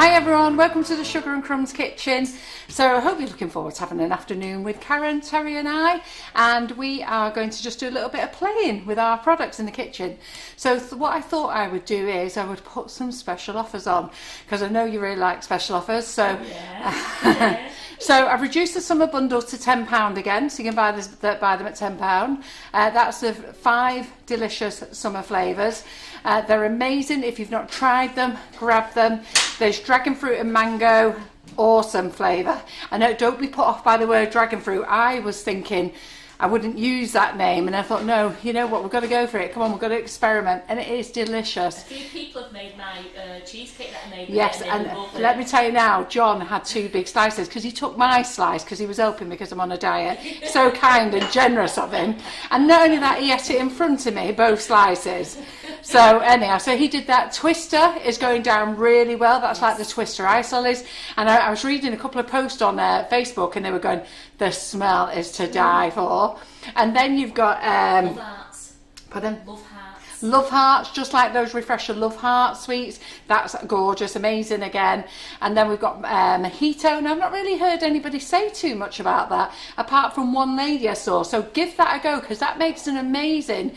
Hi everyone, welcome to the Sugar and Crumbs Kitchen. So I hope you're looking forward to having an afternoon with Karen, Terry and I, and we are going to just do a little bit of playing with our products in the kitchen. So what I thought I would do is I would put some special offers on, because I know you really like special offers. So Yeah. so I've reduced the summer bundles to £10 again, so you can buy them at £10. That's the 5 delicious summer flavours. They're amazing. If you've not tried them, grab them. There's dragon fruit and mango, awesome flavour. I know, don't be put off by the word dragon fruit. I was thinking I wouldn't use that name, and I thought, no, you know what, we've got to go for it. Come on, we've got to experiment, and it is delicious. A few people have made my cheesecake that I made. Yes, and let me tell you now, John had 2 big slices because he took my slice because he was hoping, because I'm on a diet. So kind and generous of him. And not only that, he ate it in front of me, both slices. So anyhow, so he did that. Twister is going down really well. That's like the Twister isol is. And I was reading a couple of posts on Facebook, and they were going, the smell is to die for. And then you've got Love hearts. pardon? Love hearts. Love hearts, just like those Refresher Love Heart sweets. That's gorgeous, amazing again. And then we've got mojito. Now, I've not really heard anybody say too much about that, apart from one lady I saw. So give that a go, because that makes an amazing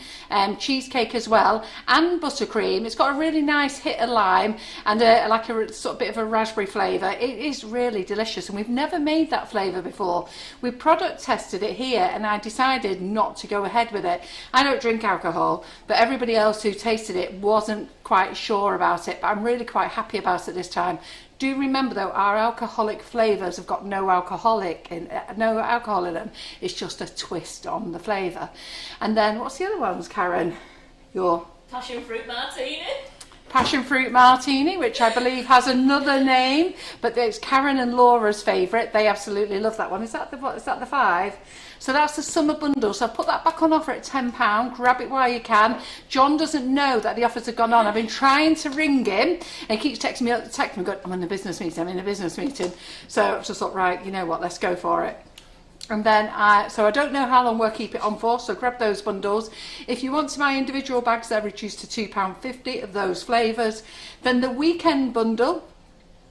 cheesecake as well. And buttercream. It's got a really nice hit of lime and like a sort of bit of a raspberry flavour. It is really delicious, and we've never made that flavour before. We product tested it here, and I decided not to go ahead with it. I don't drink alcohol, but everybody else who tasted it wasn't quite sure about it, but I'm really quite happy about it this time. Do remember though, our alcoholic flavours have got no alcohol in them. It's just a twist on the flavour. And then what's the other ones, Karen? Your Passion fruit martini. Passion fruit martini, which I believe has another name, but it's Karen and Laura's favourite. They absolutely love that one. Is that the 5? So that's the summer bundle. So I've put that back on offer at £10. Grab it while you can. John doesn't know that the offers have gone on. I've been trying to ring him, and he keeps texting me, going, I'm in a business meeting. So I just thought, right, you know what, let's go for it. And then, so I don't know how long we'll keep it on for, so grab those bundles. If you want to buy individual bags, they're reduced to £2.50 of those flavours. Then the weekend bundle,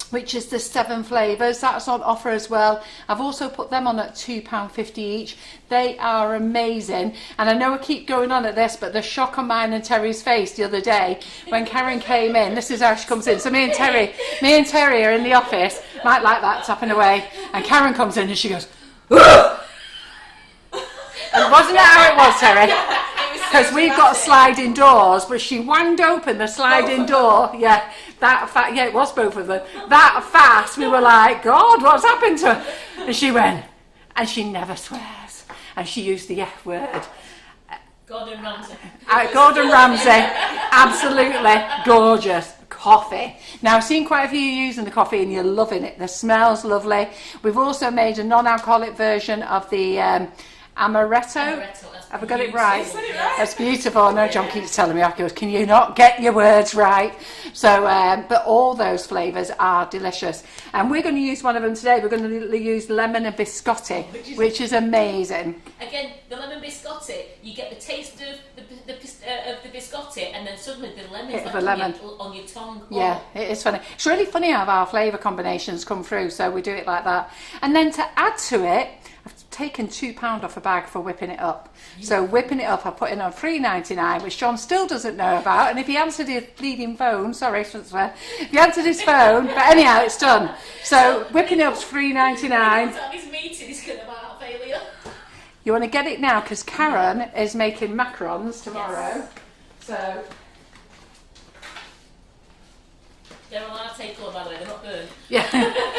which is the 7 flavours, that's on offer as well. I've also put them on at £2.50 each. They are amazing. And I know I keep going on at this, but the shock on mine and Terry's face the other day when Karen came in, this is how she comes in. So me and Terry are in the office, might like that, tapping away, and Karen comes in and she goes, ugh! And wasn't that how it was, Terry? Because we've got sliding doors, but she wanged open the sliding door. Yeah, that fast. Yeah, it was both of them. That fast, we were like, God, what's happened to her? And she went, and she never swears. And she used the F word. Gordon Ramsay. Gordon Ramsay, absolutely gorgeous. Coffee. Now, I've seen quite a few using the coffee, and you're loving it. The smell's lovely. We've also made a non-alcoholic version of the amaretto. Have I got it right? That's beautiful. I know John keeps telling me afterwards, can you not get your words right? So, but all those flavours are delicious. And we're going to use one of them today. We're going to use lemon and biscotti, which is amazing. Again, the lemon biscotti, you get the taste of the biscotti, and then suddenly the lemon's like on your tongue. Yeah, it is funny. It's really funny how our flavour combinations come through, so we do it like that. And then to add to it, I've taken £2 off a bag for whipping it up. So whipping it up, I put in on $3.99, which John still doesn't know about. And if he answered his bleeding phone, sorry, if he answered his phone, but anyhow, it's done. So whipping it up's $3.99. His meeting is going to about failure. You want to get it now, because Karen is making macarons tomorrow. Yes. So they're a latte colour, by the way, they're not burnt. yeah,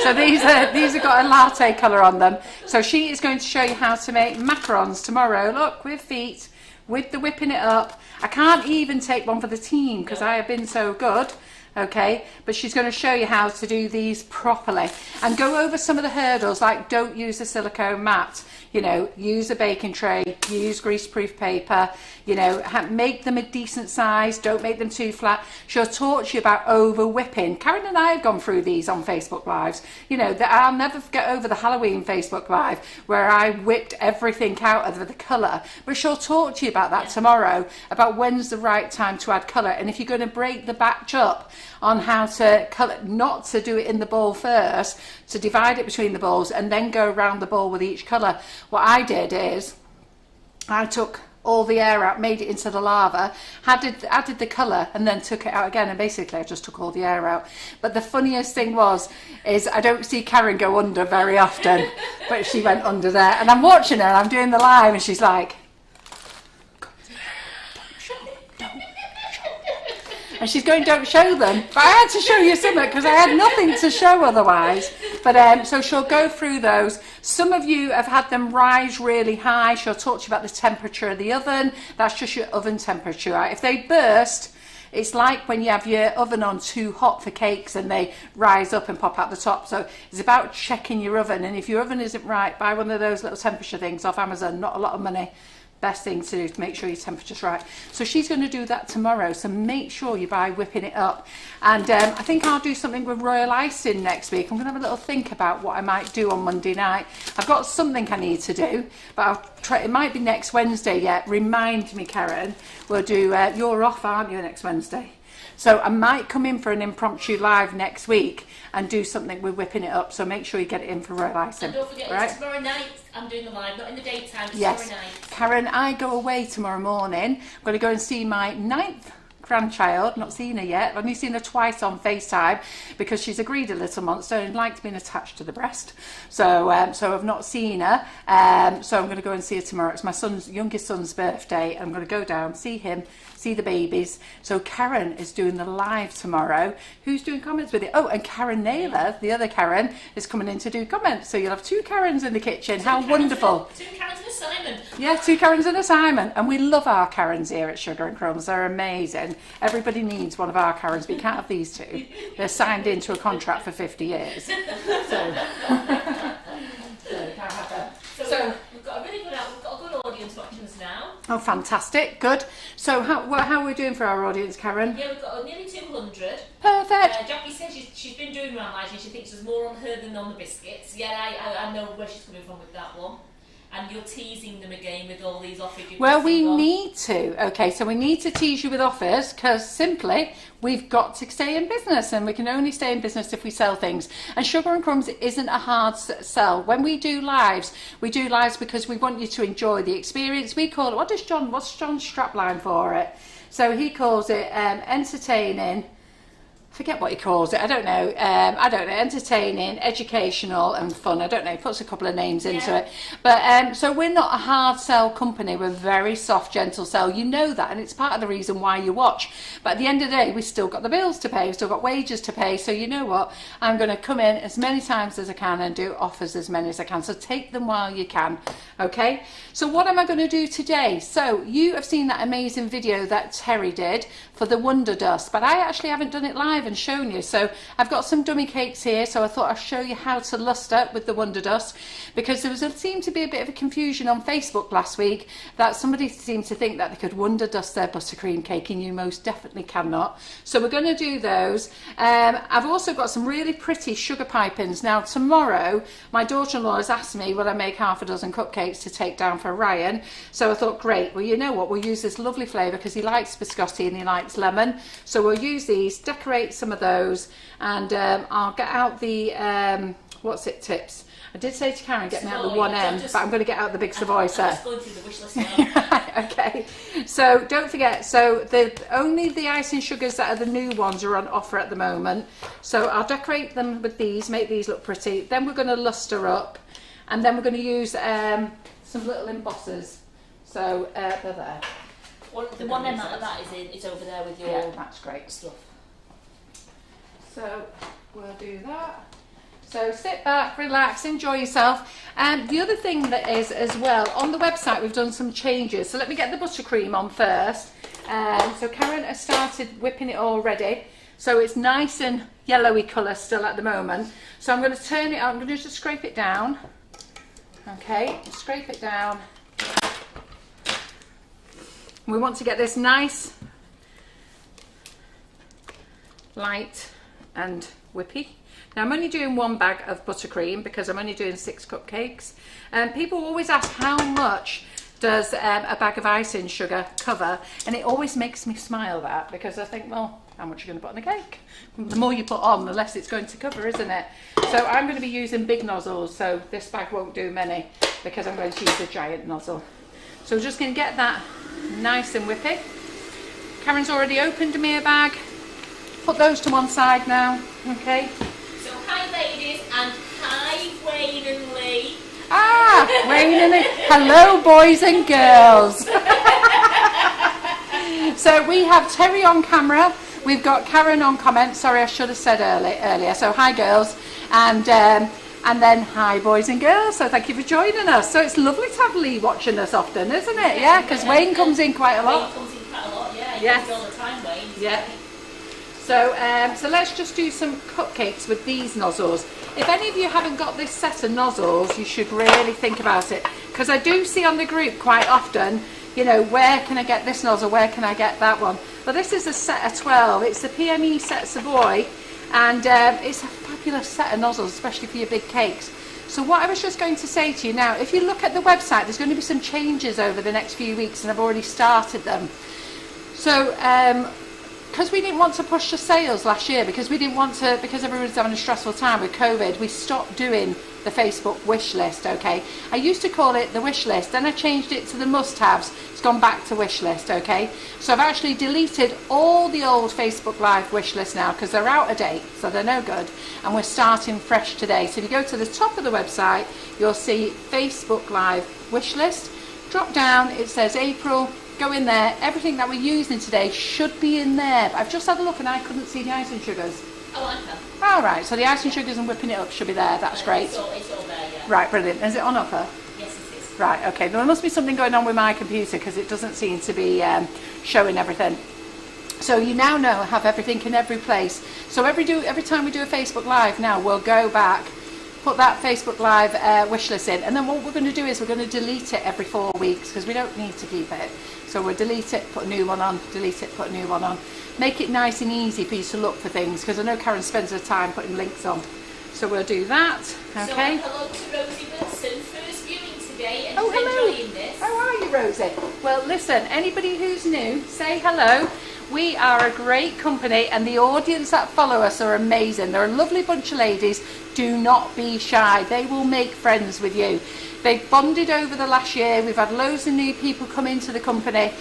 so these have got a latte colour on them. So she is going to show you how to make macarons tomorrow. Look, with feet, with the whipping it up. I can't even take one for the team because I have been so good. Okay, but she's going to show you how to do these properly and go over some of the hurdles, like don't use a silicone mat, you know, use a baking tray, use greaseproof paper, You know, make them a decent size, don't make them too flat. She'll talk to you about over whipping. Karen and I have gone through these on Facebook Lives. You know, that I'll never get over the Halloween Facebook Live where I whipped everything out of the colour. But she'll talk to you about that tomorrow, about when's the right time to add colour. And if you're going to break the batch up on how to colour, not to do it in the bowl first, to divide it between the bowls and then go around the bowl with each colour. What I did is I took all the air out, made it into the lava, added the colour and then took it out again, and basically I just took all the air out. But the funniest thing is I don't see Karen go under very often, but she went under there, and I'm watching her and I'm doing the live and she's like, and she's going, don't show them. But I had to show you something because I had nothing to show otherwise. But so she'll go through those. Some of you have had them rise really high. She'll talk to you about the temperature of the oven. That's just your oven temperature. If they burst, it's like when you have your oven on too hot for cakes and they rise up and pop out the top. So it's about checking your oven. And if your oven isn't right, buy one of those little temperature things off Amazon. Not a lot of money. Best thing to do to make sure your temperature's right. So she's going to do that tomorrow, so make sure you buy whipping it up. And I think I'll do something with royal icing next week. I'm going to have a little think about what I might do on Monday night. I've got something I need to do, but I'll try. It might be next Wednesday yet. Remind me, Karen. We'll do, you're off, aren't you, next Wednesday? So I might come in for an impromptu live next week and do something with whipping it up. So make sure you get it in for royal icing. And don't forget, right? It's tomorrow night. I'm doing the live, not in the daytime. It's yes. tomorrow night. Karen, I go away tomorrow morning. I'm going to go and see my 9th grandchild. Not seen her yet. I've only seen her twice on FaceTime because she's a greedy little monster and likes being attached to the breast. So I've not seen her. So I'm going to go and see her tomorrow. It's my youngest son's birthday. I'm going to go down, see him, see the babies. So Karen is doing the live tomorrow. Who's doing comments with it? Oh, and Karen Naylor, the other Karen, is coming in to do comments. So you'll have 2 Karens in the kitchen. How wonderful. 2 Karens and a Simon. Yeah, 2 Karens and a Simon. And we love our Karens here at Sugar and Crumbs. They're amazing. Everybody needs one of our Karens, but you can't have these 2. They're signed into a contract for 50 years. So we've got a really good audience watching us now. Oh, fantastic. Good. So how are we doing for our audience, Karen? Yeah, we've got nearly 200. Perfect. Jackie says she's been doing round lives and she thinks there's more on her than on the biscuits. Yeah, I know where she's coming from with that one. And you're teasing them again with all these offers. Well, we need to. Okay, so we need to tease you with offers because simply we've got to stay in business, and we can only stay in business if we sell things. And Sugar and Crumbs isn't a hard sell. When we do lives because we want you to enjoy the experience. We call it, what's John's strapline for it? So he calls it entertaining. Forget what he calls it. I don't know. Entertaining, educational, and fun. I don't know. He puts a couple of names into it. But so we're not a hard sell company. We're a very soft, gentle sell. You know that, and it's part of the reason why you watch. But at the end of the day, we've still got the bills to pay. We've still got wages to pay. So you know what? I'm going to come in as many times as I can and do offers as many as I can. So take them while you can. Okay. So what am I going to do today? So you have seen that amazing video that Terry did for the WonderDust, but I actually haven't done it live and shown you. So I've got some dummy cakes here, so I thought I'd show you how to luster with the WonderDust, because there seemed to be a bit of a confusion on Facebook last week that somebody seemed to think that they could WonderDust their buttercream cake, and you most definitely cannot. So we're going to do those. I've also got some really pretty sugar pipings. Now tomorrow my daughter-in-law has asked me will I make half a dozen cupcakes to take down for Ryan, so I thought great, well you know what, we'll use this lovely flavour because he likes biscotti and he likes lemon, so we'll use these, decorate some of those, and I'll get out the tips. I did say to Karen, get me out the 1M, but I'm going to get out the big Savoy set. I'm just going through the wish list now. Okay, so don't forget, so only the icing sugars that are the new ones are on offer at the moment. So I'll decorate them with these, make these look pretty. Then we're going to luster up, and then we're going to use some little embossers. So they're there. The one end that is over there with your that's great stuff. So we'll do that. So sit back, relax, enjoy yourself. And the other thing that is as well, on the website we've done some changes. So let me get the buttercream on first. So Karen has started whipping it already. So it's nice and yellowy colour still at the moment. So I'm going to turn it out, I'm going to just scrape it down. Okay, scrape it down. We want to get this nice, light and whippy. Now I'm only doing 1 bag of buttercream because I'm only doing 6 cupcakes. And people always ask how much does a bag of icing sugar cover, and it always makes me smile that, because I think, well, how much are you going to put on the cake? The more you put on, the less it's going to cover, isn't it? So I'm going to be using big nozzles, so this bag won't do many because I'm going to use a giant nozzle. So we're just going to get that nice and whippy. Karen's already opened me a bag. Put those to one side now, okay? So hi ladies, and hi Wayne and Lee. Ah, Wayne and Lee. Hello boys and girls. So we have Terry on camera. We've got Karen on comment. Sorry, I should have said earlier. So hi girls, and then hi boys and girls. So thank you for joining us. So it's lovely to have Lee watching us often, isn't it? Yeah, because Wayne comes in quite a lot. Wayne comes in quite a lot, yeah. He Yes. comes all the time, Wayne. Yeah. So let's just do some cupcakes with these nozzles. If any of you haven't got this set of nozzles, you should really think about it, because I do see on the group quite often, you know, where can I get this nozzle, where can I get that one? But this is a set of 12. It's the PME set Savoy, and it's a fabulous set of nozzles, especially for your big cakes. So what I was just going to say to you now, if you look at the website, there's going to be some changes over the next few weeks, and I've already started them. So because we didn't want to push the sales last year, because everyone's having a stressful time with COVID, we stopped doing the Facebook wish list, okay? I used to call it the wish list, then I changed it to the must-haves. It's gone back to wish list, okay? So I've actually deleted all the old Facebook Live wish list now, because they're out of date, so they're no good, and we're starting fresh today. So if you go to the top of the website, you'll see Facebook Live wish list. Drop down, it says April. Go in there. Everything that we're using today should be in there. But I've just had a look and I couldn't see the icing sugars. Oh, I can. All right, so the icing sugars and whipping it up should be there. That's great. It's all there, yeah. Right, brilliant. Is it on offer? Yes, it is. Right, okay. There must be something going on with my computer, because it doesn't seem to be showing everything. So you now have everything in every place. So every time we do a Facebook Live now, we'll go back, put that Facebook Live wish list in, and then what we're going to do is we're going to delete it every 4 weeks, because we don't need to keep it. So we'll delete it, put a new one on, delete it, put a new one on. Make it nice and easy for you to look for things, because I know Karen spends her time putting links on. So we'll do that, okay? So hello to Rosie Wilson, first viewing today, and hello. enjoying this. How are you, Rosie? Well, listen, anybody who's new, say hello. We are a great company, and the audience that follow us are amazing. They're a lovely bunch of ladies. Do not be shy. They will make friends with you. They've bonded over the last year. We've had loads of new people come into the company.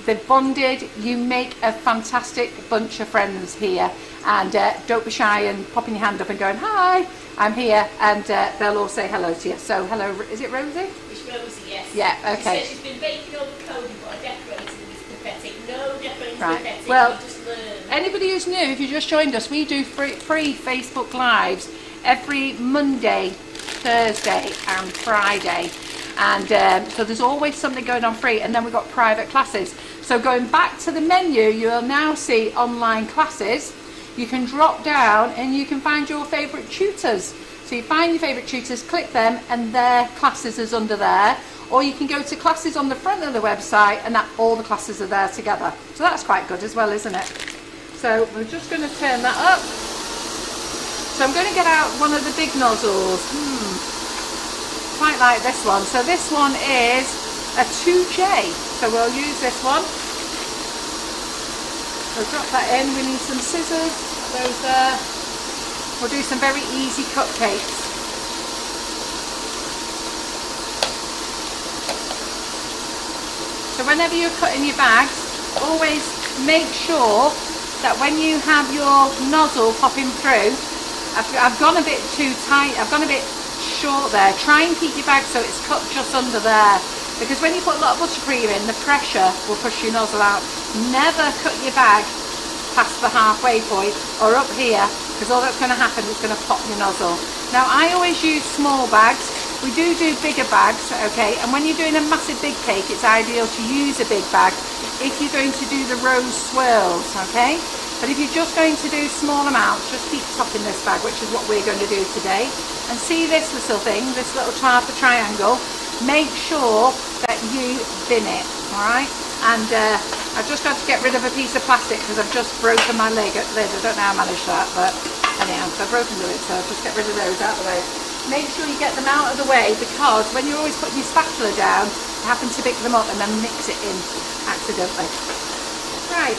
They've bonded. You make a fantastic bunch of friends here. And don't be shy and popping your hand up and going, hi, I'm here. And they'll all say hello to you. So hello, is it Rosie? It's Rosie, yes. Yeah, okay. She says she's been baking over COVID, but I decorated with pathetic. No decorating Right. pathetic. Well, You just learn. anybody who's new, if you just joined us, we do free Facebook Lives every Monday, Thursday and Friday, and so there's always something going on free, and then we've got private classes. So going back to the menu, you'll now see online classes. You can drop down and you can find your favourite tutors. So you find your favourite tutors, click them, and their classes is under there. Or you can go to classes on the front of the website, and that all the classes are there together. So that's quite good as well, isn't it? So we're just going to turn that up. So I'm going to get out one of the big nozzles. Quite like this one. So this one is a 2J. So we'll use this one. We'll drop that in. We need some scissors. Put those there. We'll do some very easy cupcakes. So whenever you're cutting your bags, always make sure that when you have your nozzle popping through, I've gone a bit too tight, I've gone a bit short there. Try and keep your bag so it's cut just under there, because when you put a lot of buttercream in, the pressure will push your nozzle out. Never cut your bag past the halfway point or up here, because all that's going to happen is going to pop your nozzle. Now I always use small bags. We do bigger bags, okay, and when you're doing a massive big cake, it's ideal to use a big bag if you're going to do the rose swirls, okay? But if you're just going to do small amounts, just keep topping this bag, which is what we're going to do today. And see this little thing, this little triangle, make sure that you bin it, all right? And I've just got to get rid of a piece of plastic because I've just broken my lid. I don't know how I managed that, but anyhow, so I've broken the lid, so I'll just get rid of those out of the way. Make sure you get them out of the way, because when you're always putting your spatula down, you happen to pick them up and then mix it in accidentally. Right.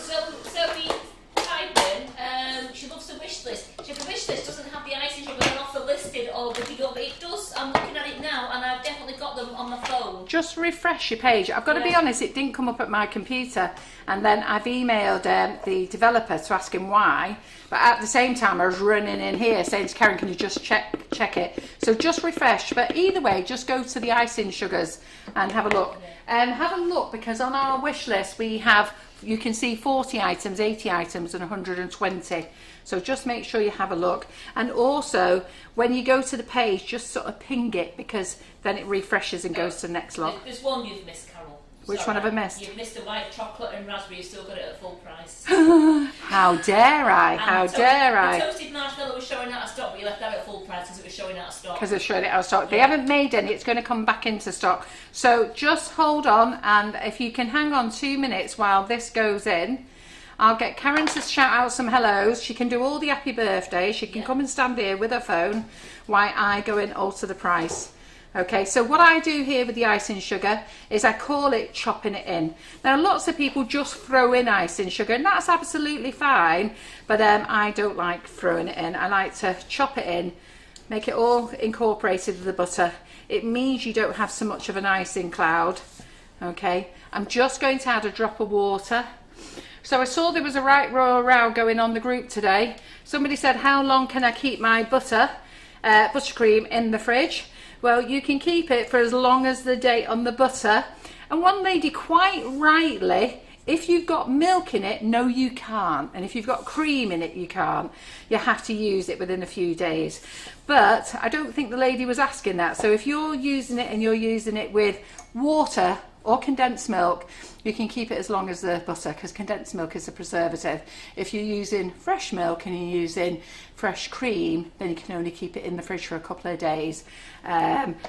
Zoe Hyden, she loves the wish list. She said the wish list doesn't have the icing sugar and offer listed, or but it does. I'm looking at it now, and I've definitely got them on my phone. Just refresh your page. I've got to be honest, it didn't come up at my computer, and then I've emailed the developer to ask him why. But at the same time, I was running in here saying to Karen, can you just check it? So just refresh. But either way, just go to the icing sugars and have a look. Have a look, because on our wish list we have, you can see 40 items, 80 items and 120. So just make sure you have a look. And also, when you go to the page, just sort of ping it, because then it refreshes and goes to the next lot. There's one you've missed, Carol. Which one have I missed? You've missed the white chocolate and raspberry. You've still got it at full price. How dare I? How dare I? The toasted marshmallow was showing out of stock, but you left that at full price because it was showing out of stock. Because it's showing it out of stock. They haven't made any. It's going to come back into stock. So just hold on, and if you can hang on 2 minutes while this goes in, I'll get Karen to shout out some hellos. She can do all the happy birthdays. She can come and stand here with her phone while I go and alter the price. Okay, so what I do here with the icing sugar is I call it chopping it in. Now, lots of people just throw in icing sugar, and that's absolutely fine, but I don't like throwing it in. I like to chop it in, make it all incorporated with the butter. It means you don't have so much of an icing cloud. Okay, I'm just going to add a drop of water. So I saw there was a right row going on the group today. Somebody said, how long can I keep my buttercream in the fridge? Well, you can keep it for as long as the date on the butter. And one lady quite rightly, if you've got milk in it, no you can't. And if you've got cream in it, you can't. You have to use it within a few days. But I don't think the lady was asking that. So if you're using it and you're using it with water or condensed milk, you can keep it as long as the butter, because condensed milk is a preservative. If you're using fresh milk and you're using fresh cream, then you can only keep it in the fridge for a couple of days.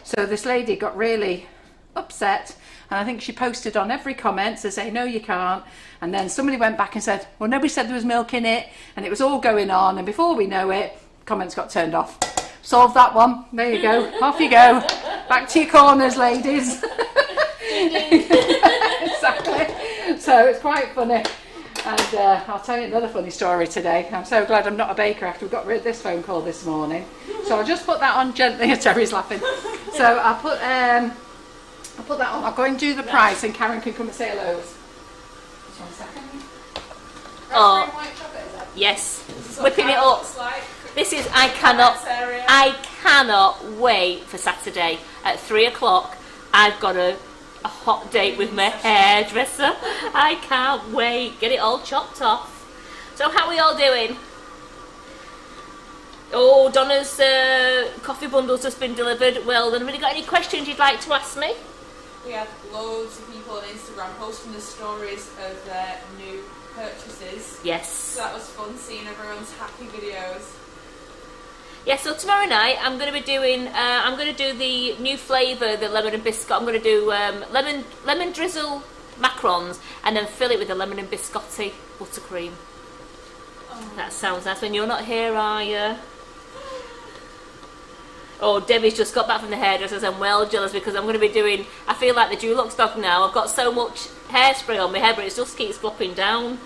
So this lady got really upset, and I think she posted on every comment to say no you can't, and then somebody went back and said, well, nobody said there was milk in it, and it was all going on, and before we know it, comments got turned off. Solved that one. There you go. Off you go. Back to your corners, ladies. Exactly. So it's quite funny, and I'll tell you another funny story today. I'm so glad I'm not a baker after we got rid of this phone call this morning. So I'll just put that on gently. Terry's laughing. So I'll put that on. I'll go and do the price, and Karen can come and say hello. Just 1 second. Oh, White chocolate, is that? Yes, whipping it up. This is, I cannot wait for Saturday at 3 o'clock. I've got a hot date with my hairdresser. I can't wait. Get it all chopped off. So how are we all doing? Oh, Donna's coffee bundle's just been delivered. Well, then, have you got any questions you'd like to ask me? We had loads of people on Instagram posting the stories of their new purchases. Yes. So that was fun seeing everyone's happy videos. Yeah, so tomorrow night I'm going to be doing, I'm going to do the new flavour, the lemon and biscotti. I'm going to do lemon drizzle macarons, and then fill it with the lemon and biscotti buttercream. Oh. That sounds nice. When you're not here, are you? Oh, Debbie's just got back from the hairdressers. I'm well jealous, because I'm going to be doing, I feel like the Dulux dog now. I've got so much hairspray on my hair, but it just keeps flopping down.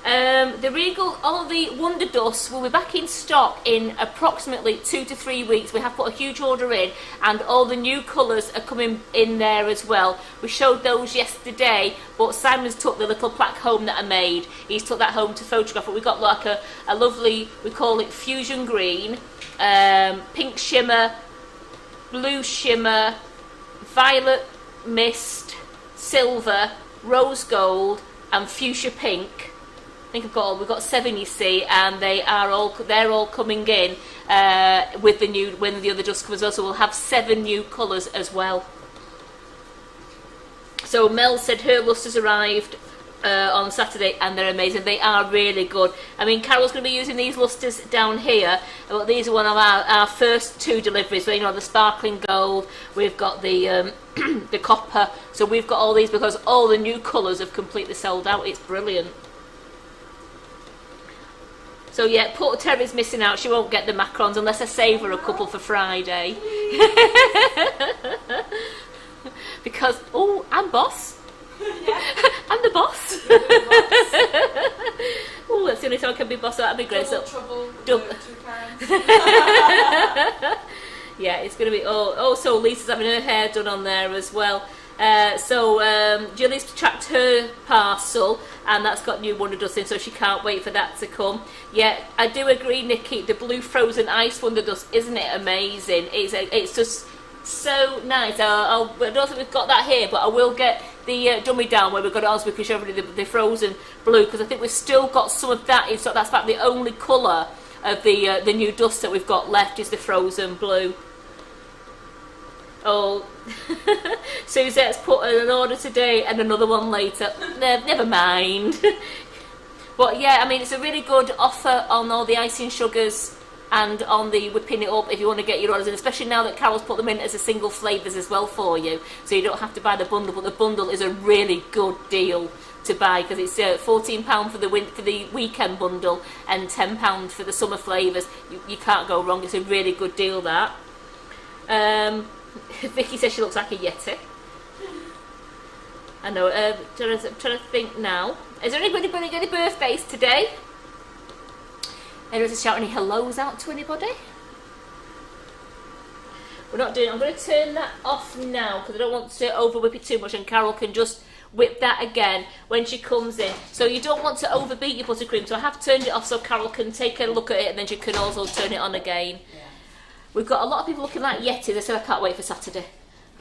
All the WonderDusts will be back in stock in approximately 2 to 3 weeks. We have put a huge order in, and all the new colours are coming in there as well. We showed those yesterday, but Simon's took the little plaque home that I made. He's took that home to photograph it. We got like a lovely, we call it fusion green, pink shimmer, blue shimmer, violet mist, silver, rose gold, and fuchsia pink. I think we've got 7, you see, and they're all coming in with the new, when the other dust comes well. So we'll have 7 new colours as well. So Mel said her lust has arrived. on Saturday, and they're amazing. They are really good. I mean, Carol's going to be using these lustres down here, but these are one of our first 2 deliveries. So, you know, the sparkling gold, we've got the the copper. So we've got all these because all the new colours have completely sold out. It's brilliant. So yeah, poor Terry's missing out. She won't get the macarons unless I save her a couple for Friday. Because, oh, I'm boss. Yeah. I'm the boss. Oh, that's the only time I can be boss. So that'd be great. Double So, trouble. Double- 2 Karens. yeah, it's going to be. So Lisa's having her hair done on there as well. Jilly's tracked her parcel, and that's got new WonderDust in, so she can't wait for that to come. Yeah, I do agree, Nikki. The blue frozen ice WonderDust, isn't it amazing? It's just so nice. I don't think we've got that here, but I will get the dummy down where we've got it on, so we can show everybody the frozen blue, because I think we've still got some of that in stock. That's about the only colour of the new dust that we've got left is the frozen blue. Oh, Suzette's put in an order today and another one later. Never mind. But yeah, I mean, it's a really good offer on all the icing sugars and on the whipping it up if you want to get your orders in, especially now that Carol's put them in as a single flavours as well for you, so you don't have to buy the bundle. But the bundle is a really good deal to buy, because it's £14 for the weekend bundle and £10 for the summer flavours. You can't go wrong. It's a really good deal, that. Vicky says she looks like a Yeti. I know. Trying to think now. Is there anybody got any birthdays today? Anyone to shout any hellos out to anybody? We're not doing. I'm going to turn that off now because I don't want to over whip it too much, and Carol can just whip that again when she comes in. So you don't want to overbeat your buttercream. So I have turned it off so Carol can take a look at it, and then she can also turn it on again. Yeah. We've got a lot of people looking like Yetis. They said I can't wait for Saturday.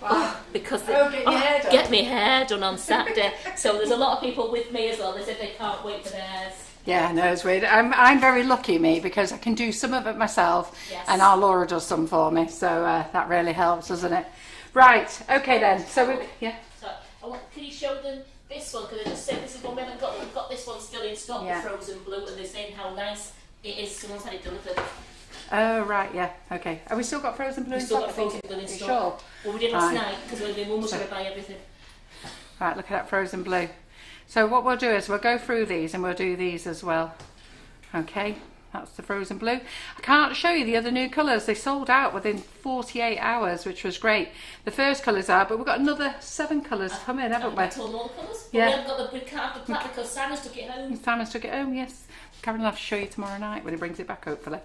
Wow. Because get my hair done on Saturday. So there's a lot of people with me as well. They said they can't wait for theirs. Yeah, no, it's weird. I'm very lucky, me, because I can do some of it myself, yes. And our Laura does some for me, so that really helps, doesn't it? Right, okay then. So can you show them this one? Because I just said this is one we haven't got. We've got this one still in stock, the frozen blue, and they're saying how nice it is. Someone's had it delivered. Oh right, yeah, okay. Have we still got frozen blue? We've still got frozen blue in stock. Sure? Well, we did last night because my mum was going to buy everything. Right, look at that frozen blue. So what we'll do is we'll go through these and we'll do these as well. Okay, that's the frozen blue. I can't show you the other new colours. They sold out within 48 hours, which was great. The first colours are, but we've got another 7 colours coming, haven't we? Told all the colours? Yeah. We haven't got we can't have the platter because Simon's took it home. Simon's took it home, yes. Karen will have to show you tomorrow night when he brings it back, hopefully.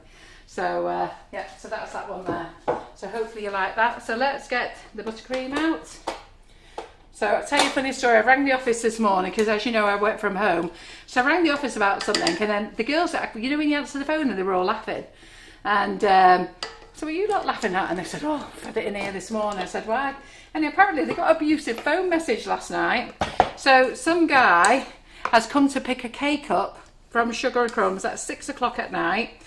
So, yeah, so that's that one there. So hopefully you like that. So let's get the buttercream out. So I'll tell you a funny story. I rang the office this morning because, as you know, I work from home. So I rang the office about something, and then the girls, you know when you answer the phone and they were all laughing. And so what are you lot laughing at? And they said, oh, I've had it in here this morning. I said, why? And apparently they got an abusive phone message last night. So some guy has come to pick a cake up from Sugar and Crumbs at 6 o'clock at night.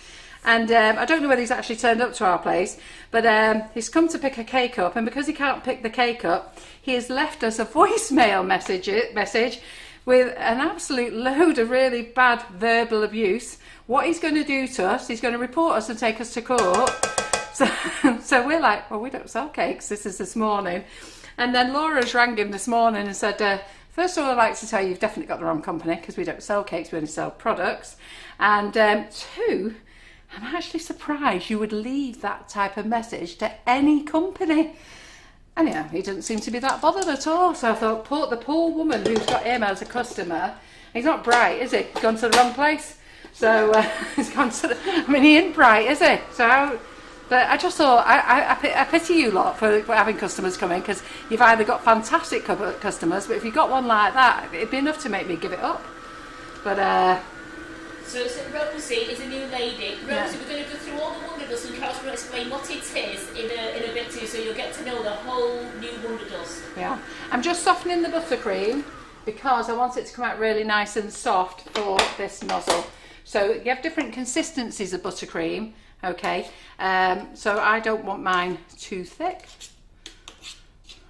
And I don't know whether he's actually turned up to our place, but he's come to pick a cake up, and because he can't pick the cake up, he has left us a voicemail message with an absolute load of really bad verbal abuse. What he's going to do to us, he's going to report us and take us to court. So we're like, well, we don't sell cakes. This is this morning. And then Laura's rang him this morning and said, first of all, I'd like to tell you, you've definitely got the wrong company, because we don't sell cakes, we only sell products. And 2, I'm actually surprised you would leave that type of message to any company. And yeah, he doesn't seem to be that bothered at all. So I thought, the poor woman who's got him as a customer, he's not bright, is he? He's gone to the wrong place. So he's gone to he ain't bright, is he? So, but I just thought, I pity you lot for having customers come in, because you've either got fantastic customers, but if you got one like that, it'd be enough to make me give it up. But So Rosie is a new lady. Rosie, we're going to go through all the WonderDusts, and Carol's going to explain what it is in a bit too, so you'll get to know the whole new WonderDust. Yeah, I'm just softening the buttercream because I want it to come out really nice and soft for this nozzle. So you have different consistencies of buttercream, okay? So I don't want mine too thick.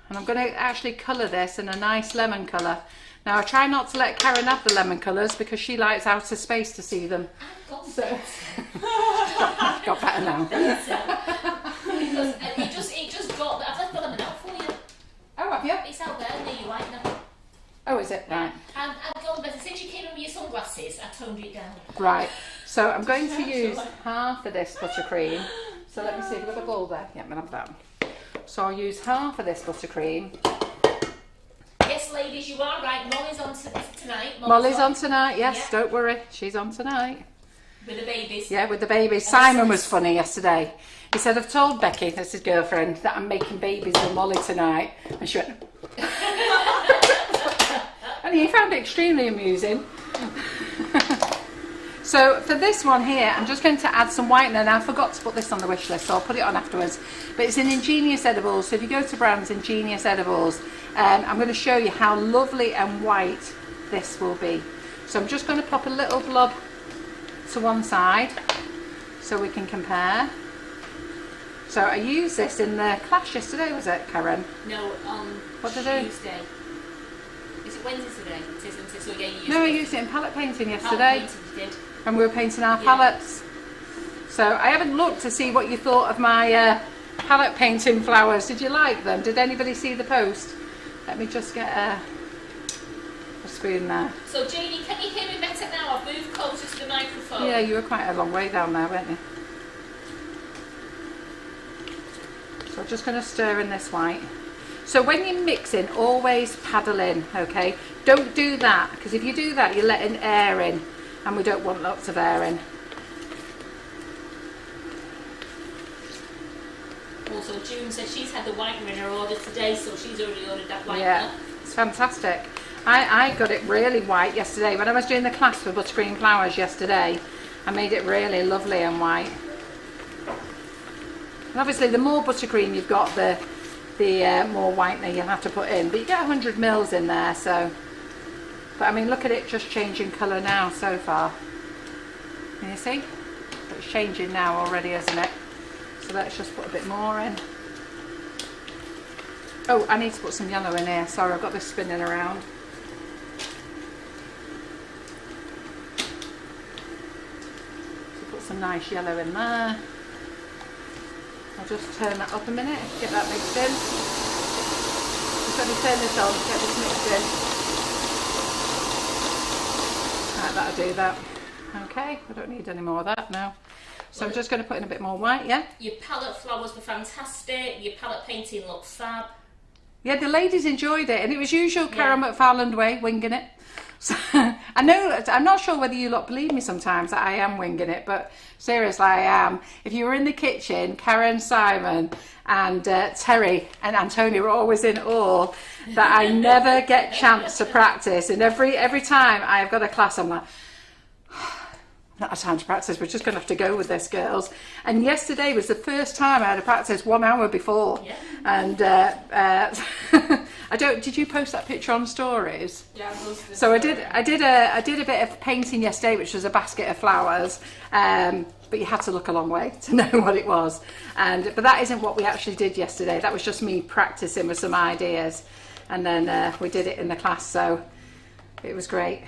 And I'm going to actually colour this in a nice lemon colour. Now I try not to let Karen have the lemon colours because she likes outer space to see them. So got better now. Because it just got. I've left the lemon out for you. Oh, have you? It's out there near you right now. Oh, is it? Right. And I've gone better since you came in with your sunglasses. I toned it down. Right. So I'm going to use half of this buttercream. So let me see if we've got a bowl there. Yeah, I'm going to have that one. So I'll use half of this buttercream. Yes, ladies, you are right. Molly's on tonight. Molly's on tonight, yes, Yeah. don't worry. She's on tonight. With the babies. Yeah, with the babies. Simon was funny yesterday. He said, I've told Becky, that's his girlfriend, that I'm making babies with Molly tonight. And she went... and he found it extremely amusing. So for this one here, I'm just going to add some whitener. Now I forgot to put this on the wish list, so I'll put it on afterwards. But it's in Ingenious Edibles, so if you go to brands Ingenious Edibles, I'm going to show you how lovely and white this will be. So I'm just going to pop a little blob to one side so we can compare. So I used this in the class yesterday, was it, Karen? No, on What did I do? Tuesday. Is it Wednesday today? It isn't it? So yeah, you used No, I it. used it in palette painting Palette yesterday. painting you did. And we were painting our Yeah. palettes. So I haven't looked to see what you thought of my palette painting flowers. Did you like them? Did anybody see the post? Let me just get a spoon there. So Janie, can you hear me better now? I've moved closer to the microphone. Yeah, you were quite a long way down there, weren't you? So I'm just going to stir in this white. So when you're mixing, always paddle in, okay? Don't do that, because if you do that, you're letting air in, and we don't want lots of air in. Also, June says she's had the whitener in her order today, so she's already ordered that whitener. Yeah, it's fantastic. I got it really white yesterday. When I was doing the class for buttercream flowers yesterday, I made it really lovely and white. And obviously the more buttercream you've got, the more whitener you'll have to put in. But you get 100 mils in there, so... But I mean, look at it just changing colour now so far. Can you see? It's changing now already, isn't it? So let's just put a bit more in. Oh, I need to put some yellow in here. Sorry, I've got this spinning around. So put some nice yellow in there. I'll just turn that up a minute, get that mixed in. Just let me turn this on, get this mixed in. Right, that'll do that. Okay, I don't need any more of that now. So I'm just going to put in a bit more white, yeah? Your palette flowers were fantastic. Your palette painting looked fab. Yeah, the ladies enjoyed it, and it was usual Karen McFarland way, winging it. So, I know, I'm not sure whether you lot believe me sometimes that I am winging it, but seriously, I am. If you were in the kitchen, Karen, Simon, and Terry and Antonia were always in awe that I never get chance to practice. And every time I have got a class, I'm like, not a time to practice, we're just going to have to go with this, girls. And yesterday was the first time I had to practice 1 hour before. Yeah. And did you post that picture on stories? Yeah, I posted it. So I did a bit of painting yesterday, which was a basket of flowers. But you had to look a long way to know what it was. But that isn't what we actually did yesterday. That was just me practicing with some ideas. And then we did it in the class, so it was great.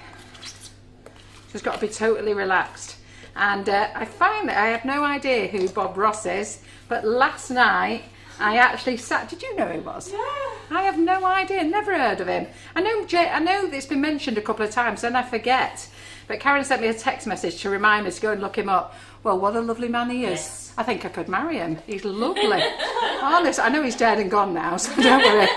Just got to be totally relaxed. And I find that I have no idea who Bob Ross is, but last night I actually sat. Did you know who he was? Yeah. I have no idea, never heard of him. I know it's been mentioned a couple of times, and I forget. But Karen sent me a text message to remind me to go and look him up. Well, what a lovely man he is. Yes. I think I could marry him. He's lovely. Honest, I know he's dead and gone now, so don't worry.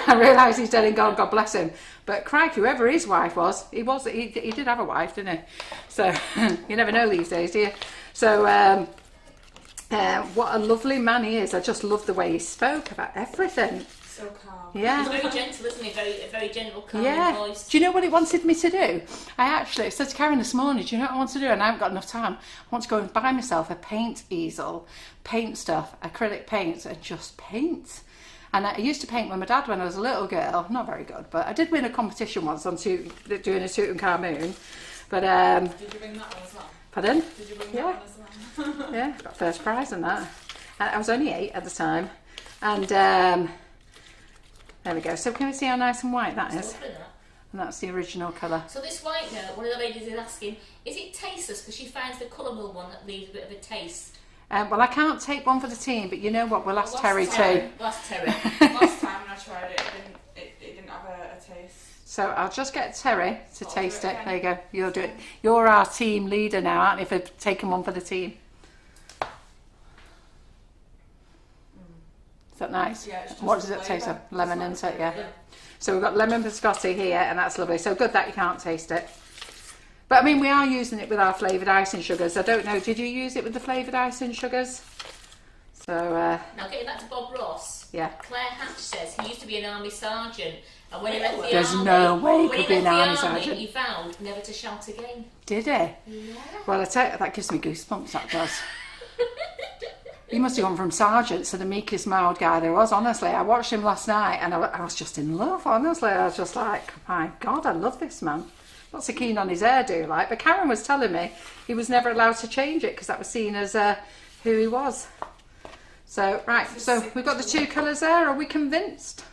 I realise he's dead and gone, God bless him. But crikey, whoever his wife was, he did have a wife, didn't he? So you never know these days, do you? So what a lovely man he is. I just love the way he spoke about everything. So calm. Yeah. He's very gentle, isn't he? A very gentle, calming Yeah. voice. Do you know what it wanted me to do? I actually said to Karen this morning, do you know what I want to do? And I haven't got enough time. I want to go and buy myself a paint easel, paint stuff, acrylic paints, and just paint. And I used to paint with my dad when I was a little girl. Not very good, but I did win a competition once on doing a Tutankhamun. But Did you bring that one as well? pardon? Did you bring Yeah. that one as well? Yeah, got first prize in that. And I was only 8 at the time, and There we go. So can we see how nice and white that It's is? lovely, that. And that's the original colour. So this whitener, one of the ladies is asking, is it tasteless? Because she finds the colourful one that leaves a bit of a taste. Well, I can't take one for the team, but you know what? We'll ask Terry too. Last Terry. Last time when I tried it, it didn't have a taste. So I'll just get Terry to I'll taste do it it. again. There you go. You'll do it. You're our team leader now, aren't you, for taking one for the team? Is that nice? Yeah, it's just What the does it taste of? flavour. Lemon, It's isn't it? like Yeah. So we've got lemon biscotti here, and that's lovely. So good that you can't taste it. But I mean, we are using it with our flavoured icing sugars. I don't know, did you use it with the flavoured icing sugars? So, Now getting back to Bob Ross, yeah. Claire Hatch says he used to be an army sergeant, and when he left the There's army, no way he when could he be an left the army sergeant. he vowed never to shout again. Did he? Yeah. Well, I tell you, that gives me goosebumps, that does. He must have gone from sergeant to the meekest, mild guy there was, honestly. I watched him last night and I was just in love, honestly. I was just like, my God, I love this man. Not so keen on his hairdo, like. But Karen was telling me he was never allowed to change it because that was seen as who he was. So, right, so we've got the two colours there. Are we convinced?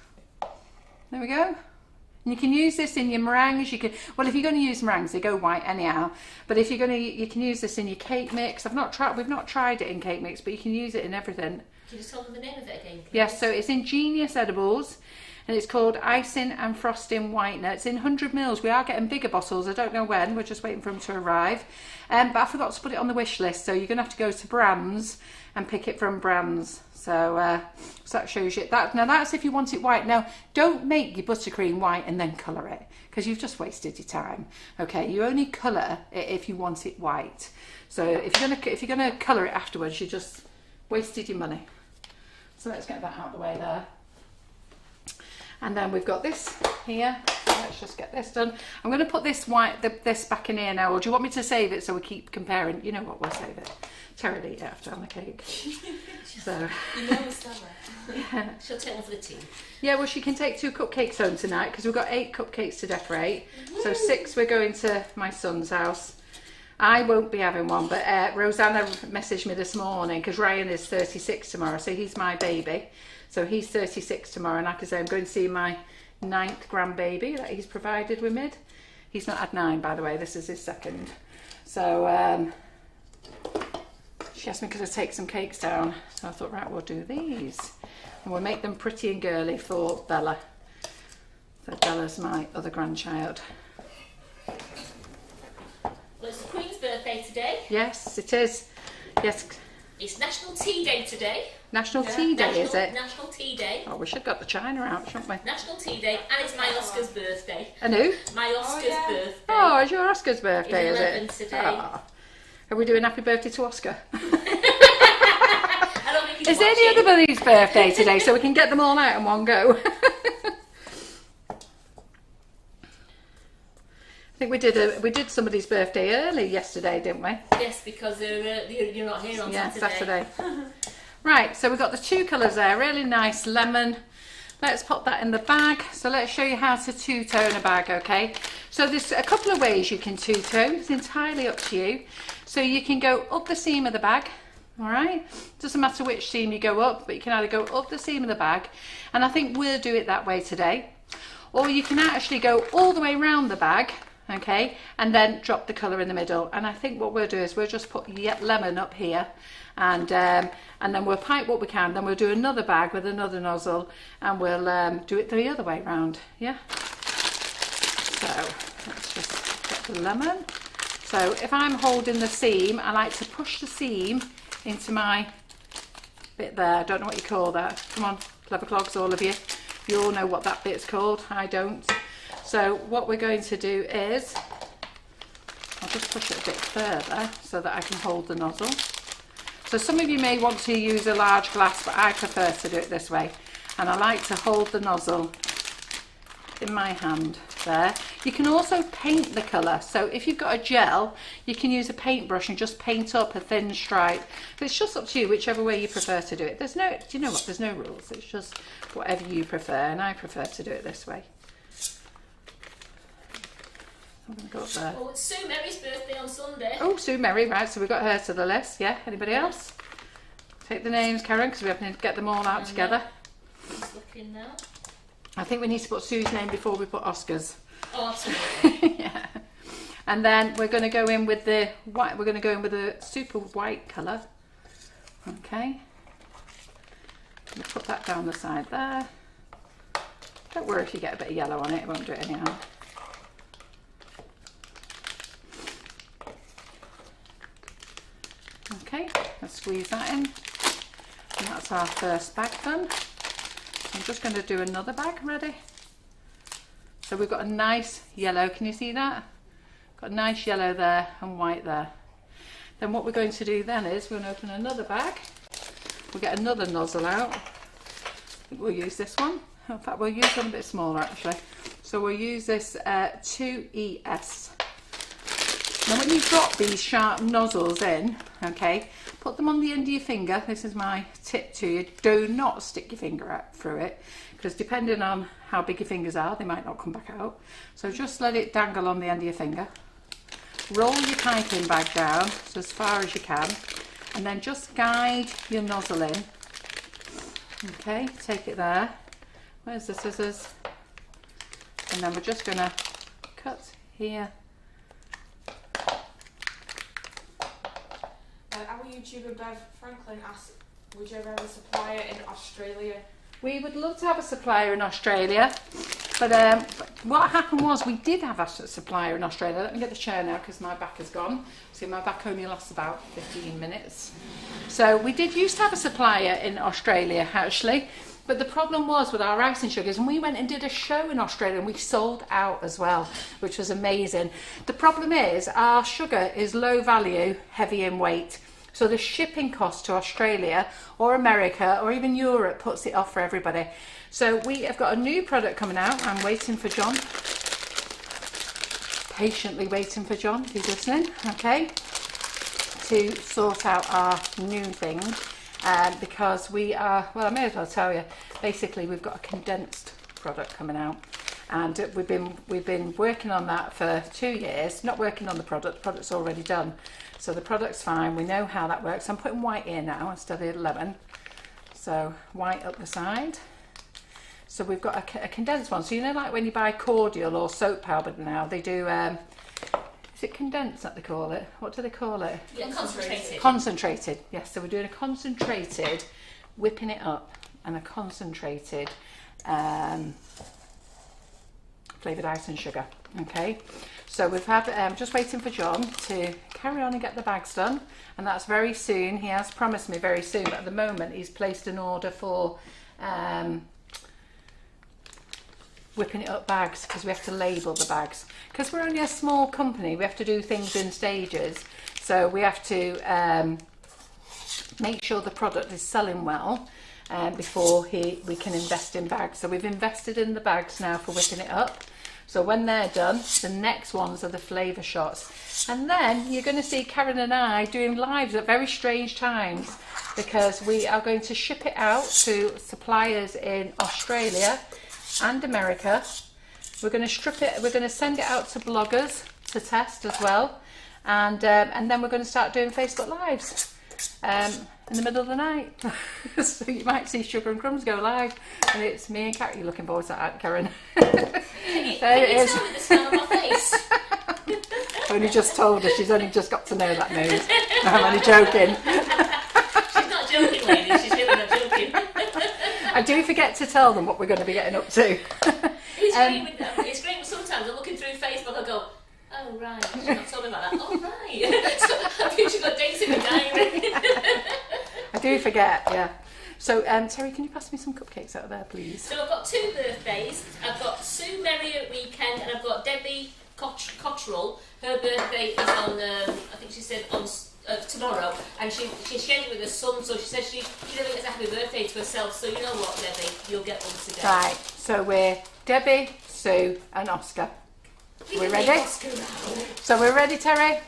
There we go. And you can use this in your meringues. You can, well, if you're going to use meringues, they go white anyhow. But if you're going to, you can use this in your cake mix. We've not tried it in cake mix, but you can use it in everything. Can you just tell them the name of it again, please? Yes, so it's Ingenious Edibles, and it's called Icing and Frosting Whitener. It's in 100 mils. We are getting bigger bottles. I don't know when. We're just waiting for them to arrive. But I forgot to put it on the wish list, so you're going to have to go to Brands and pick it from Brands. So that shows you that. Now that's if you want it white. Now don't make your buttercream white and then colour it, because you've just wasted your time. Okay, you only colour it if you want it white. So if you're gonna colour it afterwards, you just wasted your money. So let's get that out of the way there. And then we've got this here. So let's just get this done. I'm going to put this this back in here now. Or do you want me to save it so we keep comparing? You know what? We'll save it. Terry will eat it after on the cake. So You know the summer. yeah. She'll take one for the team. Yeah, well, she can take 2 cupcakes home tonight because we've got 8 cupcakes to decorate. So 6 we're going to my son's house. I won't be having one, but Rosanna messaged me this morning because Ryan is 36 tomorrow, so he's my baby. So he's 36 tomorrow, and like I say, I'm going to see my 9th grandbaby that he's provided with me. He's not had 9, by the way. This is his 2nd. So she asked me could I take some cakes down. So I thought, right, we'll do these. And we'll make them pretty and girly for Bella. So Bella's my other grandchild. Well, it's the Queen's birthday today. Yes, it is. Yes, It's National Tea Day today. National Tea Day, is it? National Tea Day. Oh, we should have got the china out, shouldn't we? National Tea Day, and it's my Oscar's birthday. And who? My Oscar's yeah. birthday. Oh, it's your Oscar's birthday, is 11 it? today. Oh. Are we doing happy birthday to Oscar? I don't think he's Is there any watching. other buddy's birthday today so we can get them all out in one go? I think we did somebody's birthday early yesterday, didn't we? Yes, because you're not here on Yeah, Saturday. Right, so we've got the 2 colours there, really nice lemon. Let's pop that in the bag. So let's show you how to two-tone a bag, okay? So there's a couple of ways you can two-tone. It's entirely up to you. So you can go up the seam of the bag, all right? Doesn't matter which seam you go up, but you can either go up the seam of the bag, and I think we'll do it that way today. Or you can actually go all the way around the bag, okay, and then drop the colour in the middle. And I think what we'll do is we'll just put lemon up here, and then we'll pipe what we can. Then we'll do another bag with another nozzle, and we'll do it the other way round. Yeah. So let's just get the lemon. So if I'm holding the seam, I like to push the seam into my bit there. I don't know what you call that. Come on, clever clogs, all of you. You all know what that bit's called. I don't. So what we're going to do is, I'll just push it a bit further so that I can hold the nozzle. So some of you may want to use a large glass, but I prefer to do it this way. And I like to hold the nozzle in my hand there. You can also paint the colour. So if you've got a gel, you can use a paintbrush and just paint up a thin stripe. But it's just up to you, whichever way you prefer to do it. There's no, do you know what? There's no rules. It's just whatever you prefer, and I prefer to do it this way. I'm going to go up there. Oh, it's Sue Mary's birthday on Sunday. Oh, Sue Mary, right, so we've got her to the list. Yeah, anybody else? Take the names, Karen, because we have to get them all out together. Just looking now. I think we need to put Sue's name before we put Oscar's. Oh, absolutely. Yeah. And then we're going to go in with the white. We're going to go in with a super white colour. Okay. We'll put that down the side there. Don't worry if you get a bit of yellow on it. It won't do it anyhow. Okay. Let's squeeze that in. And that's our first bag done. I'm just going to do another bag. Ready? So we've got a nice yellow. Can you see that? Got a nice yellow there and white there. Then what we're going to do then is we're going to open another bag. We'll get another nozzle out. I think we'll use this one. In fact, we'll use one a bit smaller actually. So we'll use this 2ES. Now when you drop these sharp nozzles in, okay, put them on the end of your finger. This is my tip to you. Do not stick your finger out through it, because depending on how big your fingers are, they might not come back out. So just let it dangle on the end of your finger. Roll your piping bag down so as far as you can, and then just guide your nozzle in. Okay, take it there. Where's the scissors? And then we're just going to cut here. Our YouTuber Bev Franklin asked, would you ever have a supplier in Australia? We would love to have a supplier in Australia, but what happened was we did have a supplier in Australia. Let me get the chair now because my back is gone. See, my back only lasts about 15 minutes. So we did used to have a supplier in Australia actually, but the problem was with our icing sugars, and we went and did a show in Australia and we sold out as well, which was amazing. The problem is our sugar is low value, heavy in weight. So the shipping cost to Australia or America or even Europe puts it off for everybody. So we have got a new product coming out. I'm waiting for John. Patiently waiting for John, if he's listening, okay, to sort out our new thing. Because we are, well, I may as well tell you, basically we've got a condensed product coming out. And we've been working on that for 2 years. Not working on the product's already done. So the product's fine, we know how that works. I'm putting white here now instead of lemon. So white up the side. So we've got a condensed one. So you know, like when you buy cordial or soap powder now, they do, is it condensed that they call it? What do they call it? Yeah, concentrated. Concentrated, yes. So we're doing a concentrated, whipping it up, and a concentrated flavoured ice and sugar. Okay, so we've had just waiting for John to carry on and get the bags done, and that's very soon. He has promised me very soon, but at the moment he's placed an order for whipping it up bags, because we have to label the bags, because we're only a small company. We have to do things in stages, so we have to make sure the product is selling well before we can invest in bags. So we've invested in the bags now for whipping it up. So when they're done, the next ones are the flavour shots. And then you're going to see Karen and I doing lives at very strange times, because we are going to ship it out to suppliers in Australia and America. We're going to strip it, we're going to send it out to bloggers to test as well. And then we're going to start doing Facebook Lives in the middle of the night. So you might see Sugar and Crumbs go live, and it's me and Karen. You're looking forward to that, Karen. Can you tell me the smell of my face? Only just told her, she's only just got to know that news. I'm only joking. She's not joking, ladies, she's really not joking. I do forget to tell them what we're going to be getting up to. It's great, sometimes I'm looking through Facebook, I go, oh right, she's not told me about that. Oh right. So I think she's got dates in my diary. I do forget, yeah. So Terry, can you pass me some cupcakes out of there, please? So I've got 2 birthdays. I've got Sue Merriott Weekend, and I've got Debbie Cottrell. Her birthday is on, I think she said on tomorrow, and she shared it with her son, so she said she never gets a happy birthday to herself. So you know what, Debbie, you'll get one today. Right, so we're Debbie, Sue and Oscar. We're ready? So we're ready, Terry?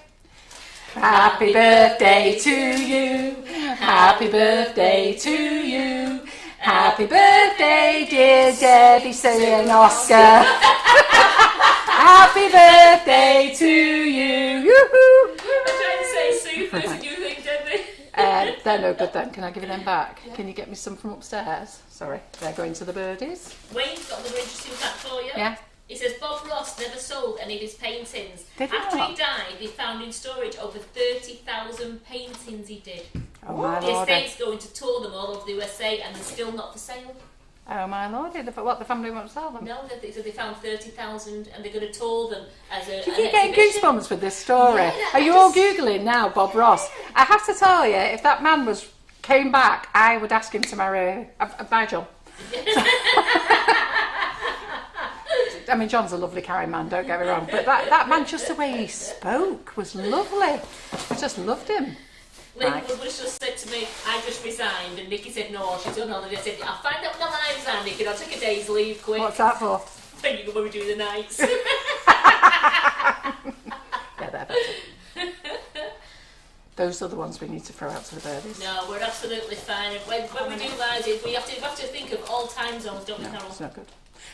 Happy birthday to you. Happy birthday to you. Happy birthday, dear Debbie, Sue and Oscar. Happy birthday to you. Yoo-hoo. I'm trying to say Sue first and you think Debbie. They're no good then. Can I give you them back? Yeah. Can you get me some from upstairs? Sorry, they're going to the birdies. Wayne's got another interesting fact for you. Yeah. He says Bob Ross never sold any of his paintings. Did he After not? he died, they found in storage over 30,000 paintings he did. Oh my His lord. estate's going to tour them all over the USA and they're still not for sale. Oh my lord, what, the family won't sell them? No, so they found 30,000 and they're going to tour them as a. You keep getting goosebumps with this story. Yeah, Are you all Googling now, Bob Ross? I have to tell you, if that man came back, I would ask him to marry bye, John. I mean, John's a lovely caring man, don't get me wrong, but that man, just the way he spoke was lovely. I just loved him. Lynn was just said to me, I just resigned, and Nikki said, no, she's on holiday. I said, I'll find out when I resign, Nikki, I'll take a day's leave quick. What's that for? When you go when we do the nights. Yeah, they're better. Those are the ones we need to throw out to the birdies. No, we're absolutely fine. When we do lives, we have to think of all time zones, don't we, Carol? It's not good.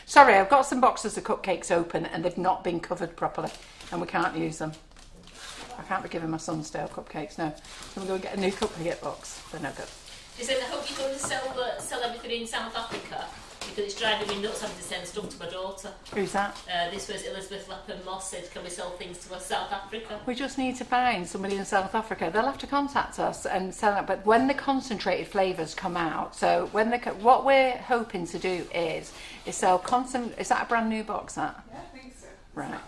Sorry, I've got some boxes of cupcakes open and they've not been covered properly and we can't use them. I can't be giving my son stale cupcakes, no. So we're going to get a new cupcake box. They're no good. She said, I hope you're going to sell everything in South Africa because it's driving me nuts having to send stuff to my daughter. Who's that? This was Elizabeth Leppard Moss said, can we sell things to South Africa? We just need to find somebody in South Africa. They'll have to contact us and sell it. But when the concentrated flavours come out, so when what we're hoping to do is sell is that a brand new box, that? Yeah, I think so. Right.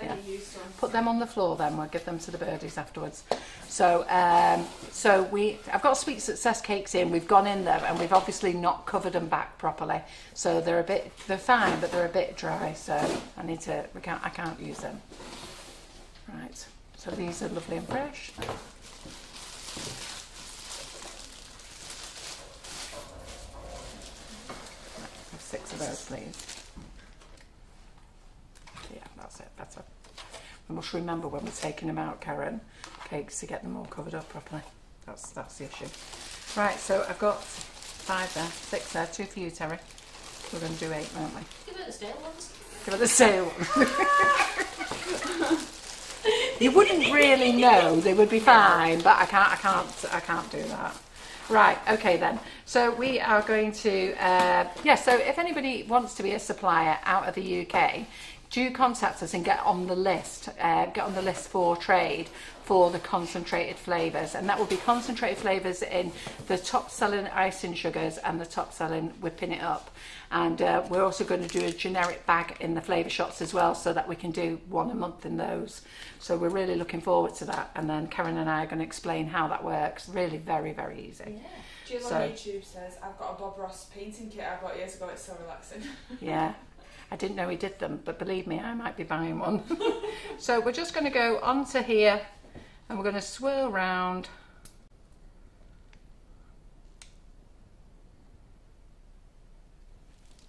Yeah. Used one. Put them on the floor then, we'll give them to the birdies afterwards. So I've got Sweet Success cakes in, we've gone in there and we've obviously not covered them back properly. So they're fine, but they're a bit dry, so I can't use them. Right, so these are lovely and fresh. Have 6 of those, please. Yeah, that's it, better. We must remember when we're taking them out, Karen, cakes, to get them all covered up properly. That's the issue. Right, so I've got 5 there, 6 there, 2 for you, Terry. We're going to do 8, won't we? Give it the stale ones. Give it the stale one. You wouldn't really know, they would be fine, but I can't do that. Right, okay then. So we are going to, so if anybody wants to be a supplier out of the UK, do contact us and get on the list for trade for the concentrated flavours, and that will be concentrated flavours in the top selling icing sugars and the top selling whipping it up, and we're also going to do a generic bag in the flavour shots as well, so that we can do 1 a month in those. So we're really looking forward to that, and then Karen and I are going to explain how that works. Really very, very easy. Yeah. Jill on YouTube says, I've got a Bob Ross painting kit I bought years ago, it's so relaxing. Yeah. I didn't know he did them, but believe me, I might be buying one. So we're just going to go onto here and we're going to swirl round.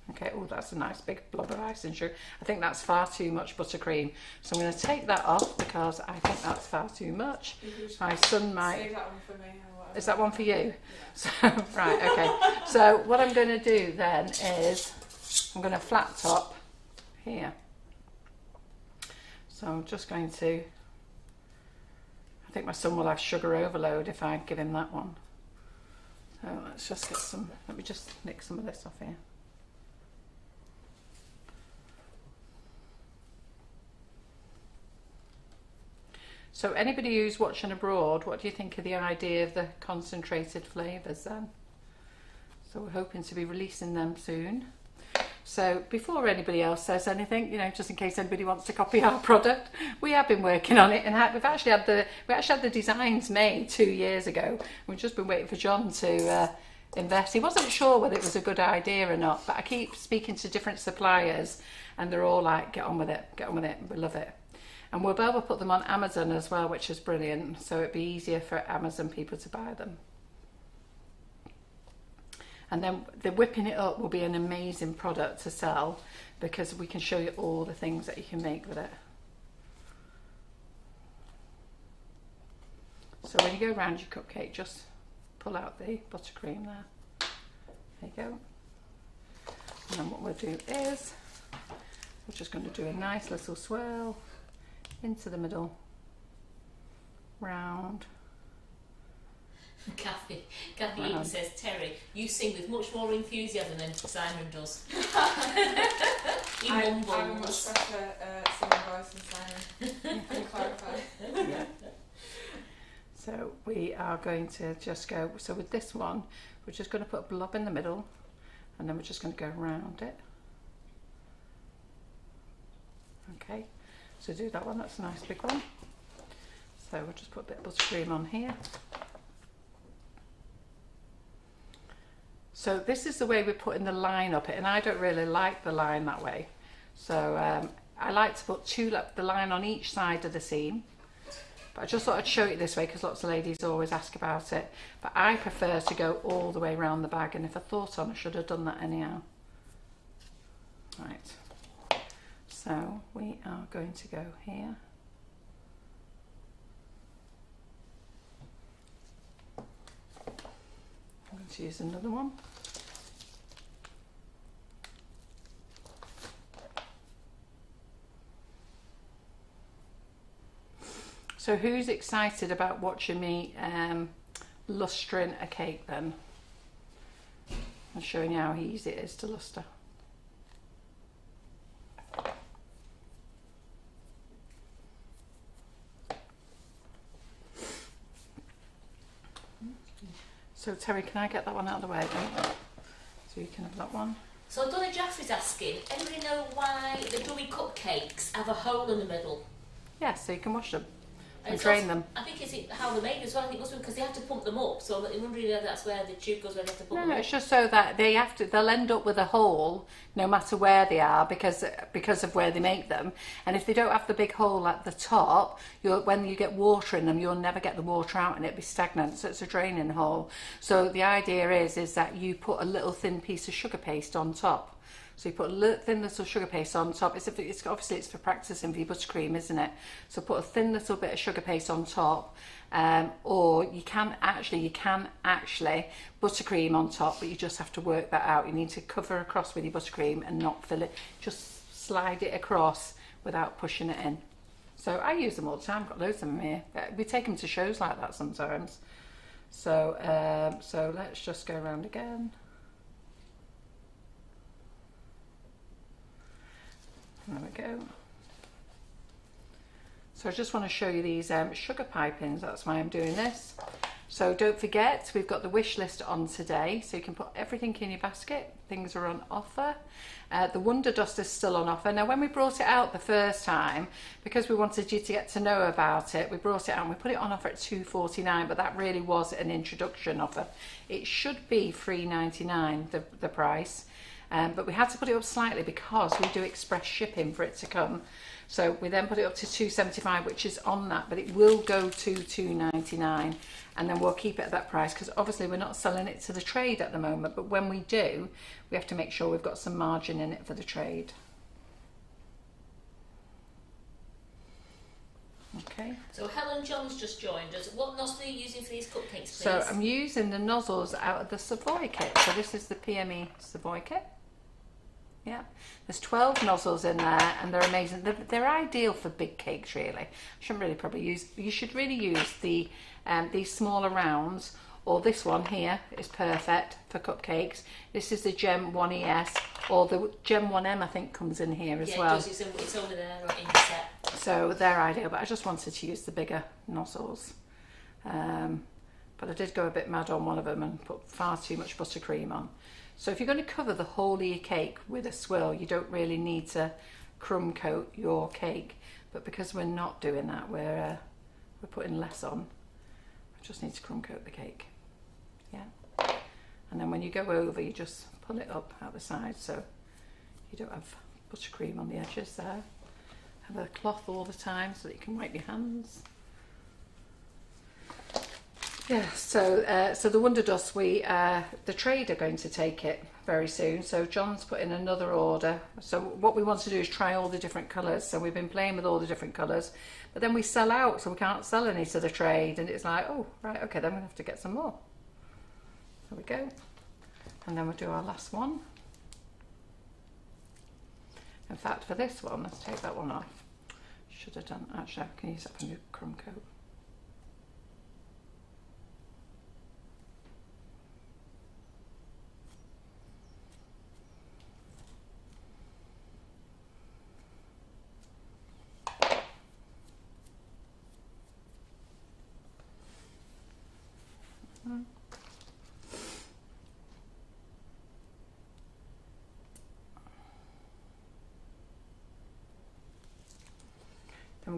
Okay, oh, that's a nice big blob of icing sugar. I think that's far too much buttercream. So I'm going to take that off because I think that's far too much. My son might... Save that one for me. Is that one for you? Yeah. So, right, okay. So what I'm going to do then is I'm going to flat top here. So I'm just going to... I think my son will have sugar overload if I give him that one. So let's just get some... Let me just nick some of this off here. So anybody who's watching abroad, what do you think of the idea of the concentrated flavours then? So we're hoping to be releasing them soon. So before anybody else says anything, you know, just in case anybody wants to copy our product, we have been working on it, and we've actually had the designs made 2 years ago. We've just been waiting for John to invest. He wasn't sure whether it was a good idea or not, but I keep speaking to different suppliers and they're all like, get on with it, we love it. And we'll be able to put them on Amazon as well, which is brilliant, so it'd be easier for Amazon people to buy them. And then the whipping it up will be an amazing product to sell because we can show you all the things that you can make with it. So when you go around your cupcake, just pull out the buttercream there. There you go. And then what we'll do is, we're just going to do a nice little swirl into the middle, round. Kathy even says, Terry, you sing with much more enthusiasm than Simon does. He mumbles. I have a much better singing voice than Simon. Can you clarify? Yeah. So we are going to just go, so with this one, we're just going to put a blob in the middle, and then we're just going to go around it. Okay, so do that one, that's a nice big one. So we'll just put a bit of buttercream on here. So this is the way we're putting the line up it, and I don't really like the line that way. So I like to put the line on each side of the seam. But I just thought I'd show it this way because lots of ladies always ask about it. But I prefer to go all the way around the bag, and if I thought on, I should have done that anyhow. Right, so we are going to go here. I'm going to use another one. So who's excited about watching me lustering a cake then? I'm showing you how easy it is to luster. So Terry, can I get that one out of the way then? So you can have that one. So Donna Jaffrey's asking, anybody know why the dummy cupcakes have a hole in the middle? Yeah, so you can wash them and It's drain also, them. I think it's how they're made as well. I think it must be because they have to pump them up. So I'm wondering if that's where the tube goes, where they have to pump them No, up. it's just so that they'll end up with a hole no matter where they are because of where they make them. And if they don't have the big hole at the top, when you get water in them, you'll never get the water out and it'll be stagnant. So it's a draining hole. So the idea is that you put a little thin piece of sugar paste on top. So you put a thin little sugar paste on top. Obviously it's for practicing for your buttercream, isn't it? So put a thin little bit of sugar paste on top, or you can actually buttercream on top, but you just have to work that out. You need to cover across with your buttercream and not fill it. Just slide it across without pushing it in. So I use them all the time. I've got loads of them here. We take them to shows like that sometimes. So so let's just go around again. There we go. So I just want to show you these sugar pipings, that's why I'm doing this. So don't forget, we've got the wish list on today, so you can put everything in your basket. Things are on offer. The WonderDust is still on offer. Now when we brought it out the first time, because we wanted you to get to know about it, we brought it out and we put it on offer at $2.49, but that really was an introduction offer. It should be $3.99, the price. But we had to put it up slightly because we do express shipping for it to come. So we then put it up to $2.75, which is on that, but it will go to $2.99, and then we'll keep it at that price because obviously we're not selling it to the trade at the moment, but when we do, we have to make sure we've got some margin in it for the trade. Okay. So Helen John's just joined us. What nozzle are you using for these cupcakes, please? So I'm using the nozzles out of the Savoy kit. So this is the PME Savoy kit. Yeah, there's 12 nozzles in there and they're amazing. They're ideal for big cakes, really. You should really use these smaller rounds, or this one here is perfect for cupcakes. This is the Gem 1ES, or the Gem 1M I think comes in here as well. Yeah, it's over there right in the set. So they're ideal, but I just wanted to use the bigger nozzles. But I did go a bit mad on one of them and put far too much buttercream on. So if you're going to cover the whole of your cake with a swirl, you don't really need to crumb coat your cake. But because we're not doing that, we're putting less on. I just need to crumb coat the cake. Yeah. And then when you go over, you just pull it up out the side so you don't have buttercream on the edges there. Have a cloth all the time so that you can wipe your hands. Yeah, so the WonderDust, the trade are going to take it very soon. So John's put in another order. So what we want to do is try all the different colours. So we've been playing with all the different colours, but then we sell out, so we can't sell any to the trade. And it's like, oh, right, okay, then we have to get some more. There we go. And then we'll do our last one. In fact, for this one, let's take that one off. Should have done, actually, I can use that for a new crumb coat.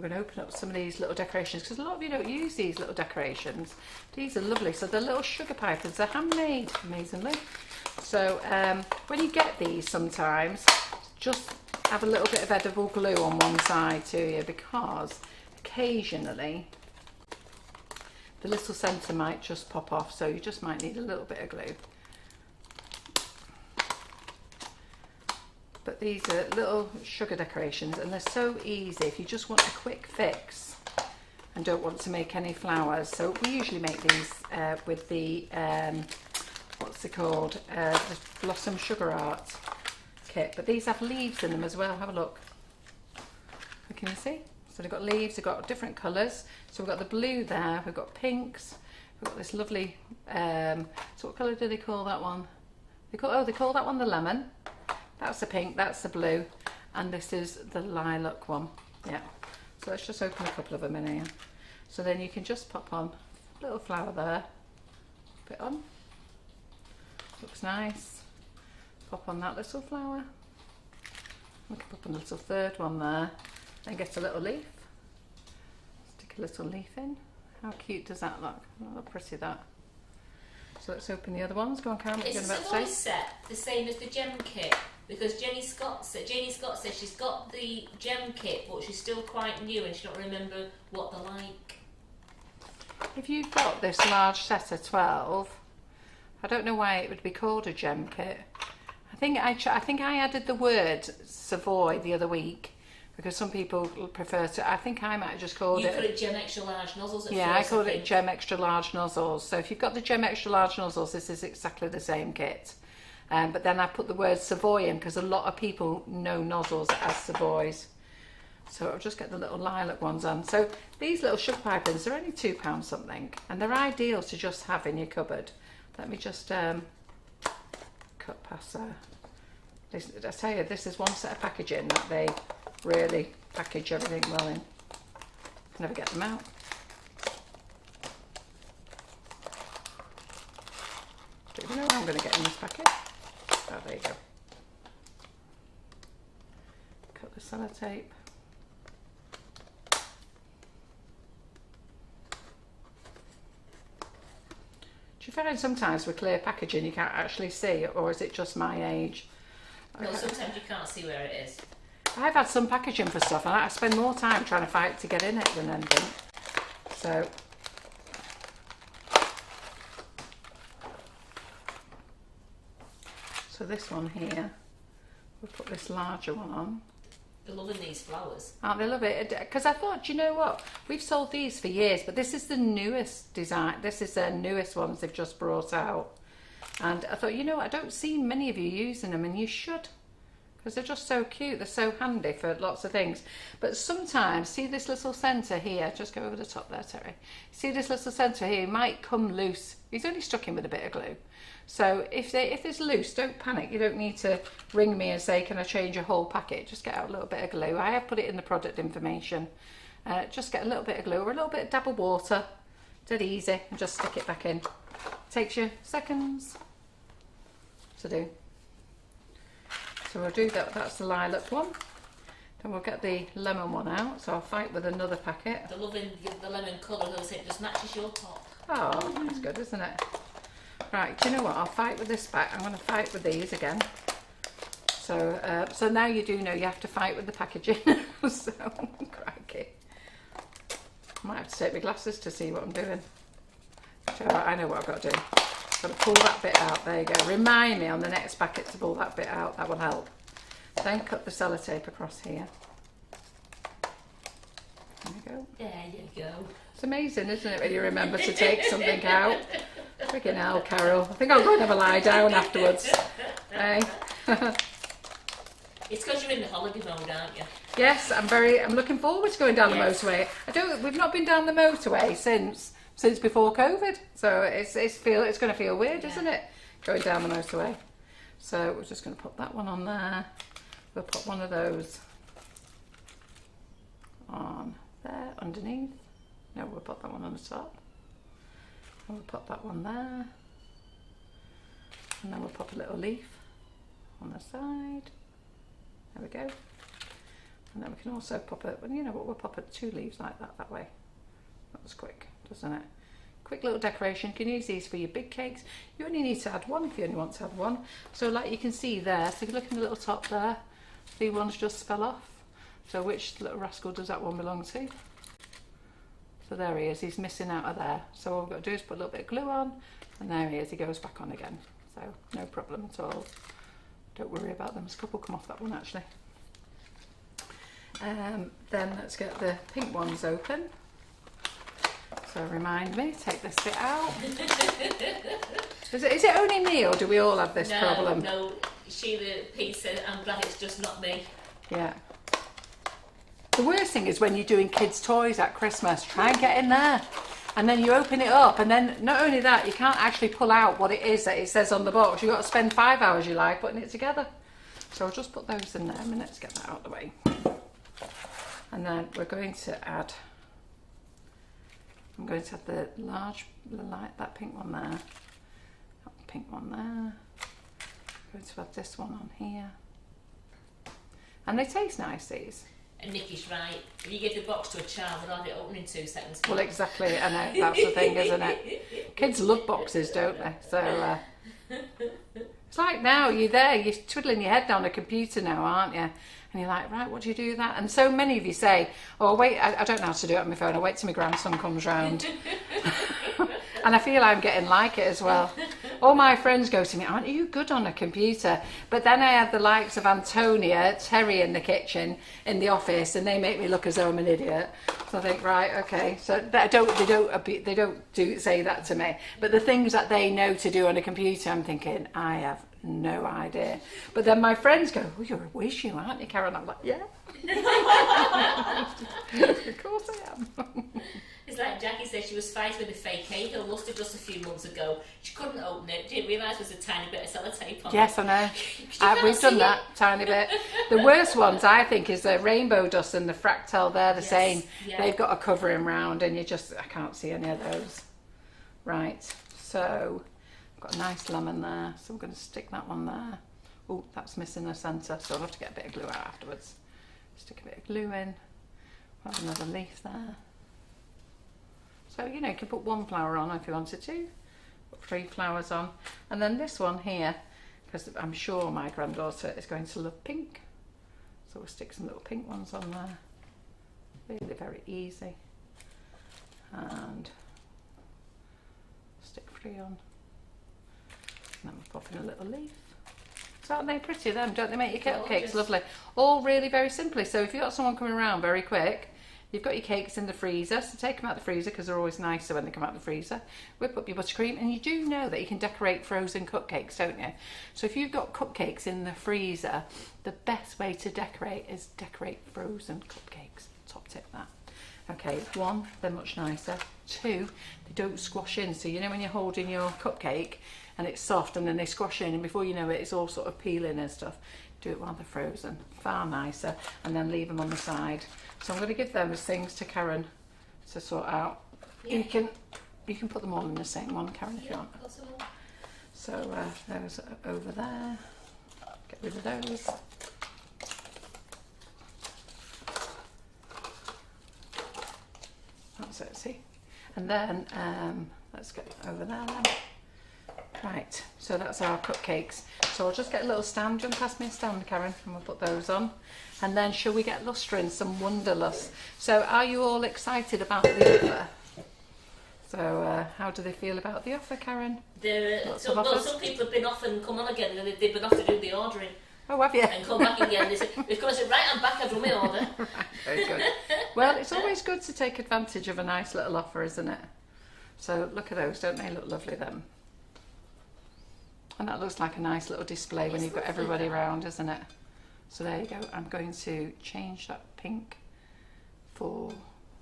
we're going to open up some of these little decorations because a lot of you don't use these little decorations. These are lovely. So the little sugar pipers, they're handmade, amazingly. So when you get these sometimes, just have a little bit of edible glue on one side to you, because occasionally the little centre might just pop off, so you just might need a little bit of glue. But these are little sugar decorations and they're so easy if you just want a quick fix and don't want to make any flowers. So we usually make these with the what's it called, the Blossom Sugar Art kit, but these have leaves in them as well. Have a look. Can you see? So they've got leaves, they've got different colours. So we've got the blue there, we've got pinks, we've got this lovely so what colour do they call that one? They call that one the lemon. That's the pink, that's the blue, and this is the lilac one. Yeah. So let's just open a couple of them in here. So then you can just pop on a little flower there, put it on. Looks nice. Pop on that little flower. We can pop on a little third one there and get a little leaf. Stick a little leaf in. How cute does that look? Oh, how pretty that. So let's open the other ones. Go on, Karen, what are you going about to say? Is the set the same as the gem kit? Because Janie Scott says she's got the gem kit, but she's still quite new and she don't remember what they're like. If you've got this large set of 12, I don't know why it would be called a gem kit. I think I added the word Savoy the other week because some people prefer to. I think I might have just called it. You called it gem extra large nozzles at first. Yeah, I called it gem extra large nozzles. So if you've got the gem extra large nozzles, this is exactly the same kit. But then I put the word Savoy in because a lot of people know nozzles as Savoys. So I'll just get the little lilac ones on. So these little sugar pipings, they're only £2 something, and they're ideal to just have in your cupboard. Let me just cut past there. I tell you, this is one set of packaging that they really package everything well in. Never get them out. Do you know what I'm going to get in this packet? Oh, there you go. Cut the sellotape. Do you find sometimes with clear packaging you can't actually see, or is it just my age? No, sometimes you can't see where it is. I've had some packaging for stuff and I spend more time trying to fight to get in it than anything. So this one here, we'll put this larger one on. They're loving these flowers. Aren't they? Love it. Because I thought, do you know what? We've sold these for years, but this is the newest design. This is their newest ones they've just brought out. And I thought, you know what? I don't see many of you using them, and you should. Because they're just so cute. They're so handy for lots of things. But sometimes, see this little centre here? Just go over the top there, Terry. See this little centre here? It might come loose. He's only stuck in with a bit of glue. So if it's loose, don't panic. You don't need to ring me and say, can I change your whole packet? Just get out a little bit of glue. I have put it in the product information. Just get a little bit of glue or a little bit of dab of water. Dead easy. And just stick it back in. Takes you seconds to do. So we'll do that. That's the lilac one. Then we'll get the lemon one out. So I'll fight with another packet. They're loving the lemon colour, because it just matches your top. Oh, that's good, isn't it? Right, do you know what? I'll fight with this back. I'm going to fight with these again. So, so now you do know you have to fight with the packaging. So, crikey. I might have to take my glasses to see what I'm doing. So I know what I've got to do. Got to pull that bit out. There you go. Remind me on the next packet to pull that bit out. That will help. Then cut the sellotape across here. There you go. There you go. It's amazing, isn't it, when you remember to take something out? Freaking hell, Carol. I think I'll go and have a lie down afterwards. Hey. It's because you're in the holiday mode, aren't you? Yes, I'm looking forward to going down the motorway. We've not been down the motorway since before COVID, so it's going to feel weird, isn't it, going down the motorway? So we're just going to put that one on there. We'll put one of those on there underneath. No, we'll put that one on the top. And we'll put that one there. And then we'll pop a little leaf on the side. There we go. And then we can also pop it, well, you know what, we'll pop it 2 leaves like that way. That was quick, doesn't it? Quick little decoration. You can use these for your big cakes. You only need to add 1 if you only want to add 1. So like you can see there, so if you look in the little top there, the ones just fell off. So which little rascal does that one belong to? So there he is, he's missing out of there. So all we've got to do is put a little bit of glue on, and there he is, he goes back on again. So no problem at all. Don't worry about them. There's a couple come off that one actually. Then let's get the pink ones open. So remind me, take this bit out. Is it only me, or do we all have this problem? No, Sheila P said, I'm glad it's just not me. Yeah. The worst thing is when you're doing kids' toys at Christmas, try and get in there. And then you open it up, and then not only that, you can't actually pull out what it is that it says on the box. You've got to spend 5 hours, you like, putting it together. So I'll just put those in there a minute to get that out of the way. And then we're going to add, I'm going to add the light, that pink one there, that pink one there. I'm going to add this one on here. And they taste nice, these. And Nikki's right. If you give the box to a child, they'll have it open in 2 seconds. Well, exactly. I know, that's the thing, isn't it? Kids love boxes, don't they? So it's like now you're there, you're twiddling your head down a computer now, aren't you? And you're like, right, what do you do with that? And so many of you say, oh, wait, I don't know how to do it on my phone. I'll wait till my grandson comes round. And I feel I'm getting like it as well. All my friends go to me, aren't you good on a computer? But then I have the likes of Antonia, Terry in the kitchen, in the office, and they make me look as though I'm an idiot. So I think, right, okay. So they don't say that to me. But the things that they know to do on a computer, I'm thinking, I have no idea. But then my friends go, oh, you're a whiz, you aren't you, Karen? I'm like, yeah. Of course I am. It's like Jackie said, she was fighting with a fake cake or mustard just a few months ago. She couldn't open it, didn't realise there was a tiny bit of sellotape on it. Yes, I know. We've done that tiny bit. The worst ones, I think, is the rainbow dust and the fractal. They're the same. Yeah. They've got a covering round, and I can't see any of those. Right, so I've got a nice lemon there, so I'm going to stick that one there. Oh, that's missing the centre, so I'll have to get a bit of glue out afterwards. Stick a bit of glue in. We'll have another leaf there. So, you know, you can put 1 flower on if you wanted to, put 3 flowers on. And then this one here, because I'm sure my granddaughter is going to love pink. So we'll stick some little pink ones on there. Really very easy. And stick 3 on. And then we'll pop in a little leaf. So aren't they pretty then? Don't they make your cupcakes lovely? All really very simply. So if you've got someone coming around very quick, you've got your cakes in the freezer, so take them out of the freezer because they're always nicer when they come out of the freezer. Whip up your buttercream, and you do know that you can decorate frozen cupcakes, don't you? So if you've got cupcakes in the freezer, the best way to decorate is decorate frozen cupcakes. Top tip that. Okay, 1, they're much nicer. 2, they don't squash in. So you know when you're holding your cupcake and it's soft and then they squash in, and before you know it, it's all sort of peeling and stuff. Do it while they're frozen, far nicer, and then leave them on the side. So I'm going to give those things to Karen to sort out. Yeah. You can put them all in the same one, Karen, if you want. So those are over there. Get rid of those. That's it, see? And then let's get over there then. Right, so that's our cupcakes. So I'll just get a little stand. Do you want to pass me a stand, Karen? And we'll put those on. And then shall we get lustering some WonderDust? So are you all excited about the offer? So how do they feel about the offer, Karen? Some people have been off and come on again, and they've been off to do the ordering. Oh, have you? And come back again. They've come and said, right, I'm back, I've done my order. Right, very good. Well, it's always good to take advantage of a nice little offer, isn't it? So look at those, don't they look lovely, them? And that looks like a nice little display when you've got everybody around, isn't it? So there you go. I'm going to change that pink for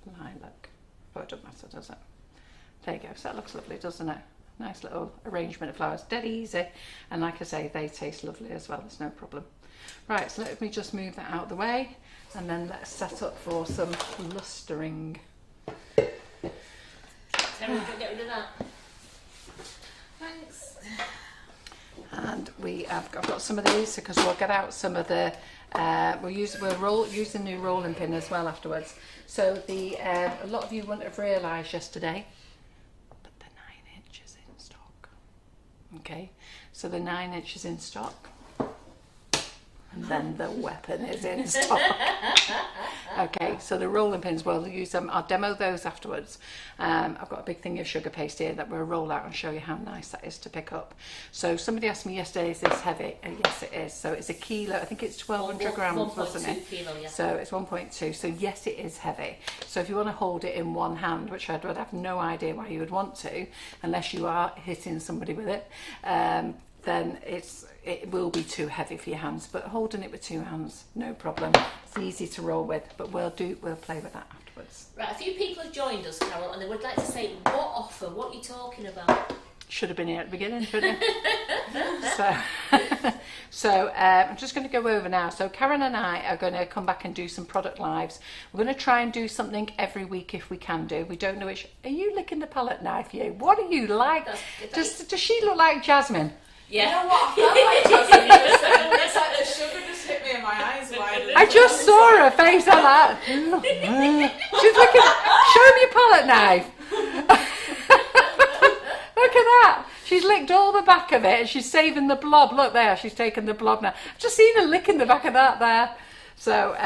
lilac. Oh, it doesn't matter, does it? There you go. So that looks lovely, doesn't it? Nice little arrangement of flowers. Dead easy. And like I say, they taste lovely as well. There's no problem. Right, so let me just move that out of the way. And then let's set up for some lustering. Terry, get rid of that. Thanks. And I've got some of these because we'll get out some of the we'll use the new rolling pin as well afterwards. So a lot of you wouldn't have realised yesterday, but the 9 inches in stock. Okay, so the 9 inches in stock, and then the weapon is in stock. Okay, so the rolling pins, we'll use them. I'll demo those afterwards. I've got a big thing of sugar paste here that we'll roll out and show you how nice that is to pick up. So somebody asked me yesterday, is this heavy? Yes, it is. So it's a kilo. I think it's 1,200 grams, wasn't it? 1.2 kilo, yeah. So it's 1.2. So yes, it is heavy. So if you want to hold it in one hand, which I would have no idea why you would want to, unless you are hitting somebody with it, then it will be too heavy for your hands. But holding it with 2 hands, no problem. It's easy to roll with, but we'll play with that afterwards. Right, a few people have joined us, Carol, and they would like to say, what offer? What are you talking about? Should have been here at the beginning, shouldn't it? So I'm just going to go over now. So Karen and I are going to come back and do some product lives. We're going to try and do something every week if we can do. We don't know which. Are you licking the palette knife, you? What are you like? Does she look like Jasmine? Yeah. You know what? I felt like Jasmine just said, it's like the sugar just hit me in my eyes wide. I just saw her face like that. She's looking. Show me your palette knife. Look at that. She's licked all the back of it and she's saving the blob. Look there, she's taken the blob now. I've just seen her licking the back of that there. So,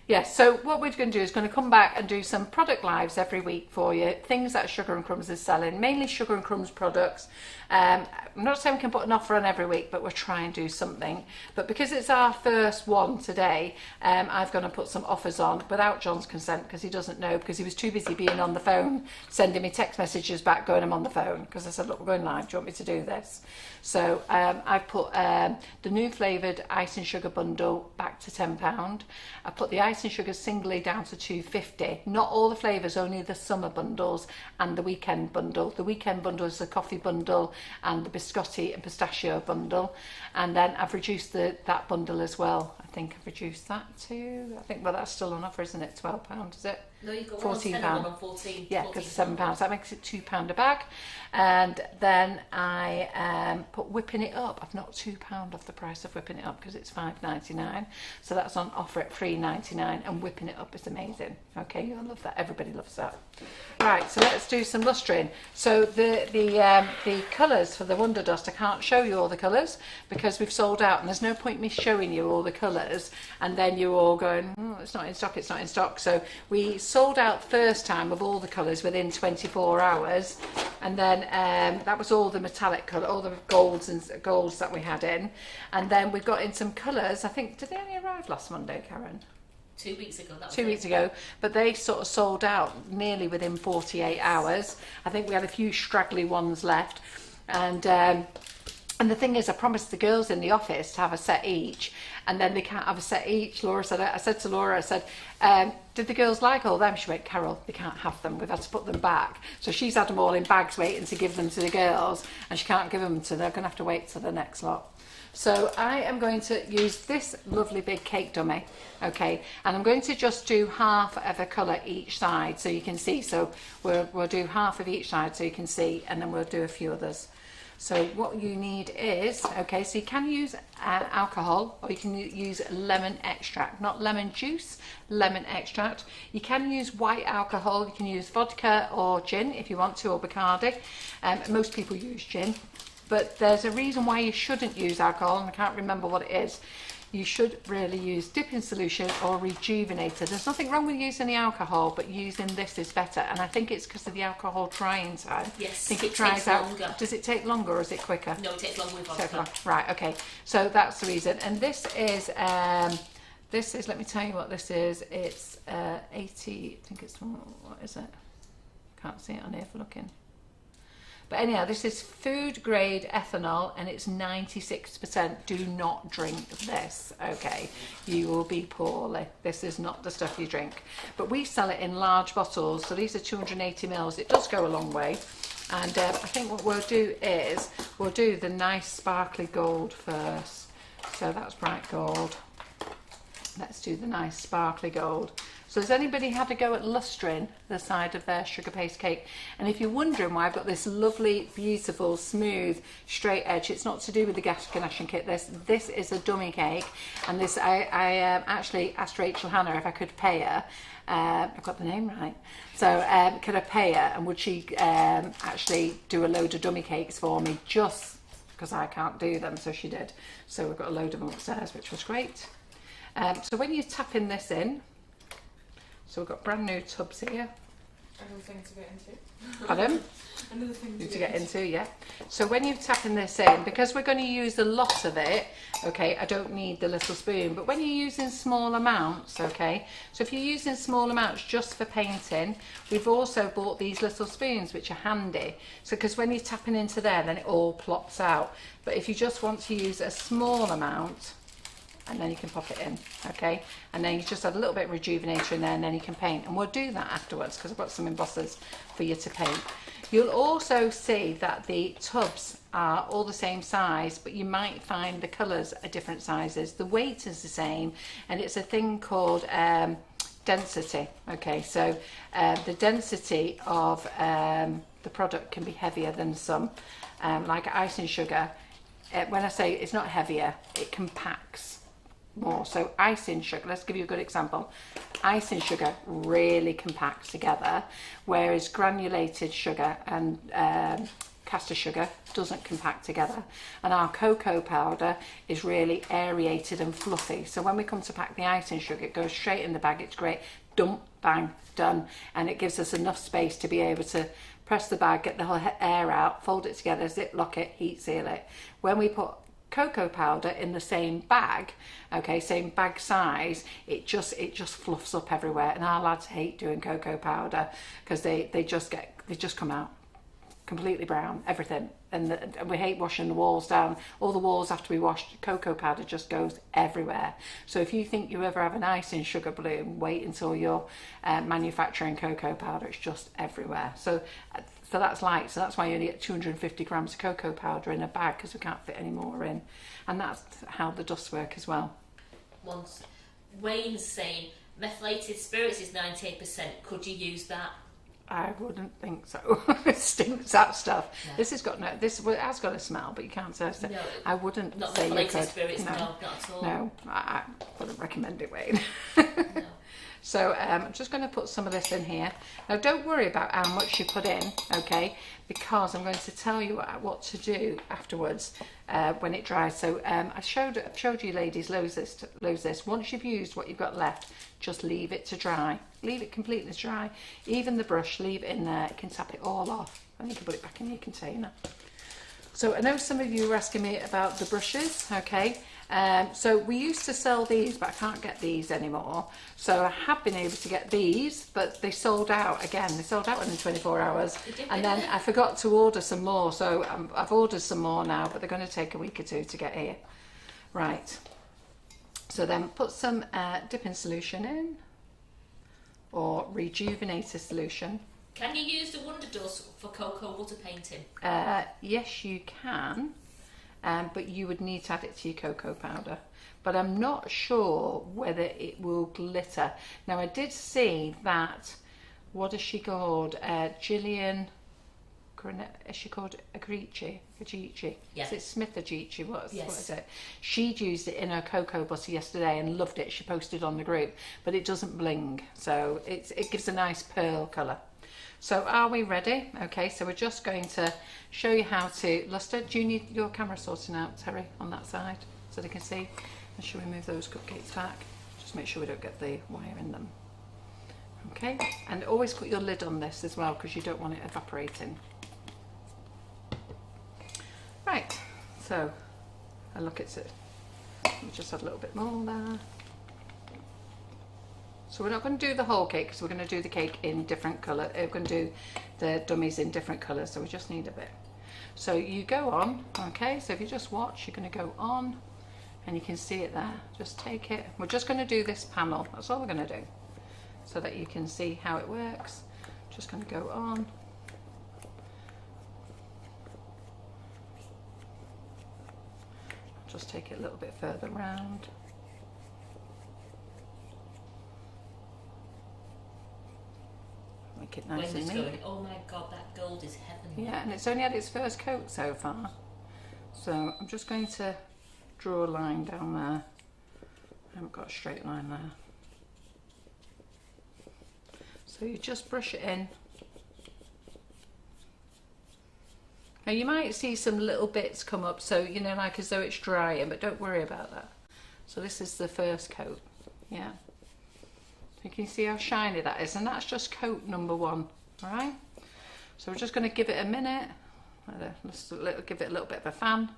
yes, so what we're going to do is going to come back and do some product lives every week for you. Things that Sugar and Crumbs is selling, mainly Sugar and Crumbs products. I'm not saying we can put an offer on every week, but we'll try and do something. But because it's our first one today, I've going to put some offers on without John's consent because he doesn't know, because he was too busy being on the phone, sending me text messages back going, I'm on the phone, because I said, look, we're going live, do you want me to do this? So I've put the new flavoured ice and sugar bundle back to £10. I put the ice and sugar singly down to £2.50. Not all the flavours, only the summer bundles and the weekend bundle. The weekend bundle is the coffee bundle and the biscotti and pistachio bundle. And then I've reduced that bundle as well. I think I've reduced that to, well, that's still on offer, isn't it? £12, is it? No, you've got £14. one on 14. Yeah, because it's £7. That makes it £2 a bag. And then I put whipping it up. I've knocked £2 off the price of whipping it up because it's $5.99. So that's on offer at $3.99, and whipping it up is amazing. Okay, you'll love that. Everybody loves that. Right, so let's do some lustering. So the colours for the WonderDust, I can't show you all the colours because we've sold out, and there's no point me showing you all the colours and then you're all going, oh, it's not in stock, it's not in stock. So we sold out first time of all the colours within 24 hours, and then that was all the metallic colour, all the golds that we had in, and then we got in some colours. I think, did they only arrive last Monday, Karen? 2 weeks ago. That was 2 weeks ago, but they sort of sold out nearly within 48 hours. I think we had a few straggly ones left, and the thing is, I promised the girls in the office to have a set each, and then they can't have a set each. Laura said, I said to Laura, I said, did the girls like all them? She went, Carol, they can't have them. We've had to put them back. So she's had them all in bags waiting to give them to the girls, and she can't give them to them. They're going to have to wait till the next lot. So I am going to use this lovely big cake dummy, okay, and I'm going to just do half of a colour each side so you can see. So we'll do half of each side so you can see, and then we'll do a few others. So what you need is, okay, so you can use alcohol, or you can use lemon extract, not lemon juice, lemon extract. You can use white alcohol, you can use vodka or gin if you want to, or Bacardi. Most people use gin, but there's a reason why you shouldn't use alcohol, and I can't remember what it is. You should really use dipping solution or rejuvenator. There's nothing wrong with using the alcohol, but using this is better. And I think it's because of the alcohol drying time. Yes, I think it dries takes out. longer. Does it take longer or is it quicker? No, it takes longer with Takes vodka. longer. Right, okay. So that's the reason. And this is, let me tell you what this is. It's 80, I think it's, what is it? Can't see it on here for looking. But anyhow, this is food grade ethanol, and it's 96%. Do not drink this, okay? You will be poorly. This is not the stuff you drink. But we sell it in large bottles, so these are 280 mils. It does go a long way. And I think what we'll do is, we'll do the nice sparkly gold first. So that's bright gold. Let's do the nice sparkly gold. So has anybody had a go at lustering the side of their sugar paste cake? And if you're wondering why I've got this lovely, beautiful, smooth, straight edge, it's not to do with the gas ganache kit. This is a dummy cake, and this I actually asked Rachel Hannah if I could pay her. I've got the name right. So could I pay her, and would she actually do a load of dummy cakes for me, just because I can't do them? So she did. So we've got a load of them upstairs, which was great. So when you're tapping this in, so we've got brand new tubs here. Another thing to get into. Pardon? Another thing To get into, yeah. So when you're tapping this in, because we're going to use a lot of it, okay, I don't need the little spoon, but when you're using small amounts, okay, so if you're using small amounts just for painting, we've also bought these little spoons which are handy. So because when you're tapping into there, then it all plops out. But if you just want to use a small amount, and then you can pop it in, okay, and then you just add a little bit of rejuvenator in there, and then you can paint, and we'll do that afterwards because I've got some embossers for you to paint. You'll also see that the tubs are all the same size, but you might find the colours are different sizes. The weight is the same, and it's a thing called density. Okay, so the density of the product can be heavier than some, like icing sugar. When I say it's not heavier, it compacts more. So icing sugar, let's give you a good example. Icing sugar really compacts together, whereas granulated sugar and caster sugar doesn't compact together. And our cocoa powder is really aerated and fluffy. So when we come to pack the icing sugar, it goes straight in the bag. It's great. Dump, bang, done. And it gives us enough space to be able to press the bag, get the whole air out, fold it together, zip lock it, heat seal it. When we put cocoa powder in the same bag, okay, same bag size, it just fluffs up everywhere. And our lads hate doing cocoa powder because they just come out completely brown, everything, and we hate washing the walls down. All the walls have to be washed. Cocoa powder just goes everywhere. So if you think you ever have an icing sugar bloom, wait until you're manufacturing cocoa powder. It's just everywhere. So that's light. So that's why you only get 250 grams of cocoa powder in a bag, because we can't fit any more in. And that's how the dusts work as well. Once Wayne's saying methylated spirits is 98%. Could you use that? I wouldn't think so. It stinks, that stuff. No. This has got it has got a smell, but you can't taste it. No, I wouldn't not say you methylated could. spirits. No, Not at all. no, I wouldn't recommend it, Wayne. No. So I'm just going to put some of this in here. Now don't worry about how much you put in, okay, because I'm going to tell you what to do afterwards when it dries. So I showed you ladies loads this. Once you've used what you've got left, just leave it to dry. Leave it completely to dry. Even the brush, leave it in there. It can tap it all off, and you can put it back in your container. So I know some of you were asking me about the brushes, okay. So we used to sell these, but I can't get these anymore. So I have been able to get these, but they sold out again. They sold out within 24 hours. And then I forgot to order some more. So I've ordered some more now, but they're going to take a week or two to get here. Right. So then put some dipping solution in, or rejuvenator solution. Can you use the WonderDust for cocoa butter painting? Yes, you can. But you would need to add it to your cocoa powder. But I'm not sure whether it will glitter. Now I did see that, what is she called? Gillian, is she called Agrici? Yeah. Is it Smith Agrici? What Yes. is it? She'd used it in her cocoa butter yesterday and loved it. She posted on the group, but it doesn't bling. So it gives a nice pearl colour. So are we ready? Okay, so we're just going to show you how to luster. Do you need your camera sorting out, Terry, on that side so they can see? And should we move those cupcakes back? Just make sure we don't get the wire in them. Okay, and always put your lid on this as well, because you don't want it evaporating. Right, so I look at it. We just add a little bit more there. So we're not going to do the whole cake, because we're going to do the cake in different colour. We're going to do the dummies in different colours, so we just need a bit. So you go on, okay, so if you just watch, you're going to go on, and you can see it there. Just take it. We're just going to do this panel. That's all we're going to do, so that you can see how it works. Just going to go on. Just take it a little bit further round. make it nice and Wendy's neat. going, oh my god, that gold is heavenly. Yeah, and it's only had its first coat so far. So I'm just going to draw a line down there. I haven't got a straight line there. So you just brush it in. Now you might see some little bits come up, so you know, like as though it's drying, but don't worry about that. So this is the first coat, yeah. You can see how shiny that is, and that's just coat number 1, all right? So we're just going to give it a minute. Let's give it a little bit of a fan.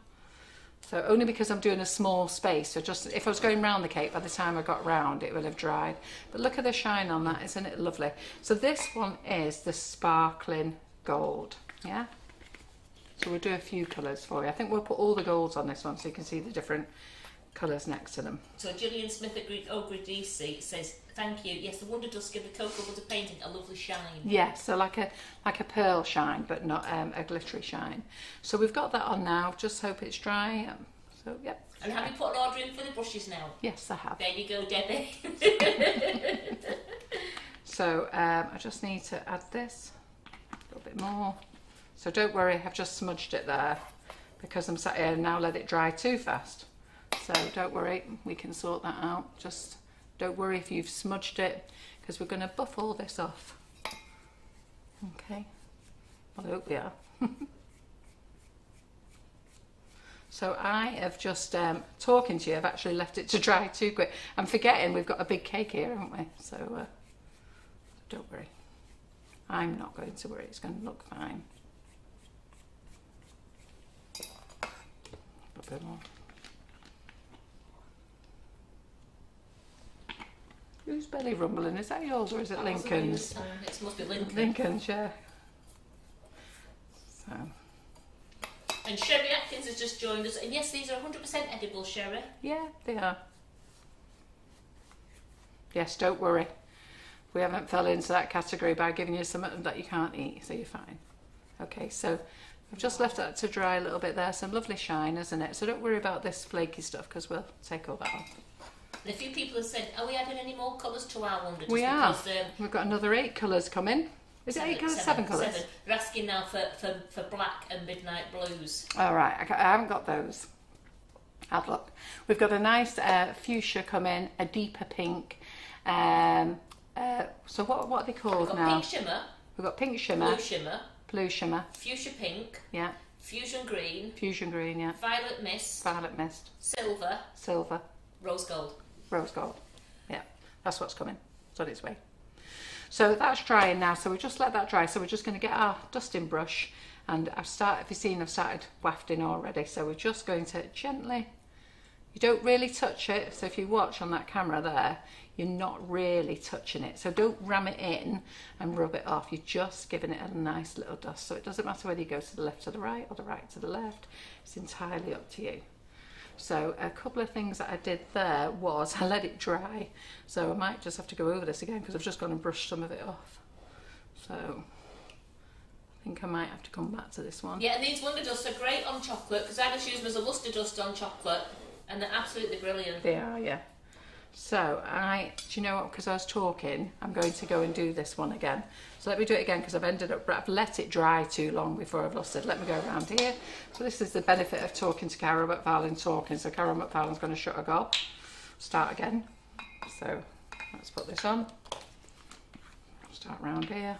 So only because I'm doing a small space, so just if I was going round the cake, by the time I got round it will have dried. But look at the shine on that, isn't it lovely? So this one is the sparkling gold, yeah? So we'll do a few colours for you. I think we'll put all the golds on this one so you can see the different colours next to them. So Gillian Smith at Ogre DC says, thank you. Yes, the WonderDust give the cocoa butter painting a lovely shine. Yeah, so like a pearl shine, but not a glittery shine. So we've got that on now. Just hope it's dry. So yep. And have you put an order in for the brushes now? Yes, I have. There you go, Debbie. So I just need to add this a little bit more. So don't worry, I've just smudged it there because I'm sat here and now let it dry too fast. So don't worry, we can sort that out. Just don't worry if you've smudged it, because we're going to buff all this off. Okay, well, I hope we are. So I have just, talking to you, I've actually left it to dry too quick. I'm forgetting we've got a big cake here, haven't we? So don't worry. I'm not going to worry, it's going to look fine. A bit more. Whose belly rumbling? Is that yours or is it Lincoln's? It must be Lincoln. Lincoln's, yeah. So. And Sherry Atkins has just joined us. And yes, these are 100% edible, Sherry. Yeah, they are. Yes, don't worry. We haven't fell into that category by giving you something that you can't eat, so you're fine. Okay, so I've just left that to dry a little bit there. Some lovely shine, isn't it? So don't worry about this flaky stuff because we'll take all that off. And a few people have said, are we adding any more colours to our WonderDust? We are. Because, we've got another 8 colours coming. Is it 8 colours? 7 colours? 7. They're asking now for black and midnight blues. All right, I haven't got those. Have a look. We've got a nice fuchsia coming, a deeper pink. So what are they called We've got now? pink shimmer. We've got pink shimmer. Blue shimmer. Blue shimmer. Fuchsia pink. Yeah. Fusion green. Fusion green, yeah. Violet mist. Violet mist. Silver. Silver. Rose gold. Rose gold. Yeah, that's what's coming. It's on its way. So that's drying now, so we just let that dry. So we're just going to get our dusting brush, and if you've seen, I've started wafting already. So we're just going to gently, you don't really touch it. So if you watch on that camera there, you're not really touching it. So don't ram it in and rub it off. You're just giving it a nice little dust. So it doesn't matter whether you go to the left to the right or the right to the left. It's entirely up to you. So a couple of things that I did there was I let it dry. So I might just have to go over this again because I've just gone and brushed some of it off. So I think I might have to come back to this one. Yeah, and these WonderDusts are great on chocolate because I just use them as a luster dust on chocolate and they're absolutely brilliant. They are, yeah. So do you know what, because I was talking, I'm going to go and do this one again. So let me do it again because I've let it dry too long before I've lustered. Let me go around here. So this is the benefit of talking to Carol McFarland talking. So Carol McFarland's going to shut her gob. Start again. So let's put this on. Start round here.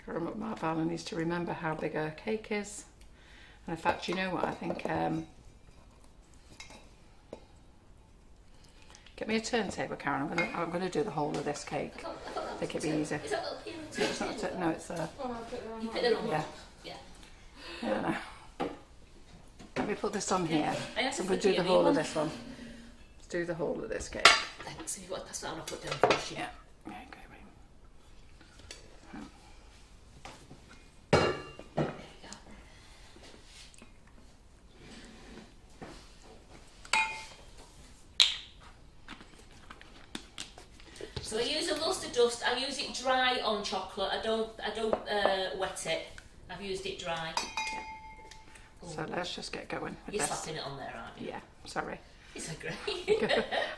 Carol McFarland needs to remember how big her cake is. And in fact, you know what, I think get me a turntable, Karen. I'm gonna do the whole of this cake. I think it'd be easier. Is that little here? No, it's not. No, it's You put it on. yeah. Yeah. Yeah. No. Let me put this on here. I have to I'm gonna put do it the in whole the of one. this one. Let's do the whole of this cake. Thanks. If you want to pass that on, I'll put it down for you. Yeah. Okay. There you go. So I use a luster dust. I use it dry on chocolate. I don't wet it. I've used it dry. So let's just get going with You're this. slapping it on there, aren't you? Yeah. Sorry. It's a great.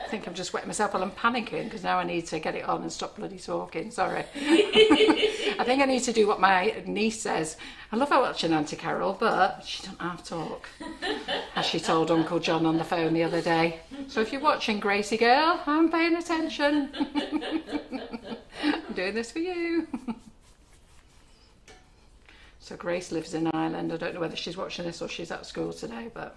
I think I'm just wetting myself while I'm panicking because now I need to get it on and stop bloody talking. Sorry. I think I need to do what my niece says. I love watching Auntie Carol, but she doesn't half talk, as she told Uncle John on the phone the other day. So if you're watching, Gracie girl, I'm paying attention. I'm doing this for you. So Grace lives in Ireland. I don't know whether she's watching this or she's at school today, but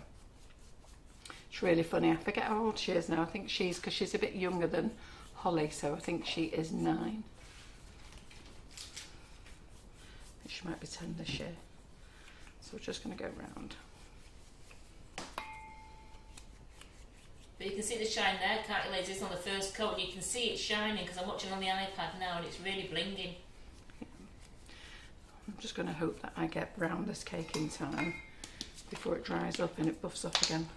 it's really funny. I forget how old she is now. I think because she's a bit younger than Holly, so I think she is 9. She might be 10 this year. So we're just going to go round. But you can see the shine there, can't you, ladies? It's on the first coat. You can see it shining because I'm watching on the iPad now and it's really blinging. I'm just going to hope that I get round this cake in time before it dries up and it buffs up again.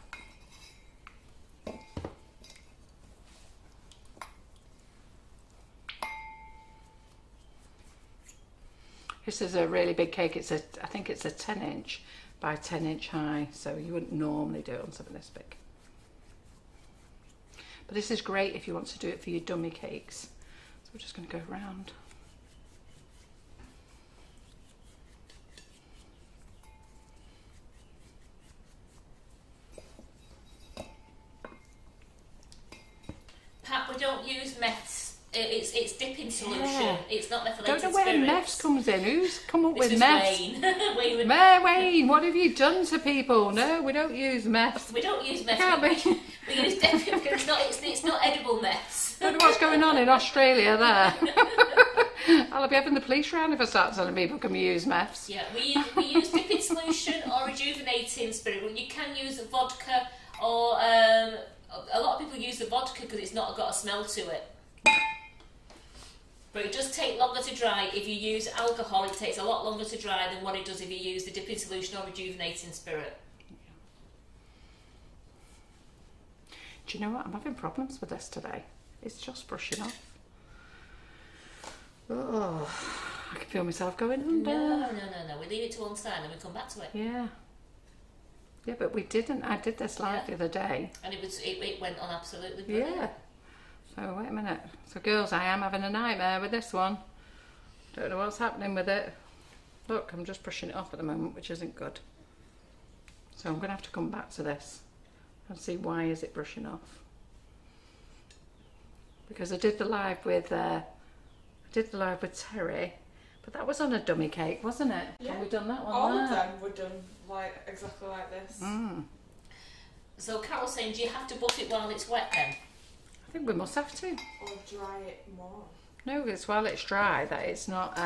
This is a really big cake. I think it's a 10-inch by 10-inch high, so you wouldn't normally do it on something this big. But this is great if you want to do it for your dummy cakes. So we're just going to go round. Pat, we don't use meths. It's dipping solution. Yeah. It's not methylated Don't know where spirits. meths comes in. Who's come up This with is meths? Wayne. Wayne. Wayne, what have you done to people? No, we don't use meths. We don't use meths. Can't be. We use dipping because it's not edible meths. Wonder what's going on in Australia there. I'll be having the police round if I start telling people can we use meths. Yeah, we use dipping solution or rejuvenating spirit. Well, you can use vodka or a lot of people use the vodka because it's not got a smell to it. But it does take longer to dry. If you use alcohol, it takes a lot longer to dry than what it does if you use the dipping solution or rejuvenating spirit. Do you know what? I'm having problems with this today. It's just brushing off. Oh, I can feel myself going under. No. We leave it to one side and we come back to it. Yeah. Yeah, but we didn't. I did this live the other day. And it went on absolutely brilliant. Yeah. So wait a minute. So girls, I am having a nightmare with this one. Don't know what's happening with it. Look, I'm just brushing it off at the moment, which isn't good. So I'm going to have to come back to this and see why is it brushing off. Because I did the live with Terry, but that was on a dummy cake, wasn't it? Yeah. Have we done that one? All there? of them were done like exactly like this. Mm. So Carol's saying, do you have to buff it while it's wet then? I think we must have to. Or dry it more. No, it's while it's dry that it's not.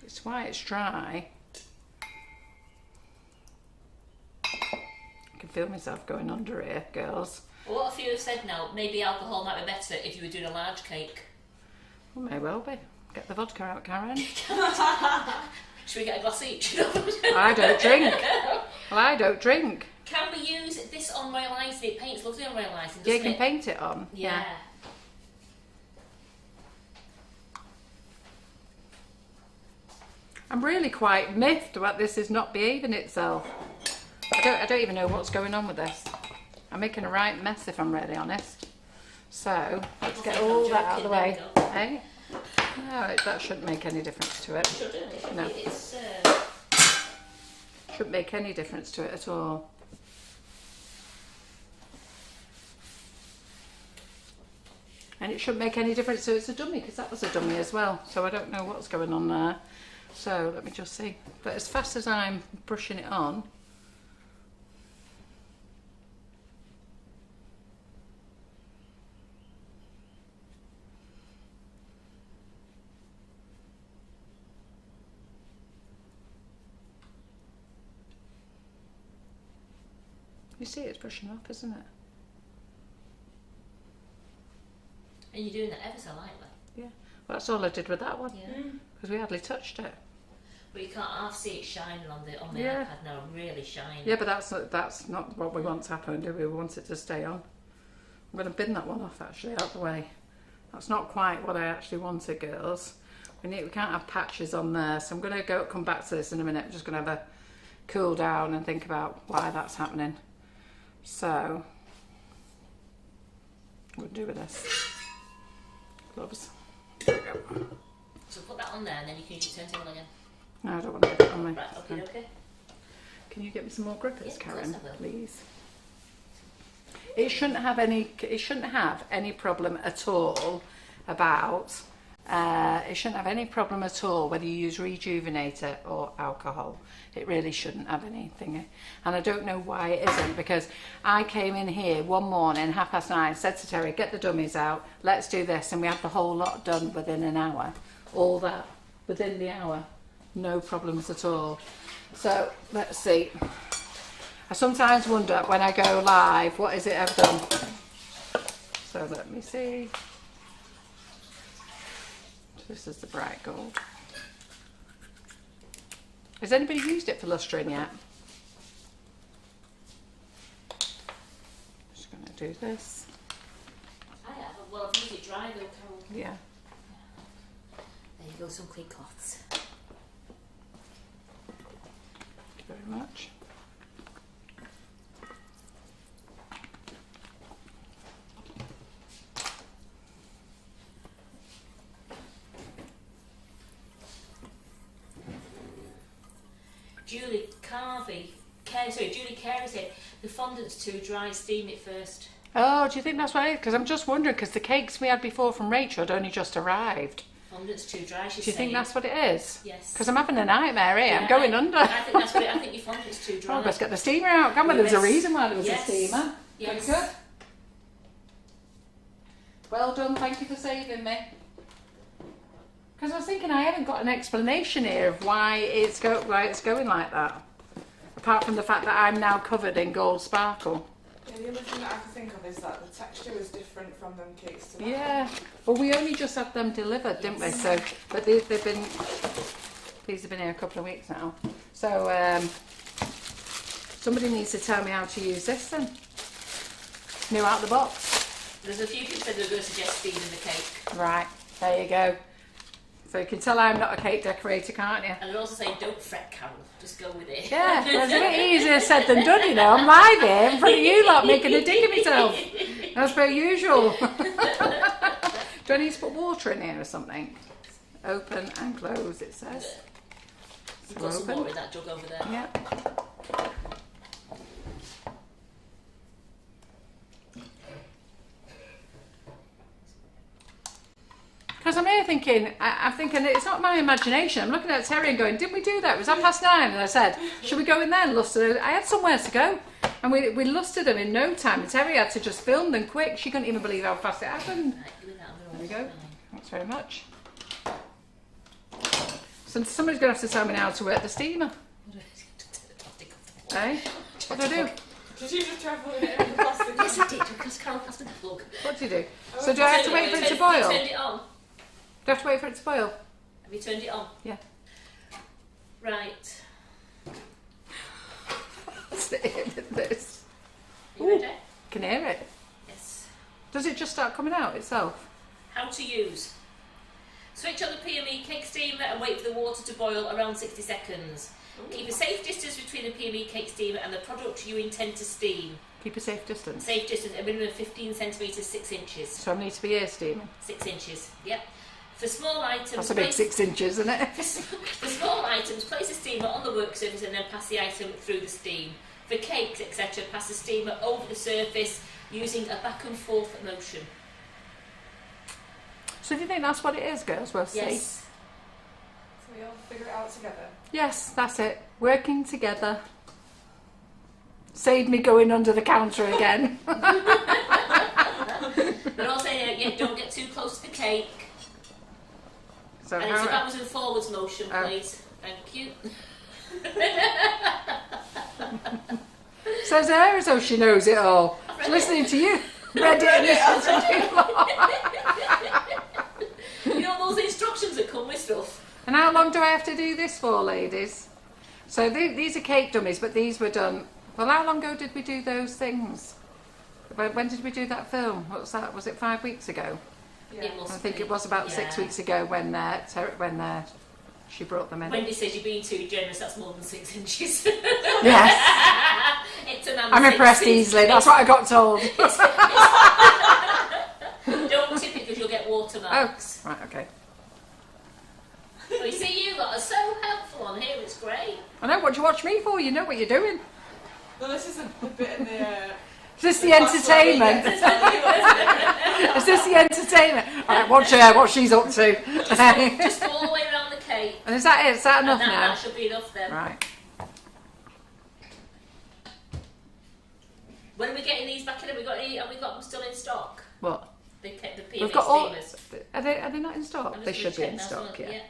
It's why it's dry. I can feel myself going under here, girls. Well, what a few have said now, maybe alcohol might be better if you were doing a large cake. Well, may well be. Get the vodka out, Karen. Should we get a glass each? I don't drink. Well, I don't drink. Can we use this on royal icing? It paints lovely on royal icing, Yeah, you doesn't can it? paint it on. Yeah. I'm really quite miffed about this is not behaving itself. I don't even know what's going on with this. I'm making a right mess if I'm really honest. So let's get all that out of the way. Hey? No, that shouldn't make any difference to it. Shouldn't. No. It's, Shouldn't make any difference to it at all. And it shouldn't make any difference, so it's a dummy, because that was a dummy as well. So I don't know what's going on there. So let me just see. But as fast as I'm brushing it on, you see it's brushing off, isn't it? and you're doing that ever so lightly. Yeah. Well, that's all I did with that one, Yeah. because we hardly touched it. But you can't half see it shining on the Yeah. iPad now, really shining. Yeah, but that's not what we want to happen, do we? We want it to stay on. I'm going to bin that one off, actually, out the way. That's not quite what I actually wanted, girls. We can't have patches on there, so I'm going to come back to this in a minute. I'm just going to have a cool down and think about why that's happening. So, what do we do with this? Gloves. There we go. So put that on there and then you can use your turntable again. No, I don't want to get it on me. Right, okay. Can you get me some more grippers, Yeah, Karen, of course I will. please? It shouldn't have any problem at all about. It shouldn't have any problem at all whether you use rejuvenator or alcohol. It really shouldn't have anything. And I don't know why it isn't, because I came in here one morning, 9:30, said to Terry, get the dummies out, let's do this. And we had the whole lot done within an hour. All that within the hour. No problems at all. So let's see. I sometimes wonder when I go live, what is it I've done? So let me see. This is the bright gold. Has anybody used it for lustering yet? Just going to do this. I have. Well, I've used it dry though, Carol. Yeah. There you go, some clean cloths. Thank you very much. Julie Carey said the fondant's too dry, steam it first. Oh, do you think that's what it is? Because I'm just wondering, because the cakes we had before from Rachel had only just arrived. Fondant's too dry, she's Do you think that's what it is? Yes. Because I'm having a nightmare here. Yeah, I'm going under. I think that's what it, I think your fondant's too dry. Oh, let's get the steamer out. Come on, there was a Yes. reason why there was Yes. a steamer. Yes. Good. Well done, thank you for saving me. Because I was thinking I haven't got an explanation here of why it's going like that. Apart from the fact that I'm now covered in gold sparkle. Yeah, the other thing that I can think of is that the texture is different from them cakes to that. Yeah. Well, we only just had them delivered, didn't we? So, but these have been here a couple of weeks now. So somebody needs to tell me how to use this then. New out the box. There's a few people said they were going to suggest steaming the cake. Right. There you go. So you can tell I'm not a cake decorator, can't you? And they're also saying, don't fret, Carol, just go with it. Yeah, it's a bit easier said than done, you know. I'm live here in front of you lot making a dig of myself. As per usual. Do I need to put water in here or something? Open and close, it says. You've got some more in that jug over there. Yeah. Because I'm here thinking, I'm thinking it's not my imagination. I'm looking at Terry and going, didn't we do that? It was 9:30. And I said, should we go in there and luster? I had somewhere to go. And we lustered them in no time. And Terry had to just film them quick. She couldn't even believe how fast it happened. Right, give me that, I'm There we gonna go. Thanks very much. So somebody's going to have to tell me now to work the steamer. Eh? What do I do? Did you just travel in it in the plastic? Yes, I did, because Carol passed me the plug. What do you do? So do I have to wait for it to boil? Have Do you turned it on? I have to wait for it to boil? Have you turned it on? Yeah. Right. What's it in with this? Are you ready? Can hear it. Yes. Does it just start coming out itself? How to use. Switch on the PME cake steamer and wait for the water to boil around 60 seconds. Keep a safe distance between the PME cake steamer and the product you intend to steam. Keep a safe distance. Safe distance, a minimum of 15 centimetres, 6 inches. So I need to be air steaming. 6 inches, yep. For small items... That's a big 6 inches, isn't it? For small items, place the steamer on the work surface and then pass the item through the steam. For cakes, etc., pass the steamer over the surface using a back and forth motion. So do you think that's what it is, girls? We'll see. Yes. So we all figure it out together. Yes, that's it. Working together. Saved me going under the counter again. But also, yeah, don't get too close to the cake. So And it's a backwards and forwards motion, please. Thank you. Says her as though she knows it all. She's listening to you. Read it and listened to you. You know those instructions that come with stuff? And how long do I have to do this for, ladies? So these are cake dummies, but these were done... Well, how long ago did we do those things? When did we do that film? What's that? Was it 5 weeks ago? Yeah. It must I think be. it was about 6 Yeah. weeks ago when she brought them in. Wendy says you're being too generous. That's more than 6 inches. Yes. It's an I'm impressed easily. That's what I got told. Don't tip it because you'll get watermarks. Oh, right, okay. Well, you see, you lot are so helpful on here. It's great. I know. What do you watch me for? You know what you're doing. Well, this is a bit in the. Is this the entertainment? Is this the entertainment? All right, watch her. What she's up to. Just go all the way around the cake. And is that it? Is that enough now? That should be enough then. Right. When are we getting these back in? Have we got them still in stock? What? The PMA We've got all. steamers. Are they not in stock? I'm They just should be gonna in check stock. now, Yeah.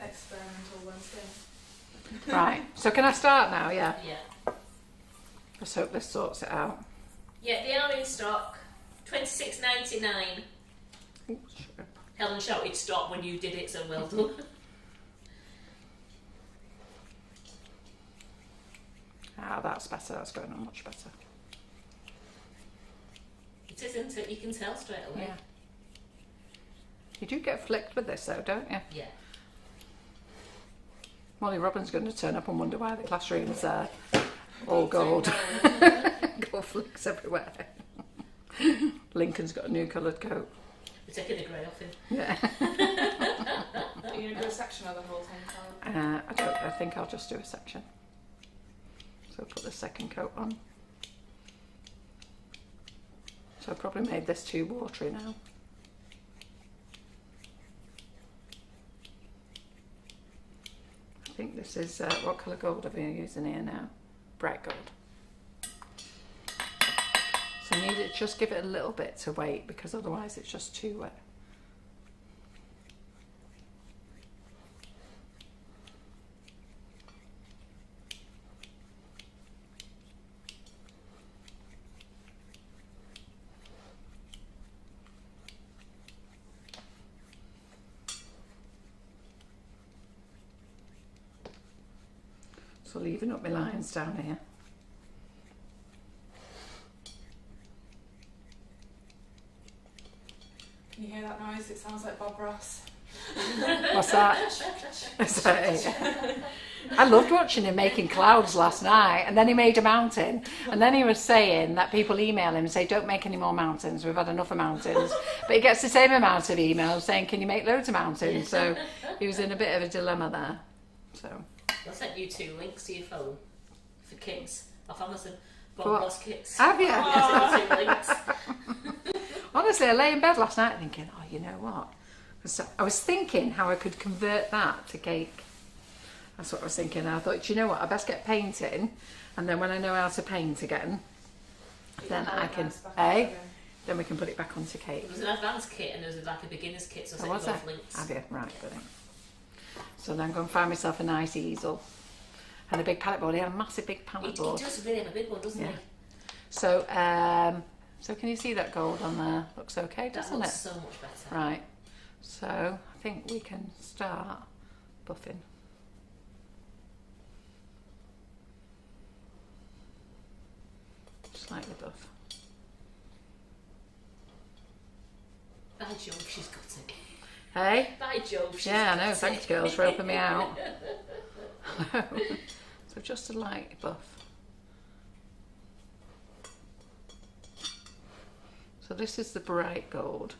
Experimental Wednesday. Right. So can I start now? Yeah. Yeah. Let's hope this sorts it out. Yeah, they are in stock. $26.99. Ooh, sugar. Helen shouted stop when you did it, so well done. Ah, that's better. That's going on much better. It isn't it? You can tell straight away. Yeah. You do get flicked with this, though, don't you? Yeah. Molly Robbins going to turn up and wonder why the classroom's all gold. Gold flicks everywhere. Lincoln's got a new coloured coat. We're taking the grey off him. Yeah. Are you going to do a section of the whole thing, Carol? I think I'll just do a section. So put the second coat on. So I've probably made this too watery now. I think this is, what colour gold are we using here now? Bright gold. So I need it, just give it a little bit to wait because otherwise it's just too wet. So leaving up my lines down here. Can you hear that noise? It sounds like Bob Ross. What's that? Is that it? I loved watching him making clouds last night, and then he made a mountain, and then he was saying that people email him and say, don't make any more mountains, we've had enough of mountains. But he gets the same amount of emails saying, can you make loads of mountains? So he was in a bit of a dilemma there. So I sent you 2 links to your phone for kits off Amazon. For Bob what? Ross kits. have you? I sent you 2 links. Honestly, I lay in bed last night thinking, oh, you know what? So I was thinking how I could convert that to cake. That's what I was thinking. I thought, do you know what? I best get painting, and then when I know how to paint again, then I can, then we can put it back onto cake. There was an advanced kit and there was like a beginner's kit, so I sent was you there? both links. Have you? Right, brilliant. So then I'm going to find myself a nice easel and a big palette board. He had a massive big palette He board. does really have a big one, doesn't Yeah. he? So, so can you see that gold on there? Looks okay, That doesn't looks it? so much better. Right. So I think we can start buffing. Slightly buff. By Jove, she's got it. Hey? By Jove, she's Yeah, I got know. it. Thanks, girls, for helping me out. So just a light buff. So this is the bright gold.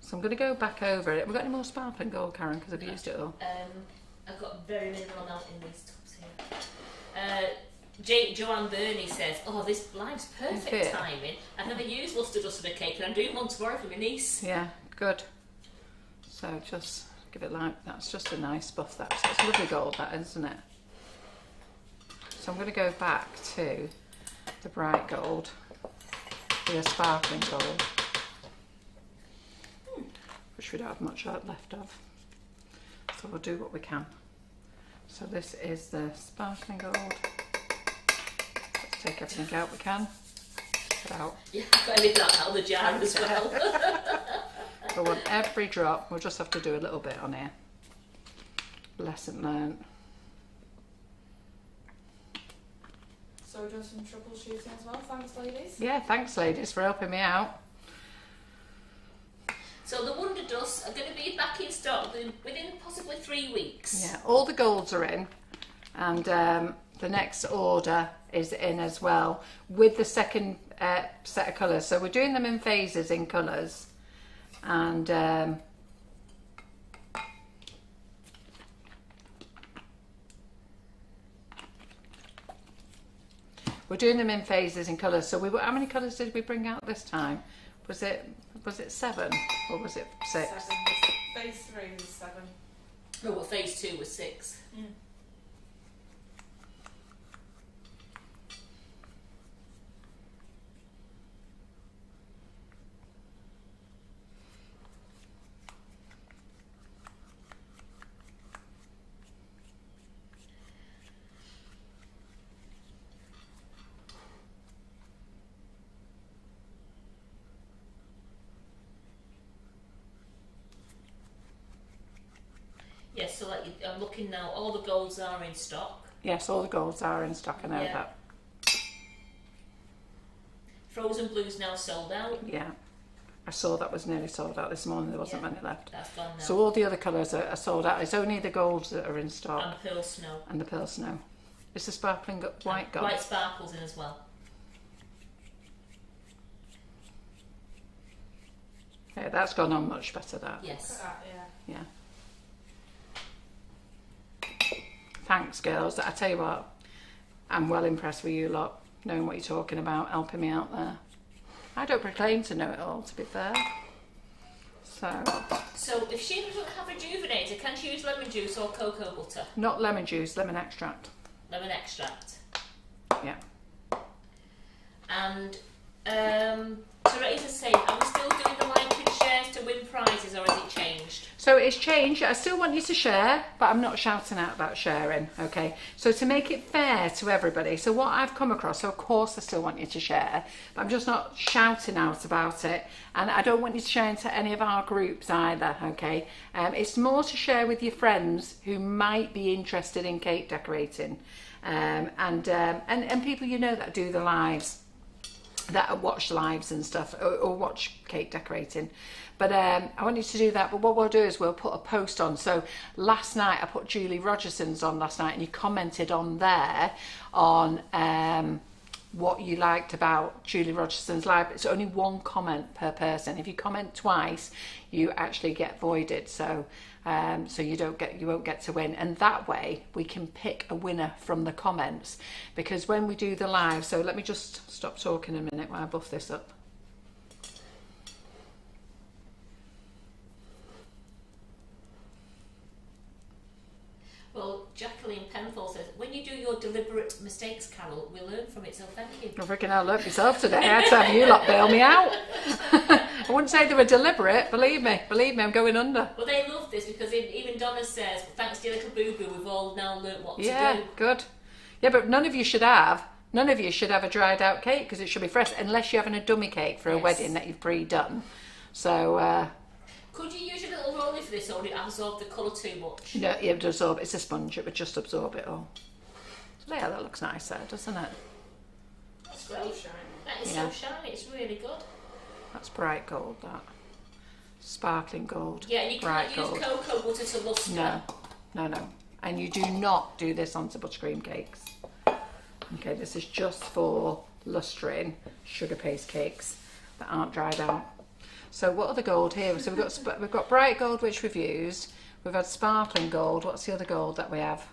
So I'm going to go back over it. Have we got any more sparkling gold, Karen? Because I've used it all. I've got very minimal amount in these tubs here. Joanne Burney says, oh, this blind's perfect Okay. timing. I've never used WonderDust in a cake and I'm doing one tomorrow for my niece. Yeah, good. So just give it like, that's just a nice buff that. So it's lovely gold that, isn't it? So I'm going to go back to the bright gold with a sparkling gold, which we don't have much left of. So we'll do what we can. So this is the sparkling gold. Let's take everything out we can. Get out. Yeah, I've got everything out of the jar as well. I want every drop. We'll just have to do a little bit on here. Lesson learned. So we're doing some troubleshooting as well. Thanks, ladies. Yeah, thanks ladies for helping me out. So the WonderDust WonderDusts are going to be back in stock within possibly 3 weeks. Yeah, all the golds are in, and the next order is in as well with the second set of colours. So we're doing them in phases in colours, and we're doing them in phases in colours. So how many colours did we bring out this time? Was it 7 or was it 6? 7. Phase 3 was 7. Oh, well, phase 2 was 6. Mm. Yes, so like I'm looking now, all the golds are in stock. Yes, all the golds are in stock, I know that. Frozen Blue's now sold out. Yeah, I saw that was nearly sold out this morning, there wasn't many left. That's gone now. So all the other colours are sold out, it's only the golds that are in stock. And the Pearl Snow. And the Pearl Snow. It's the sparkling white gold. White sparkles in as well. Yeah, that's gone on much better, that. Yes. Yeah. Yeah. Thanks, girls. I tell you what, I'm well impressed with you lot, knowing what you're talking about, helping me out there. I don't proclaim to know it all, to be fair. So if she doesn't have rejuvenator, can she use lemon juice or cocoa butter? Not lemon juice, lemon extract. Lemon extract. Yeah. And Teresa's saying, are we still doing the like and shares to win prizes, or has it changed? So it's changed. I still want you to share, but I'm not shouting out about sharing, okay? So to make it fair to everybody, so what I've come across, so of course I still want you to share, but I'm just not shouting out about it, and I don't want you to share into any of our groups either, okay? It's more to share with your friends who might be interested in cake decorating, and people you know that do the lives, that watch lives and stuff, or watch cake decorating. But I want you to do that. But what we'll do is we'll put a post on. So last night I put Julie Rogerson's on last night, and you commented on there on what you liked about Julie Rogerson's live. It's only one comment per person. If you comment twice, you actually get voided. So you won't get to win. And that way we can pick a winner from the comments, because when we do the live, so let me just stop talking a minute while I buff this up. Well, Jacqueline Penfold says, when you do your deliberate mistakes, Carol, we learn from it, so thank you. I freaking hell, learnt myself today. I had to have you lot bail me out. I wouldn't say they were deliberate, believe me, I'm going under. Well, they love this because even Donna says, well, thanks to your little boo-boo, we've all now learnt what to do. Yeah, good. Yeah, but none of you should have a dried out cake, because it should be fresh, unless you're having a dummy cake for a wedding that you've pre-done. So, could you use your little roller for this, or would it absorb the colour too much? no, it would absorb. It's a sponge. It would just absorb it all. So yeah, that looks nice there, doesn't it? That's great. So shiny. That is so shiny. It's really good. That's bright gold. That sparkling gold. Yeah, and you bright can't use gold. cocoa butter to lustre. No. And you do not do this onto buttercream cakes. Okay, this is just for lustering sugar paste cakes that aren't dried out. So what are the gold here? So we've got bright gold, which we've used. We've had sparkling gold. What's the other gold that we have?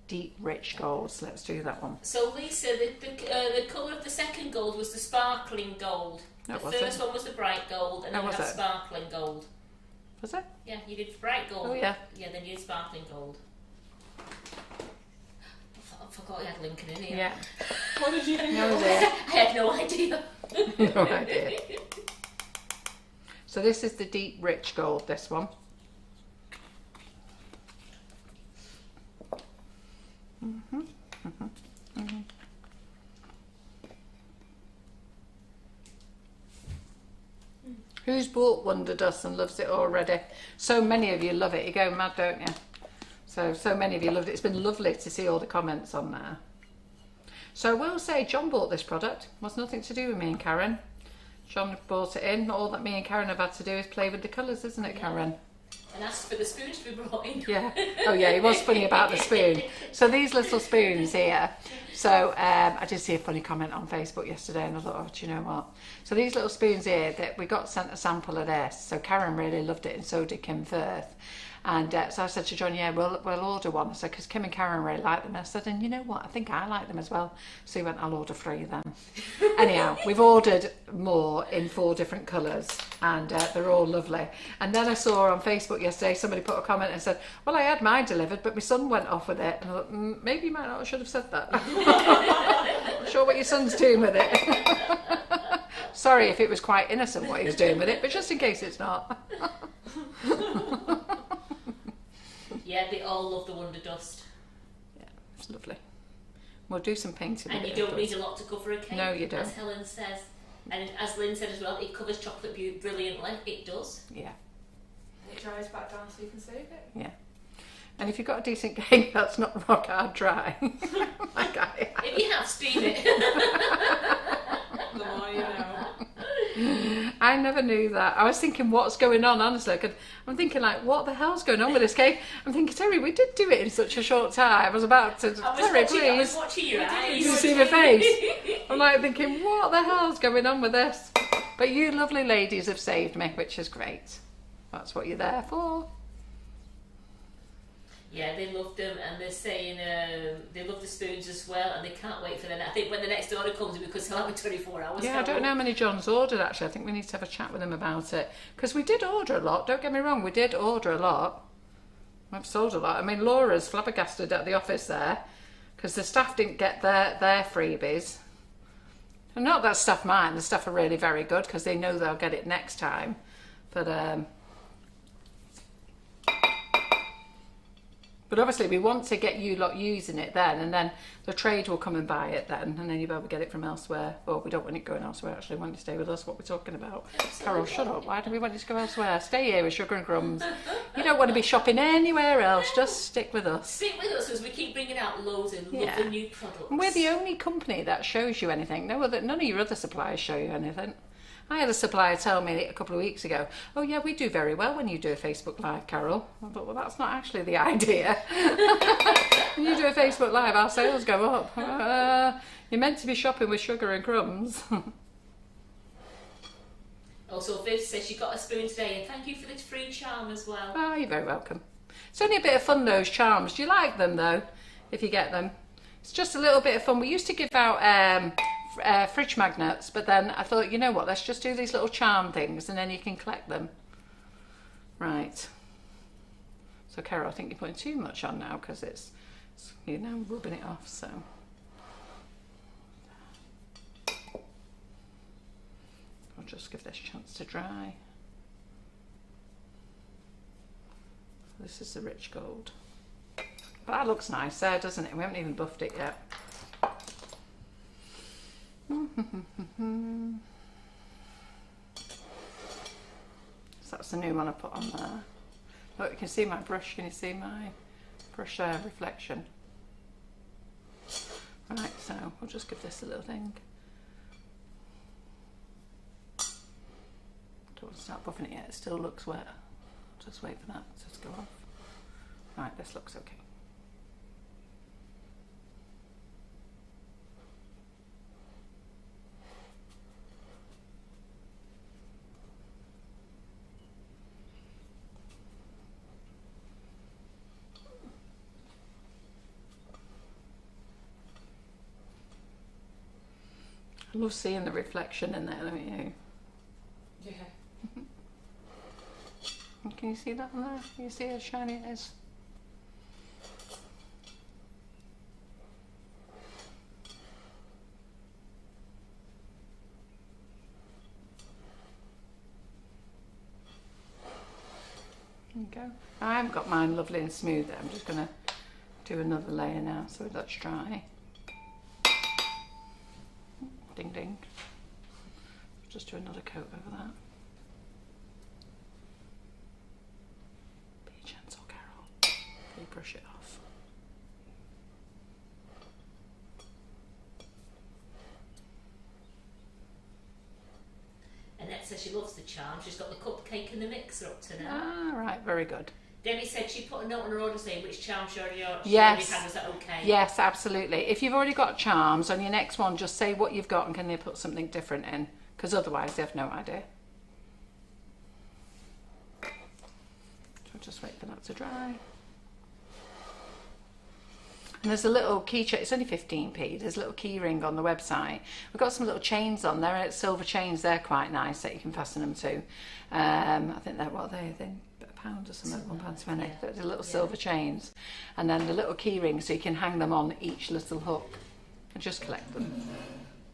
Deep rich gold. So let's do that one. So Lisa, the colour of the second gold was the sparkling gold. No, the first one was the bright gold, and then we had sparkling gold. Was it? Yeah, you did bright gold. Oh yeah. Yeah, then you did sparkling gold. I forgot you had Lincoln in here. Yeah. What did you think? No idea. I had no idea. No idea. So this is the deep rich gold, this one. Who's bought WonderDust and loves it already? So many of you love it. You go mad, don't you? So many of you loved it. It's been lovely to see all the comments on there. So I will say John bought this product. It was nothing to do with me and Karen. John brought it in. All that me and Karen have had to do is play with the colours, isn't it, Karen? And asked for the spoons to be brought in. Yeah. Oh yeah, it was funny about the spoon. So these little spoons here. So I did see a funny comment on Facebook yesterday, and I thought, oh, do you know what? So these little spoons here, that we got sent a sample of this. So Karen really loved it, and so did Kim Firth. And so I said to John, yeah, we'll order one. I said, because Kim and Karen really like them. I said, and you know what? I think I like them as well. So he went, I'll order 3 of them. Anyhow, we've ordered more in 4 different colours, and they're all lovely. And then I saw on Facebook yesterday, somebody put a comment and said, well, I had mine delivered, but my son went off with it. And I thought, maybe you might not should have said that. Not sure what your son's doing with it. Sorry if it was quite innocent what he was doing with it, but just in case it's not. Yeah, they all love the WonderDust. Yeah, it's lovely. We'll do some painting. And you don't need a lot to cover a cake. No, you don't. As Helen says. And as Lynn said as well, it covers chocolate brilliantly. It does. Yeah. And it dries back down so you can save it. Yeah. And if you've got a decent cake, that's not rock hard dry. Like I have. If you have, steam it. The more you know. I never knew that. I was thinking, what's going on, honestly? I'm thinking, like, what the hell's going on with this cake? I'm thinking, Terry, we did do it in such a short time. I was about to, Terry, please. I was watching your eyes. You see my face? I'm like thinking, what the hell's going on with this? But you lovely ladies have saved me, which is great. That's what you're there for. Yeah, they love them, and they're saying they love the spoons as well, and they can't wait for them. I think when the next order comes, because he'll have it 24 hours. Yeah, I don't know how many John's ordered, actually. I think we need to have a chat with him about it. Because we did order a lot, don't get me wrong, we did order a lot. We've sold a lot. I mean, Laura's flabbergasted at the office there, because the staff didn't get their freebies. And not that staff mind, the staff are really very good, because they know they'll get it next time. But obviously we want to get you lot using it then, and then the trade will come and buy it then, and then you'll be able to get it from elsewhere. Or we don't want it going elsewhere, actually. We want you to stay with us, what we're talking about. Absolutely. Carol, shut up. Why do we want you to go elsewhere? Stay here with Sugar and Crumbs. You don't want to be shopping anywhere else. Just stick with us. Stick with us, because we keep bringing out loads and lovely new products. And we're the only company that shows you anything. None of your other suppliers show you anything. I had a supplier tell me a couple of weeks ago, oh yeah, we do very well when you do a Facebook Live, Carol. I thought, well, that's not actually the idea. When you do a Facebook Live, our sales go up. You're meant to be shopping with Sugar and Crumbs. Also, Viv says she got a spoon today, and thank you for the free charm as well. Oh, you're very welcome. It's only a bit of fun, those charms. Do you like them, though, if you get them? It's just a little bit of fun. We used to give out fridge magnets, but then I thought, you know what, let's just do these little charm things, and then you can collect them. Right. So, Carol, I think you're putting too much on now, because it's you know, rubbing it off, so. I'll just give this a chance to dry. This is the rich gold. But that looks nice there, doesn't it? We haven't even buffed it yet. So that's the new one I put on there. Look, you can see my brush. Can you see my brush reflection? Right, so we'll just give this a little thing. Don't want to start buffing it yet. It still looks wet. Just wait for that to go off. Right, this looks okay. I love seeing the reflection in there, don't you? Yeah. Can you see that in there? Can you see how shiny it is? There you go. I haven't got mine lovely and smooth there. I'm just going to do another layer now so that's dry. Ding ding. Just do another coat over that. Be gentle, Carol. Before you brush it off. said she loves the charm. She's got the cupcake and the mixer up to now. Ah, right, very good. Debbie said she put a note on her order saying which charm she already had. Was that okay? Yes, absolutely. If you've already got charms on your next one, just say what you've got and can they put something different in, because otherwise they have no idea. So just wait for that to dry. And there's a little key chain, it's only 15p, there's a little key ring on the website. We've got some little chains on there, silver chains, they're quite nice that you can fasten them to. I think they're, what are they? They're £1 or something, £1.20. Yeah. The little silver chains. And then the little key ring so you can hang them on each little hook and just collect them.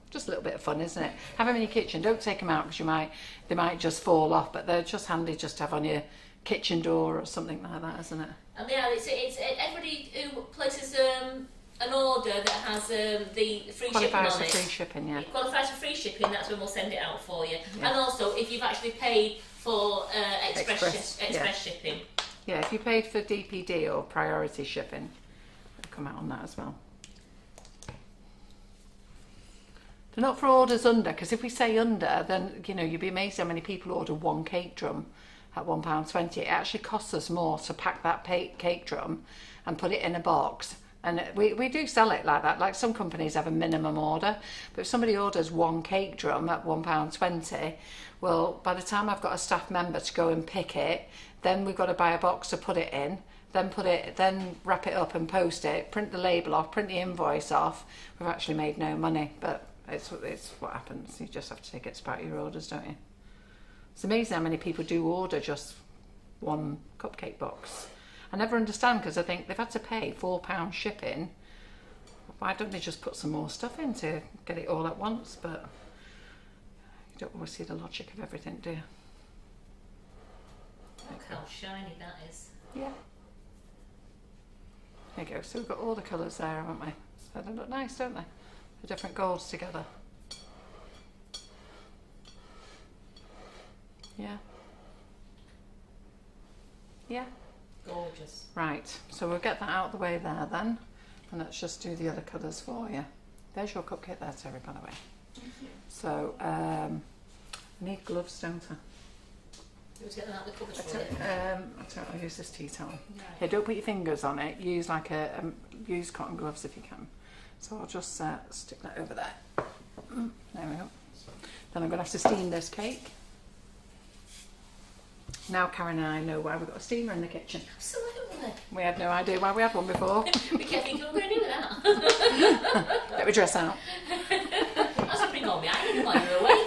Just a little bit of fun, isn't it? Have them in your kitchen, don't take them out because they might just fall off, but they're just handy just to have on your kitchen door or something like that, isn't it? And yeah, it's everybody who places an order that has the free shipping on it. Qualifies for free shipping, yeah. It qualifies for free shipping, that's when we'll send it out for you. Yeah. And also, if you've actually paid for express shipping. Yeah, if you paid for DPD or priority shipping, it'll come out on that as well. They're not for orders under, because if we say under, then you'd be amazed how many people order one cake drum at £1.20. It actually costs us more to pack that cake drum and put it in a box. And we do sell it like that. Like some companies have a minimum order, but if somebody orders one cake drum at £1.20, well, by the time I've got a staff member to go and pick it, then we've got to buy a box to put it in, then wrap it up and post it, print the label off, print the invoice off. We've actually made no money, but it's what happens. You just have to take it out of your orders, don't you? It's amazing how many people do order just one cupcake box. I never understand, because I think they've had to pay £4 shipping. Why don't they just put some more stuff in to get it all at once? But you don't always see the logic of everything, do you? Look how shiny that is. Yeah. There you go. So we've got all the colours there, haven't we? So they look nice, don't they? The different golds together. Yeah. Yeah. Gorgeous. Right, so we'll get that out of the way there then, and let's just do the other colours for you. There's your cupcake there, Terry, by the way. Thank you. So, I need gloves, don't I? You want to get them out of the cupboard for you? I'll use this tea towel. Right. Yeah, don't put your fingers on it. Use use cotton gloves if you can. So I'll just stick that over there. There we go. Then I'm going to have to steam this cake. Now Karen and I know why we've got a steamer in the kitchen. Absolutely. We had no idea why we had one before. We kept thinking, what are we going to do with that? Let me dress out. That's a bring on me iron while you're away.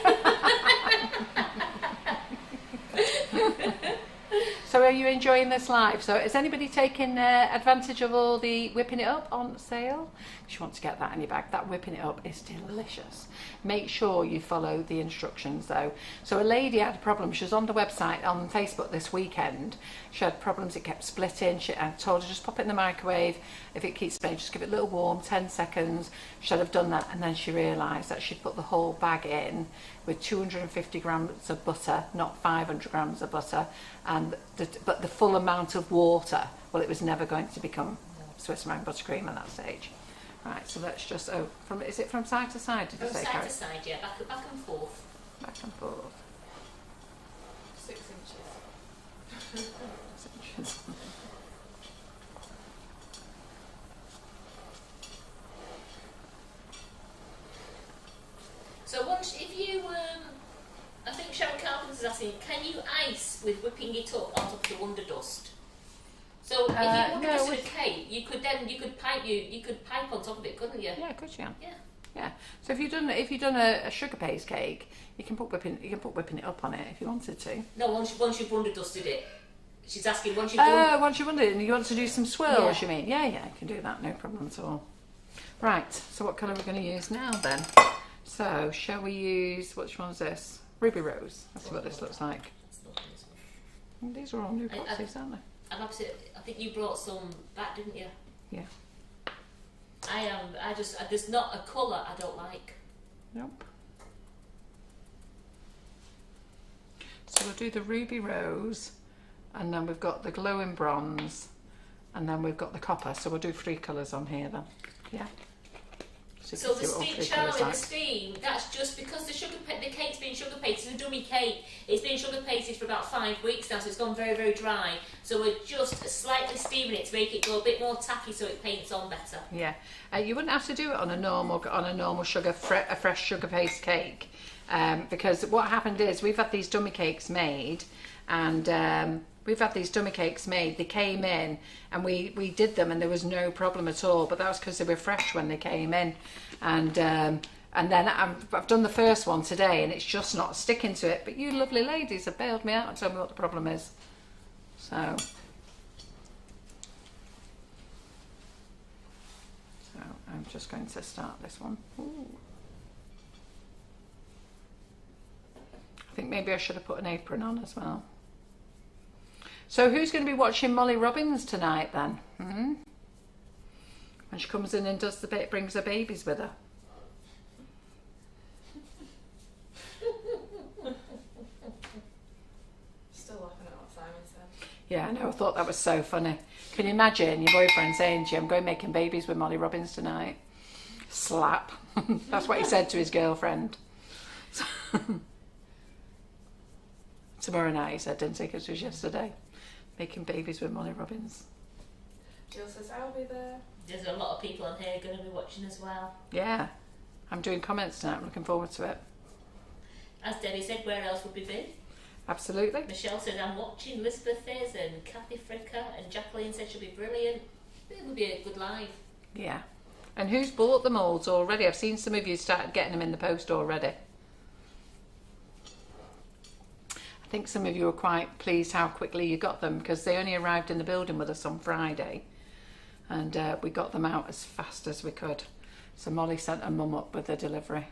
So are you enjoying this live? So is anybody taking advantage of all the whipping it up on sale? If you want to get that in your bag, that whipping it up is delicious. Make sure you follow the instructions though. So a lady had a problem. She was on the website on Facebook this weekend. She had problems, it kept splitting. I told her just pop it in the microwave. If it keeps splitting, just give it a little warm, 10 seconds. She'd have done that, and then she realised that she'd put the whole bag in with 250 grams of butter, not 500 grams of butter, and but the full amount of water. Well, it was never going to become Swiss meringue buttercream at that stage. Right, so let's just, is it from side to side, did you say, From Karen? side to side, yeah, back and forth. Back and forth. 6 inches. 6 inches. So once, if you, I think Sharon Carpenter's asking, can you ice with whipping it up on top of the WonderDust? So if you WonderDust a cake, you could pipe on top of it, couldn't you? Yeah, could you? Yeah. Yeah. So if you've done a sugar paste cake, you can put whipping it up on it if you wanted to. No, once you've WonderDusted it. She's asking once you've once you've done it and you want to do some swirls, you mean? Yeah, you can do that, no problem at all. Right, so what colour are we going to use now then? So, shall we use, which one's this? Ruby Rose. Let's see what this looks like. These are all new boxes, aren't they? And obviously, I think you brought some back, didn't you? Yeah. There's not a colour I don't like. Nope. So we'll do the Ruby Rose, and then we've got the glowing bronze, and then we've got the copper. So we'll do 3 colours on here then. Yeah. So, So you the can see what all steam, three Charlie, colours the like. steam, that's just because the cake's been sugar pasted. It's a dummy cake. It's been sugar pasted for about 5 weeks now, so it's gone very, very dry. So we're just slightly steaming it to make it go a bit more tacky, so it paints on better. Yeah, you wouldn't have to do it on a normal sugar a fresh sugar paste cake, because what happened is we've had these dummy cakes made, and they came in and we did them and there was no problem at all, but that was because they were fresh when they came in, and then I've done the first one today and it's just not sticking to it, but you lovely ladies have bailed me out and told me what the problem is. So I'm just going to start this one. Ooh. I think maybe I should have put an apron on as well. So who's going to be watching Molly Robbins tonight then? When she comes in and does brings her babies with her. Still laughing at what Simon said. Yeah, I know. I thought that was so funny. Can you imagine your boyfriend saying to you, I'm going making babies with Molly Robbins tonight? Slap. That's what he said to his girlfriend. Tomorrow night, he said, didn't he? Because it was yesterday. Making babies with Molly Robbins. Jill says, I'll be there. There's a lot of people on here going to be watching as well. Yeah. I'm doing comments tonight. I'm looking forward to it. As Debbie said, where else would we be? Absolutely. Michelle said, I'm watching. Elizabeth is, and Kathy Fricker, and Jacqueline said she'll be brilliant. It would be a good live. Yeah. And who's bought the moulds already? I've seen some of you started getting them in the post already. I think some of you were quite pleased how quickly you got them, because they only arrived in the building with us on Friday, and we got them out as fast as we could. So Molly sent her mum up with the delivery.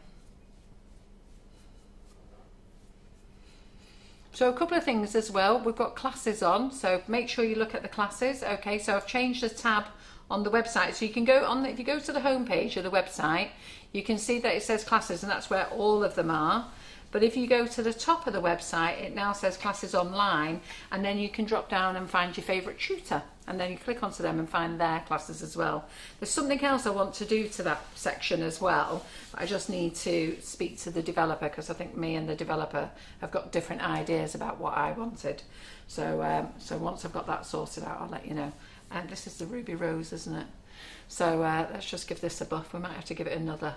So a couple of things as well. We've got classes on, so make sure you look at the classes. Okay, so I've changed the tab on the website, so you can go on. If you go to the home page of the website, you can see that it says classes, and that's where all of them are. But if you go to the top of the website, it now says classes online, and then you can drop down and find your favourite tutor, and then you click onto them and find their classes as well. There's something else I want to do to that section as well, but I just need to speak to the developer, because I think me and the developer have got different ideas about what I wanted. So so once I've got that sorted out, I'll let you know. And this is the Ruby Rose, isn't it? So let's just give this a buff. We might have to give it another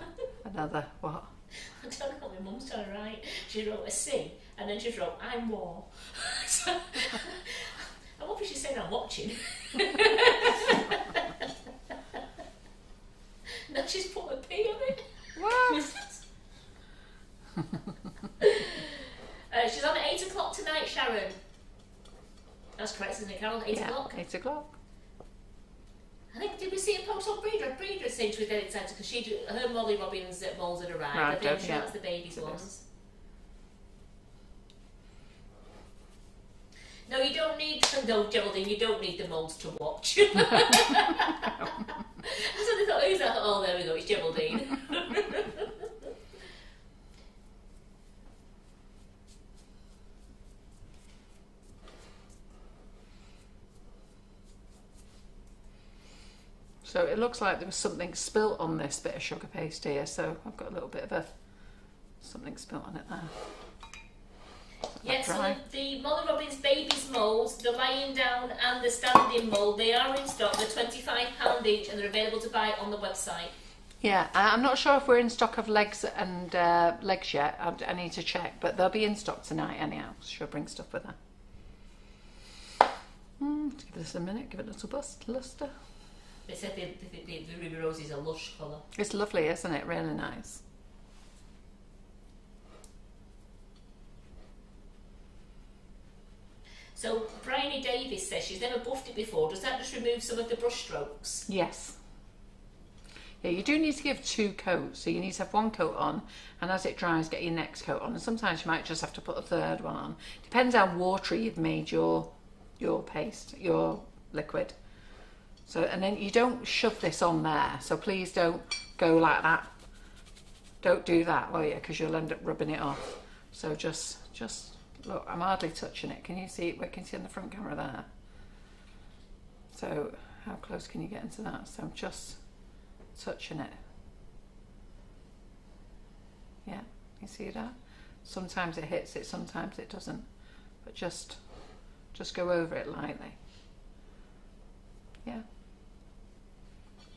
what? I don't know what my mum's trying to write. She wrote a C, and then she wrote, I'm war. So, I'm hoping she's saying I'm watching. Now she's put a P on it. What? She's on at 8 o'clock tonight, Sharon. That's correct, isn't it, Carol? 8 o'clock? 8 o'clock. I think, did we see a post on Breeder? Breeder saying she was dead excited because her Molly Robbins moulds had arrived. Right, I think yeah. that's the baby's ones. No, you don't need, no, Geraldine, you don't need the moulds to watch. I suddenly thought, who's that? Oh, there we go, it's Geraldine. So it looks like there was something spilt on this bit of sugar paste here, so I've got a little bit of something spilt on it there. Yes, so the Molly Robbins Babies moulds, the lying down and the standing mould, they are in stock. They're £25 each, and they're available to buy on the website. Yeah, I'm not sure if we're in stock of legs and legs yet. I need to check, but they'll be in stock tonight anyhow. She'll bring stuff with her. Let's give this a minute, give it a little lustre. They said the Ruby Rose is a lush colour. It's lovely, isn't it? Really nice. So Bryony Davis says she's never buffed it before. Does that just remove some of the brush strokes? Yes. Yeah, you do need to give 2 coats, so you need to have 1 coat on, and as it dries, get your next coat on. And sometimes you might just have to put a 3rd one on. Depends how watery you've made your paste, your liquid. So, and then you don't shove this on there, so please don't go like that. Don't do that, will you? Because you'll end up rubbing it off. So just look, I'm hardly touching it. Can you see it? We can see on the front camera there. So how close can you get into that? So I'm just touching it. Yeah, you see that? Sometimes it hits it, sometimes it doesn't. But just go over it lightly. Yeah.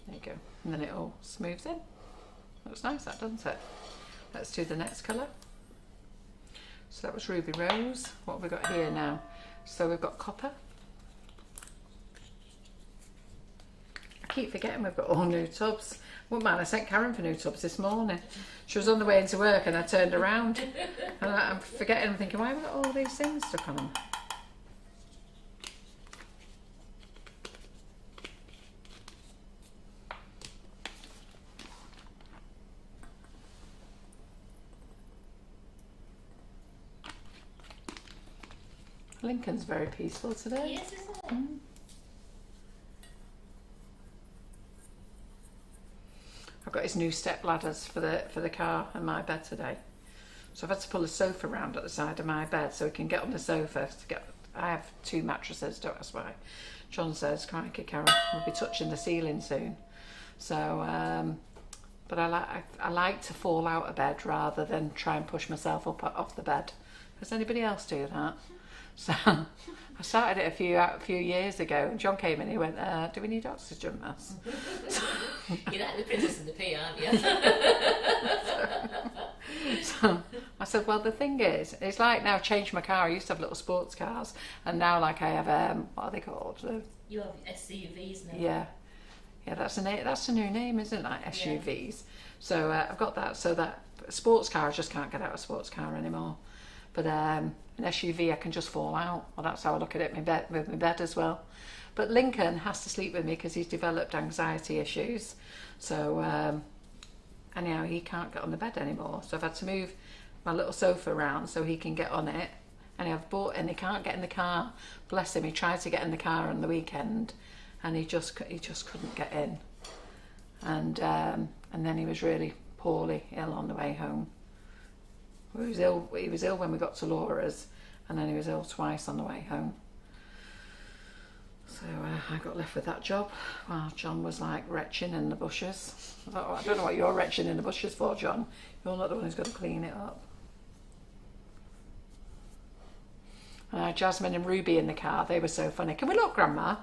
There you go. And then it all smooths in. Looks nice, that, doesn't it? Let's do the next colour. So that was Ruby Rose. What have we got here now? So we've got Copper. I keep forgetting we've got all new tubs. Well, man, I sent Karen for new tubs this morning. She was on the way into work and I turned around. And I'm forgetting, I'm thinking, why have we got all these things stuck on them? Lincoln's very peaceful today. Yes, isn't it? Mm. I've got his new step ladders for the car and my bed today. So I've had to pull a sofa around at the side of my bed so he can get on the sofa to get. I have 2 mattresses, don't ask why. John says, crikey Karen, we'll be touching the ceiling soon. So, but I like to fall out of bed rather than try and push myself up off the bed. Does anybody else do that? So I started it a few years ago, and John came in and he went, do we need oxygen masks? You're like the princess and the pea, aren't you? So I said, well, the thing is, it's like now I've changed my car. I used to have little sports cars, and now like I have, what are they called? You have SUVs now. Yeah, that's a new name, isn't it? Like SUVs. Yeah. So I've got that. So that sports car, I just can't get out of a sports car anymore. But an SUV, I can just fall out. Well, that's how I look at it with my bed as well. But Lincoln has to sleep with me because he's developed anxiety issues. So anyhow, he can't get on the bed anymore. So I've had to move my little sofa around so he can get on it. And he can't get in the car. Bless him, he tried to get in the car on the weekend, and he just couldn't get in. And then he was really poorly ill on the way home. He was ill when we got to Laura's, and then he was ill twice on the way home. So I got left with that job while John was like retching in the bushes. I thought, I don't know what you're retching in the bushes for, John. You're not the one who's going to clean it up. Jasmine and Ruby in the car, they were so funny. Can we look, Grandma?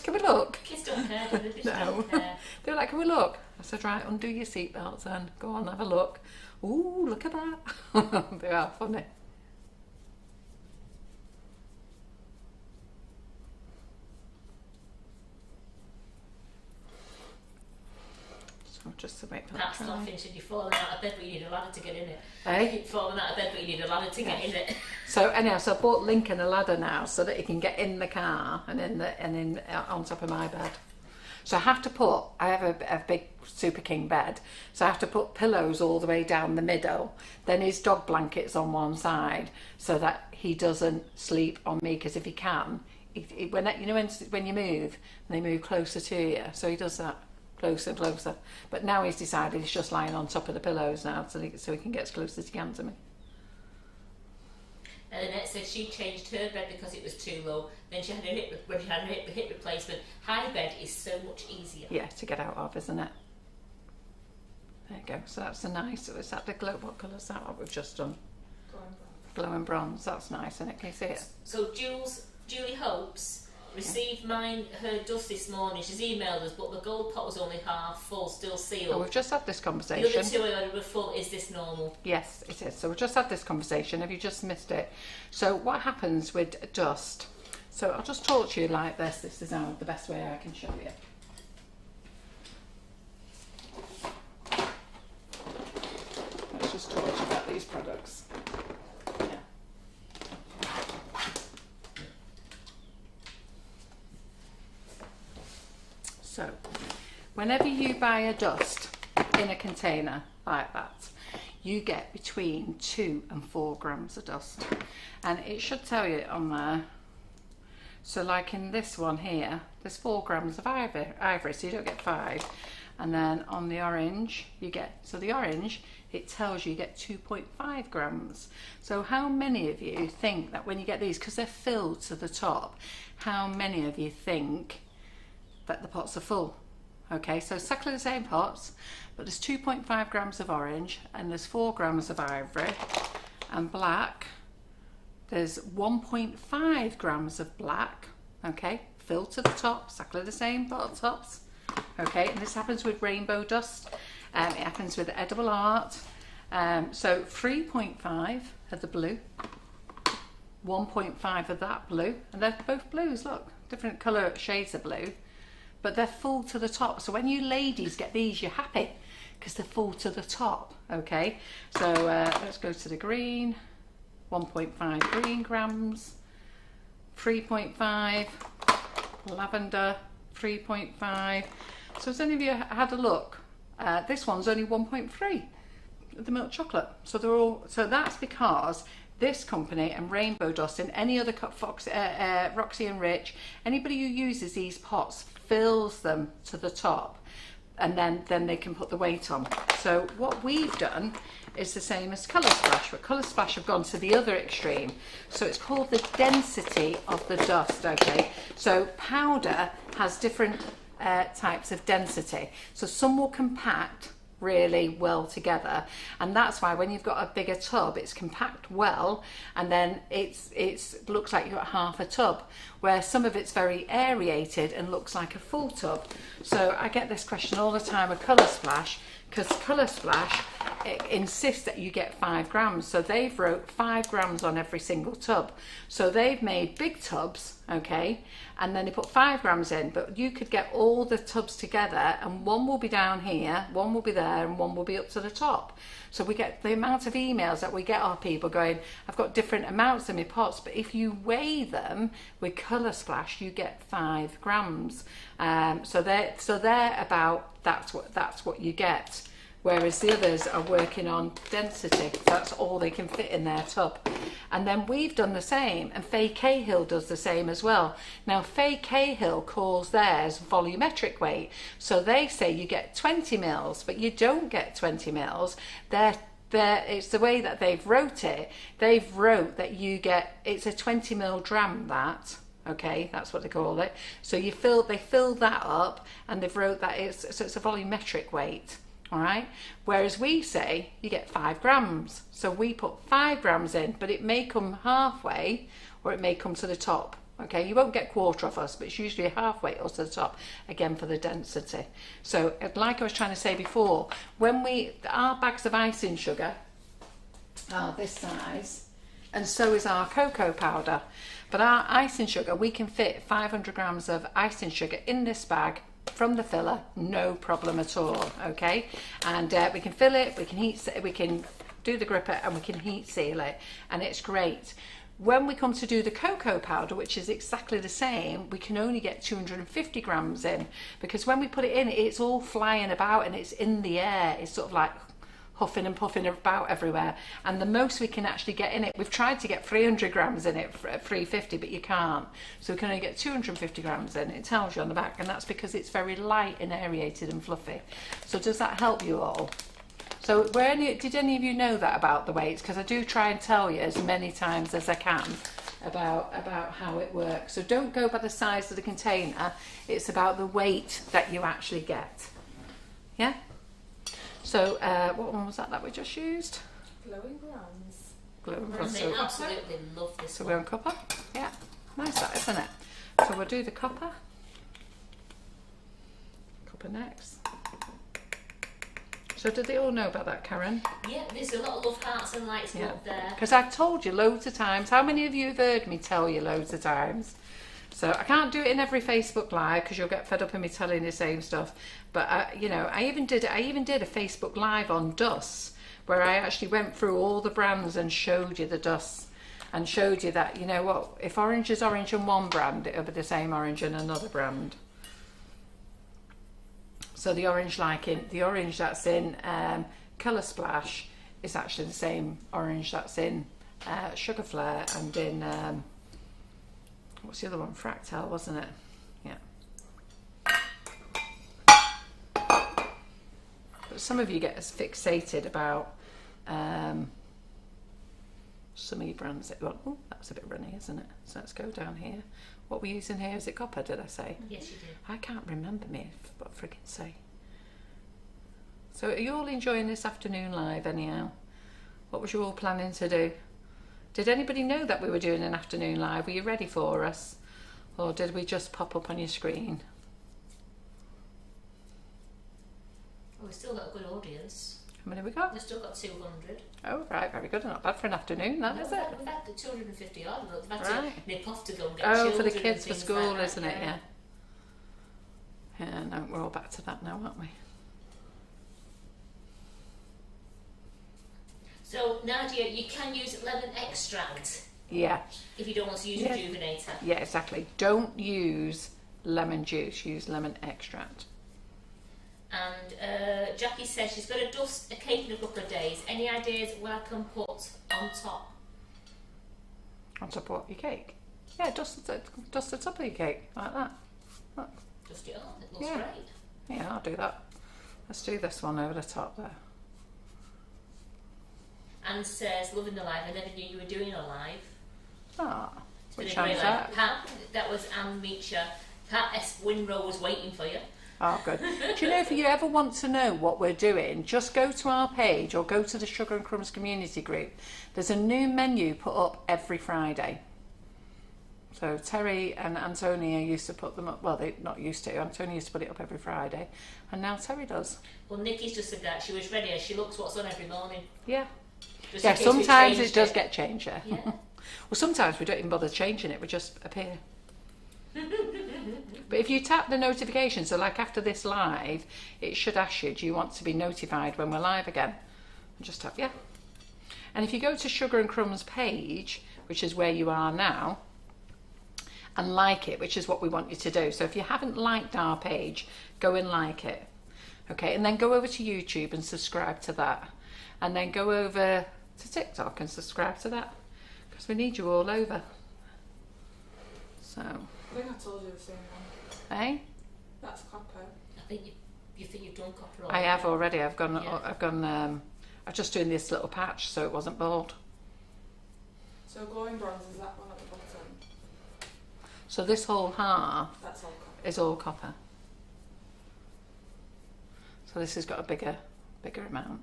Can we look? Kids don't care, do they? They just No. don't care. They were like, can we look? I said, right, undo your seatbelts then. Go on, have a look. Ooh, look at that. They are funny. So just to wait for that. That's not finishing. You're falling out of bed, but you need a ladder to get in it. Hey? You're falling out of bed, but you need a ladder to get in it. So anyhow, so I bought Lincoln a ladder now so that he can get in the car and on top of my bed. So I have a big Super King bed, so I have to put pillows all the way down the middle, then his dog blankets on one side, so that he doesn't sleep on me, because if he can, when you move, they move closer to you, so he does that closer and closer. But now he's decided he's just lying on top of the pillows now, so he can get as close as he can to me. And Annette said she changed her bed because it was too low. Then she had her hip replacement. High bed is so much easier. Yeah, to get out of, isn't it? There you go. So that's a nice. Is that the glow? What colour is that? What we've just done? Glowing bronze. That's nice, isn't it? Can you see it? So Julie Hopes received her dust this morning. She's emailed us, but the gold pot was only half full, still sealed. Oh, we've just had this The conversation. other 2 I were full. Is this normal? Yes, it is. So we've just had this conversation. Have you just missed it? So what happens with dust? So I'll just talk to you like this. This is the best way I can show you. Let's just talk to you about these products. Yeah. So whenever you buy a dust in a container like that, you get between 2 and 4 grams of dust, and it should tell you on there. So like in this one here, there's 4 grams of ivory, so you don't get 5. And then on the orange, the orange, it tells you get 2.5 grams. So how many of you think that when you get these, because they're filled to the top, how many of you think that the pots are full? Okay, so exactly the same pots, but there's 2.5 grams of orange and there's 4 grams of ivory, and black, there's 1.5 grams of black. Okay, filled to the top, exactly the same bottle tops. Okay, and this happens with rainbow dust. It happens with edible art. So 3.5 of the blue, 1.5 of that blue, and they're both blues, look, different colour shades of blue, but they're full to the top. So when you ladies get these, you're happy because they're full to the top. Okay, so let's go to the green, 1.5 green grams, 3.5 lavender, 3.5. So has any of you had a look? This one's only 1.3, the milk chocolate. So they're all. So that's because this company and Rainbow Dust and any other Roxy and Rich, anybody who uses these pots fills them to the top, and then they can put the weight on. So what we've done is the same as Colour Splash, but Colour Splash have gone to the other extreme. So it's called the density of the dust. Okay, so powder has different types of density. So some will compact really well together, and that's why when you've got a bigger tub, it's compact well, and then it's looks like you've got half a tub, where some of it's very aerated and looks like a full tub. So I get this question all the time with Colour Splash, because Colour Splash insists that you get 5 grams. So they've wrote 5 grams on every single tub. So they've made big tubs, okay, and then they put 5 grams in, but you could get all the tubs together and one will be down here, one will be there, and one will be up to the top. So we get the amount of emails that we get are people going, I've got different amounts in my pots, but if you weigh them with Colour Splash, you get 5 grams. So they're about, that's what you get. Whereas the others are working on density. So that's all they can fit in their tub. And then we've done the same, and Faye Cahill does the same as well. Now Faye Cahill calls theirs volumetric weight. So they say you get 20 mils, but you don't get 20 mils. It's the way that they've wrote it. They've wrote that you get, it's a 20 mil dram, that. Okay, that's what they call it. So they fill that up, and they've wrote that it's a volumetric weight. All right, whereas we say you get 5 grams. So we put 5 grams in, but it may come halfway or it may come to the top. Okay, you won't get quarter off us, but it's usually halfway or to the top, again for the density. So like I was trying to say before, when our bags of icing sugar are this size, and so is our cocoa powder, but our icing sugar, we can fit 500 grams of icing sugar in this bag from the filler, no problem at all. Okay, and we can fill it, we can do the gripper, and we can heat seal it, and it's great. When we come to do the cocoa powder, which is exactly the same, we can only get 250 grams in, because when we put it in, it's all flying about and it's in the air. It's sort of like huffing and puffing about everywhere, and the most we can actually get in it, we've tried to get 300 grams in it at 350, but you can't. So we can only get 250 grams in. It tells you on the back, and that's because it's very light and aerated and fluffy. So does that help you all? So did any of you know that about the weights? Because I do try and tell you as many times as I can about how it works. So don't go by the size of the container, it's about the weight that you actually get. Yeah? So what one was that we just used? Glowing Bronze. Glowing Bronze. I absolutely love this So one. we're on copper? Yeah. Nice that, isn't it? So we'll do the copper. Copper next. So did they all know about that, Karen? Yeah, there's a lot of love hearts and lights up there. Because I've told you loads of times. How many of you have heard me tell you loads of times? So I can't do it in every Facebook Live because you'll get fed up of me telling the same stuff. But you know, I even did a Facebook Live on dusts where I actually went through all the brands and showed you the dusts and showed you that, you know what, if orange is orange in one brand, it'll be the same orange in another brand. So the orange that's in Colour Splash is actually the same orange that's in Sugar Flare and in what's the other one? Fractal, wasn't it? Yeah. But some of you get as fixated about some e-brands. Well, oh, that's a bit runny, isn't it? So let's go down here. What we're using here, is it copper, did I say? Yes, you did. I can't remember me, what I friggin' say. So are you all enjoying this afternoon live anyhow? What was you all planning to do? Did anybody know that we were doing an afternoon live? Were you ready for us? Or did we just pop up on your screen? Well, we've still got a good audience. How many have we got? We've still got 200. Oh, right, very good. Not bad for an afternoon, that, is it? We've had the 250 odd. We've had Right. to nip off to go and get Oh, children for the and kids for things school, like that, isn't it? Yeah. Yeah, no, we're all back to that now, aren't we? So, Nadia, you can use lemon extract Yeah. if you don't want to use Yeah. rejuvenator. Yeah, exactly. Don't use lemon juice, use lemon extract. And Jackie says she's going to dust a cake in a couple of days. Any ideas what I can put on top? On top of what? Your cake? Yeah, dust the top of your cake, like that. Look. Dust it on, it looks Yeah. great. Yeah, I'll do that. Let's do this one over the top there. Anne says, loving the live, I never knew you were doing a live. Ah, It's been which a great one's live. that? Pat, that was Anne Meacher. Pat S. Winrow was waiting for you. Oh, good. Do you know, if you ever want to know what we're doing, just go to our page or go to the Sugar and Crumbs community group. There's a new menu put up every Friday. So Terry and Antonia used to put them up, well, they're not used to. Antonia used to put it up every Friday, and now Terry does. Well, Nikki's just said that. She was ready. She looks what's on every morning. Yeah. Just Yeah, in case we sometimes changed it does get changed, yeah. Yeah. Well, sometimes we don't even bother changing it, we just appear. But if you tap the notification, so like after this live, it should ask you, do you want to be notified when we're live again? And just tap, yeah. And if you go to Sugar and Crumbs page, which is where you are now, and like it, which is what we want you to do. So if you haven't liked our page, go and like it. Okay, and then go over to YouTube and subscribe to that. And then go over to TikTok and subscribe to that. Because we need you all over. So, I think I told you the same one. eh? That's copper. I think you think you've done copper on. I have already. I've gone. Yeah. I'm just doing this little patch so it wasn't bald. So glowing bronze is that one at the bottom. So this whole half That's all copper. is all copper. So this has got a bigger amount.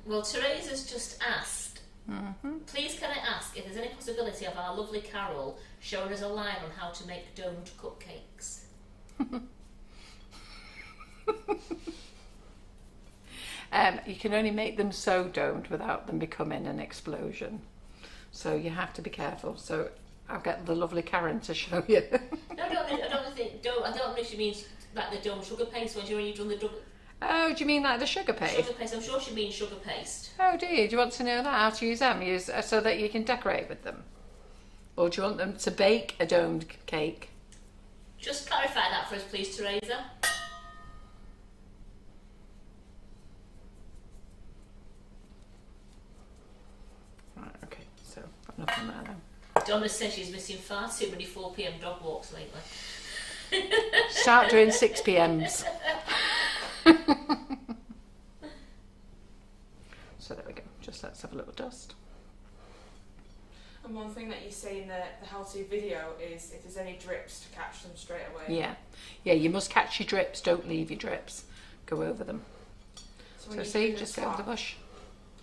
Well, Teresa's just asked, please can I ask if there's any possibility of our lovely Carol showing us a line on how to make domed cupcakes? You can only make them so domed without them becoming an explosion. So you have to be careful. So I'll get the lovely Karen to show you. No, I don't know if she means like the domed sugar paste when you've done the Oh, do you mean like the sugar paste? sugar paste. I'm sure she means sugar paste. Oh, do you? Do you want to know that? How to use them? So that you can decorate with them? Or do you want them to bake a domed cake? Just clarify that for us, please, Teresa. Right, okay, so got nothing there then. Donna says she's missing far too many 4 p.m. dog walks lately. Start doing 6 p.m s. So there we go. Just let's have a little dust. And one thing that you say in the how-to video is if there's any drips to catch them straight away. Yeah, yeah. You must catch your drips. Don't leave your drips. Go over them. when So you see, do the just go over the top, bush.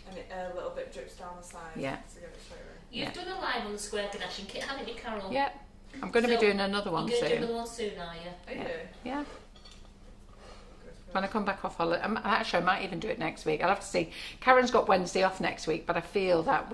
and a little bit drips down the side. Yeah. To get it straight away. You've done a live on the Square Ganache kit, haven't you, Carol? Yeah, I'm going to be So, doing another one You're going to do soon. another one soon, are you? Are you? Yeah. Yeah. Good, good. When I come back off holiday, actually I might even do it next week. I'll have to see. Karen's got Wednesday off next week, but I feel that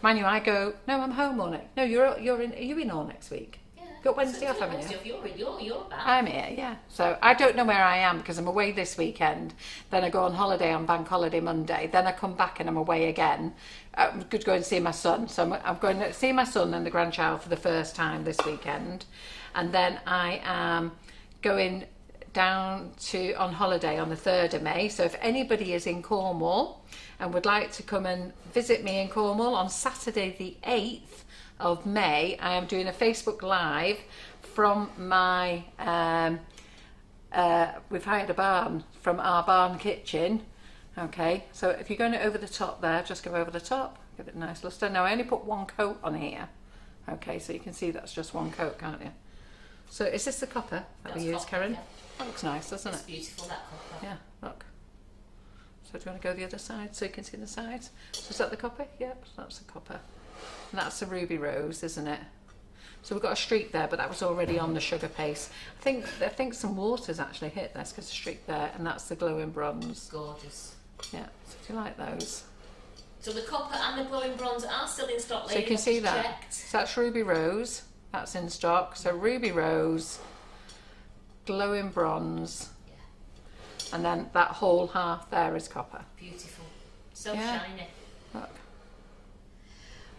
mind you, I go. No, I'm home all next. No, you're in. Are you in all next week? Yeah. Got Wednesday off, So haven't Wednesday you? off, you're back. I'm here, yeah. So I don't know where I am because I'm away this weekend. Then I go on holiday on Bank Holiday Monday. Then I come back and I'm away again. I'm good to go and see my son. So I'm going to see my son and the grandchild for the first time this weekend. And then I am going down on holiday on the 3rd of May. So if anybody is in Cornwall and would like to come and visit me in Cornwall on Saturday the 8th of May, I am doing a Facebook Live from my we've hired a barn from our barn kitchen. Okay, so if you're going over the top there, just go over the top, give it a nice lustre. Now I only put one coat on here. Okay, so you can see that's just one coat, can't you? So is this the copper that we use, Karen? Yeah. That looks nice, doesn't It's it? beautiful, that copper. Yeah, look. So do you want to go the other side so you can see the sides? So is that the copper? Yep, that's the copper. And that's the ruby rose, isn't it? So we've got a streak there, but that was already on the sugar paste. I think some water's actually hit this because the streak there, and that's the glowing bronze. Gorgeous. Yeah, so do you like those? So the copper and the glowing bronze are still in stock, ladies. So you can see that. Checked. So that's ruby rose, that's in stock. So ruby rose, glowing bronze, Yeah. and then that whole half there is copper. Beautiful. So Yeah. shiny. Look.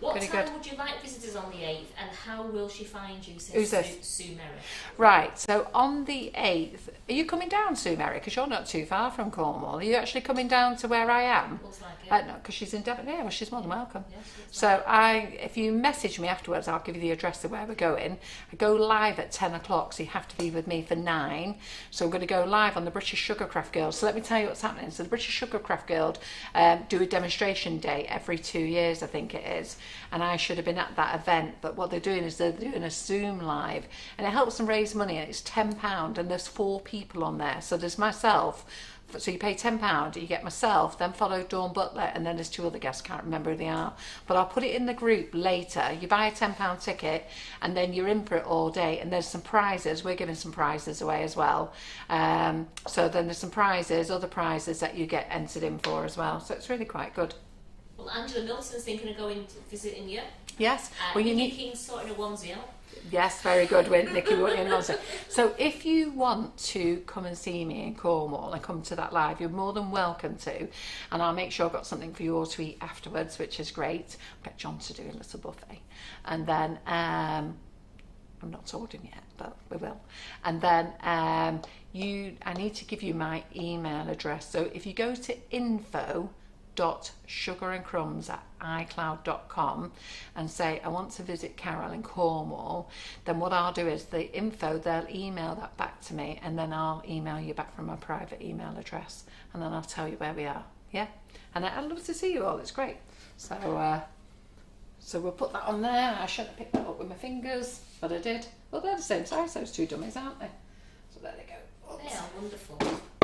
What Pretty time good. would you like visitors on the 8th, and how will she find you, Who's says this? Sue Merrick? Right, so on the 8th, are you coming down, Sue Mary? Because you're not too far from Cornwall. Are you actually coming down to where I am? Looks like it. No, because she's in Devon. Yeah, well, she's more than welcome. Yes, looks So if you message me afterwards, I'll give you the address of where we're going. I go live at 10 o'clock, so you have to be with me for 9. So I'm going to go live on the British Sugarcraft Guild. So let me tell you what's happening. So the British Sugarcraft Guild do a demonstration day every 2 years, I think it is. And I should have been at that event, but what they're doing is they're doing a Zoom live, and it helps them raise money, and it's £10, and there's 4 people on there. So there's myself. So you pay £10, you get myself, then follow Dawn Butler, and then there's 2 other guests, can't remember who they are. But I'll put it in the group later. You buy a £10 ticket, and then you're in for it all day. And there's some prizes. We're giving some prizes away as well. So then there's some prizes, other prizes that you get entered in for as well. So it's really quite good. Well, Angela Milton's thinking of going to visiting you. Yes. Well, you Nikki need. King's sorting a onesie out. Yes, very good, Nikki. So if you want to come and see me in Cornwall and come to that live, you're more than welcome to. And I'll make sure I've got something for you all to eat afterwards, which is great. I'll get John to do a little buffet. And then, I'm not told him yet, but we will. And then I need to give you my email address. So if you go to info.sugarandcrumbs@icloud.com and say I want to visit Carol in Cornwall, then what I'll do is the info, they'll email that back to me, and then I'll email you back from my private email address, and then I'll tell you where we are. Yeah, and I'd love to see you all. It's great. So we'll put that on there. I shouldn't have picked that up with my fingers, but I did. Well, they're the same size, those 2 dummies, aren't they? So there they go. Oops. They are wonderful.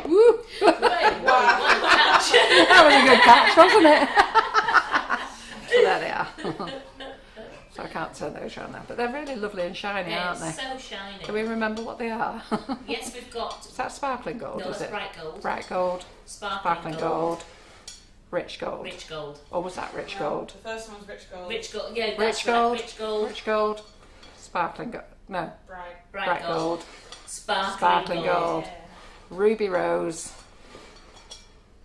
Woo! That was a good catch, wasn't it? So there they are. So I can't turn those around now, but they're really lovely and shiny, aren't they? So shiny. Can we remember what they are? Yes, we've got. Is that sparkling gold? No, is that's it? bright gold. Bright gold. Sparkling gold. Rich gold. Rich gold. Or was that rich gold? The first one's rich gold. Rich gold. Yeah, that's Rich right. gold. Rich gold. Rich gold. Sparkling gold. No. Bright. Bright gold. Sparkling gold. Yeah. Ruby rose.